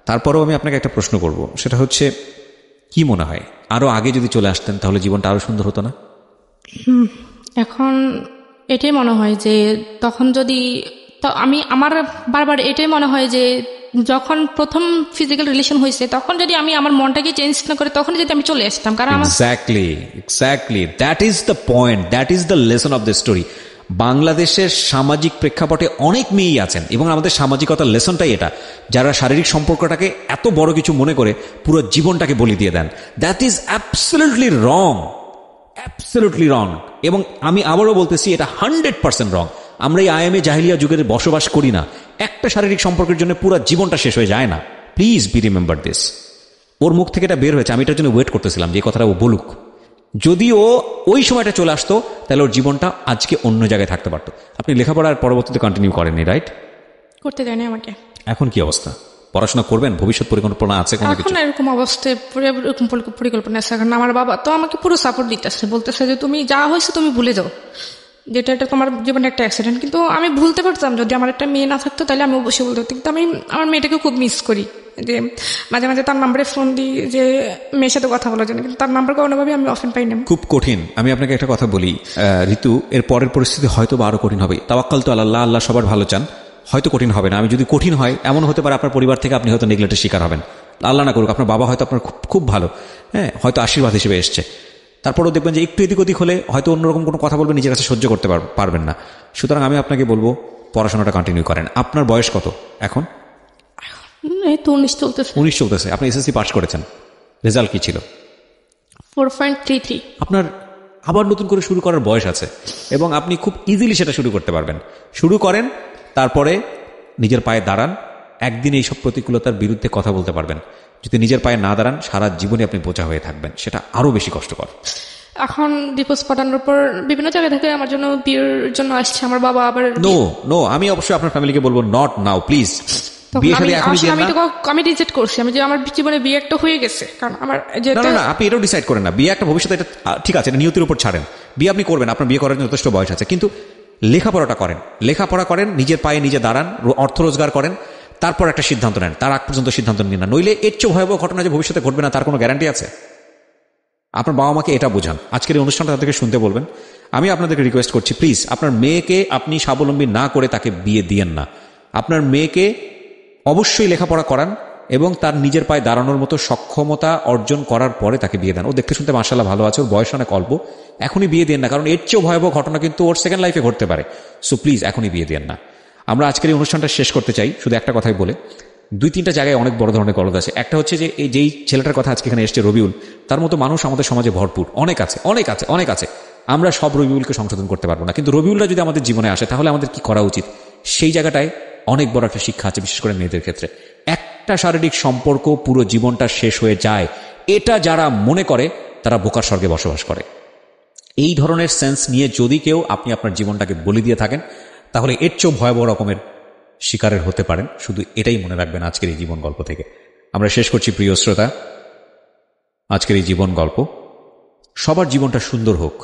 তারপরেও আমি আপনাকে একটা প্রশ্ন করব, সেটা হচ্ছে, কি মনে হয় আরো আগে যদি চলে আসতেন তাহলে জীবনটা আরো সুন্দর হতো না? এখন এটাই মনে হয় যে তখন যদি, তো আমার বারবার এটাই মনে হয় যে যখন প্রথম ফিজিক্যাল রিলেশন হয়েছে তখন যদি আমি আমার মনটাকে চেঞ্জ না করে তখন যদি আমি চলে আসতাম, কারণ exactly that is the point, that is the lesson of the story. বাংলাদেশের সামাজিক প্রেক্ষাপটে অনেক মেয়েই আছেন, এবং আমাদের সামাজিকতার লেসনটাই এটা, যারা শারীরিক সম্পর্কটাকে এত বড় কিছু মনে করে পুরো জীবনটাকে বলি দিয়ে দেন। That is absolutely wrong, absolutely wrong. এবং আমি আবারও বলতেছি, এটা 100% রং। আমরা এই আয়ামে জাহিলিয়া যুগের বসবাস করি না। একটা শারীরিক সম্পর্কের জন্য পুরো জীবনটা শেষ হয়ে যায় না। Please be remember this. ওর মুখ থেকে এটা বের হয়েছে, আমি এটার জন্য ওয়েট করতেছিলাম যে কথাটা ও বলুক। যদি ও ওই সময়টা চলে আসতো তাহলে ওর জীবনটা আজকে অন্য জায়গায় থাকতে পারতো। আপনি লেখাপড়ার পরবর্তীতে কন্টিনিউ করেননি, রাইট? করতে দেয়নি আমাকে। এখন কি অবস্থা? পড়াশোনা করবেন? ভবিষ্যৎ পরিকল্পনা আছে কোনো কিছু? এখন এরকম অবস্থায় এরকম পরিকল্পনা আছে, কারণ আমার বাবা তো আমাকে পুরো সাপোর্ট দিতেছে, বলতেছে যে তুমি যা হয়েছে তুমি ভুলে যাও, যেটা এটা তোমার জীবনে একটা অ্যাক্সিডেন্ট। কিন্তু আমি ভুলতে পারতাম, যদি আমার একটা মেয়ে না থাকতো তাহলে আমি অবশ্যই বলতে পারতাম। কিন্তু আমি আমার মেয়েটাকে খুব মিস করি, যে মাঝে মাঝে তার নাম্বারে ফোন দিই যে মেয়ের সাথে কথা বলার জন্য, কিন্তু তার নাম্বার কোনোভাবে আমি অফেন পাই না। খুব কঠিন। আমি আপনাকে একটা কথা বলি ঋতু, এর পরের পরিস্থিতি হয়তো বা আরো কঠিন হবে। তাওয়াক্কাল তো আল্লাহ, আল্লাহ সবার ভালো চান, হয়তো কঠিন হবে না। আমি যদি কঠিন হয়, এমন হতে পারে আপনার পরিবার থেকে আপনি হয়তো নেগলেক্টের শিকার হবেন। আল্লাহ না করুক, আপনার বাবা হয়তো আপনার খুব ভালো, হ্যাঁ, হয়তো আশীর্বাদ হিসেবে এসছে। তারপরেও দেখবেন যে একটু এদিক ওদিক হলে হয়তো অন্যরকম কোনো কথা বলবেন, নিজের কাছে সহ্য করতে পারবেন না। সুতরাং আমি আপনাকে বলবো পড়াশোনাটা কন্টিনিউ করেন। আপনার বয়স কত এখন? এই তো 19 চলতেছে। 19 চলতেছে। আপনি এসএসসি পাস করেছেন, রেজাল্ট কি ছিল? 4.33। আপনার আবার নতুন করে শুরু করার বয়স আছে, এবং আপনি খুব ইজিলি সেটা শুরু করতে পারবেন। শুরু করেন, তারপরে নিজের পায়ে দাঁড়ান। একদিন এইসব প্রতিকূলতার বিরুদ্ধে কথা বলতে পারবেন। যদি নিজের পায়ে না দাঁড়ান, সারা জীবনে আপনি বোঝা হয়ে থাকবেন, সেটা আরো বেশি কষ্টকর। এখন ডিভোর্স পাঠানোর পর বিভিন্ন জায়গা থেকে আমার জন্য বিয়ের জন্য আসছে আমার বাবা। আবার নো, আমি অবশ্যই আপনার ফ্যামিলিকে বলবো নট নাও প্লিজ। আমি রিজেক্ট করছি, আমি যে আমার জীবনে বিয়ে একটা হয়ে গেছে, কারণ আমার না, আপনি এটাও ডিসাইড করেন না। বিয়ে একটা ভবিষ্যতে, এটা ঠিক আছে, এটা নিয়তির উপর ছাড়েন। বিয়ে আপনি করবেন, আপনার বিয়ে করার জন্য যথেষ্ট বয়স আছে, কিন্তু লেখাপড়াটা করেন, লেখাপড়া করেন, নিজের পায়ে নিজে দাঁড়ান, অর্থ রোজগার করেন, তারপর একটা সিদ্ধান্ত নেন। তার আগ পর্যন্ত সিদ্ধান্ত নিন না, নইলে এর চেয়ে ভয়াবহ ঘটনা যে ভবিষ্যতে ঘটবে না তার কোনো গ্যারান্টি আছে? আপনার বাবা মাকে এটা বোঝান। আজকের এই অনুষ্ঠানটা তাদেরকে শুনতে বলবেন। আমি আপনাদেরকে রিকোয়েস্ট করছি, প্লিজ আপনার মেয়েকে আপনি স্বাবলম্বী না করে তাকে বিয়ে দিয়েন না। আপনার মেয়েকে অবশ্যই লেখাপড়া করান এবং তার নিজের পায়ে দাঁড়ানোর মতো সক্ষমতা অর্জন করার পরে তাকে বিয়ে দেন। ও দেখতে শুনতে মাশাআল্লাহ ভালো আছে, ওর বয়স অনেক অল্প, এখনই বিয়ে দেন না, কারণ এর চেয়েও ভয়াবহ ঘটনা কিন্তু ওর সেকেন্ড লাইফে ঘটতে পারে। সো প্লিজ এখনই বিয়ে দেন না। আমরা আজকের এই অনুষ্ঠানটা শেষ করতে চাই শুধু একটা কথাই বলে। 2-3টা জায়গায় অনেক বড় ধরনের গলদ আছে। একটা হচ্ছে যে এই যেই ছেলেটার কথা আজকে এখানে এসছে রবিউল, তার মতো মানুষ আমাদের সমাজে ভরপুর, অনেক আছে অনেক আছে অনেক আছে। আমরা সব রবিউলকে সংশোধন করতে পারবো না, কিন্তু রবিউলরা যদি আমাদের জীবনে আসে তাহলে আমাদের কি করা উচিত সেই জায়গাটায় অনেক বড় একটা শিক্ষা আছে, বিশেষ করে মেয়েদের ক্ষেত্রে। একটা শারীরিক সম্পর্ক পুরো জীবনটা শেষ হয়ে যায়, এটা যারা মনে করে তারা বোকার স্বর্গে বসবাস করে। এই ধরনের সেন্স নিয়ে যদি কেউ আপনি আপনার জীবনটাকে বলি দিয়ে থাকেন তাহলে এর চেয়েও ভয়াবহ রকমের শিকারের হতে পারেন। শুধু এটাই মনে রাখবেন আজকের এই জীবন গল্প থেকে। আমরা শেষ করছি প্রিয় শ্রোতা আজকের এই জীবন গল্প। সবার জীবনটা সুন্দর হোক,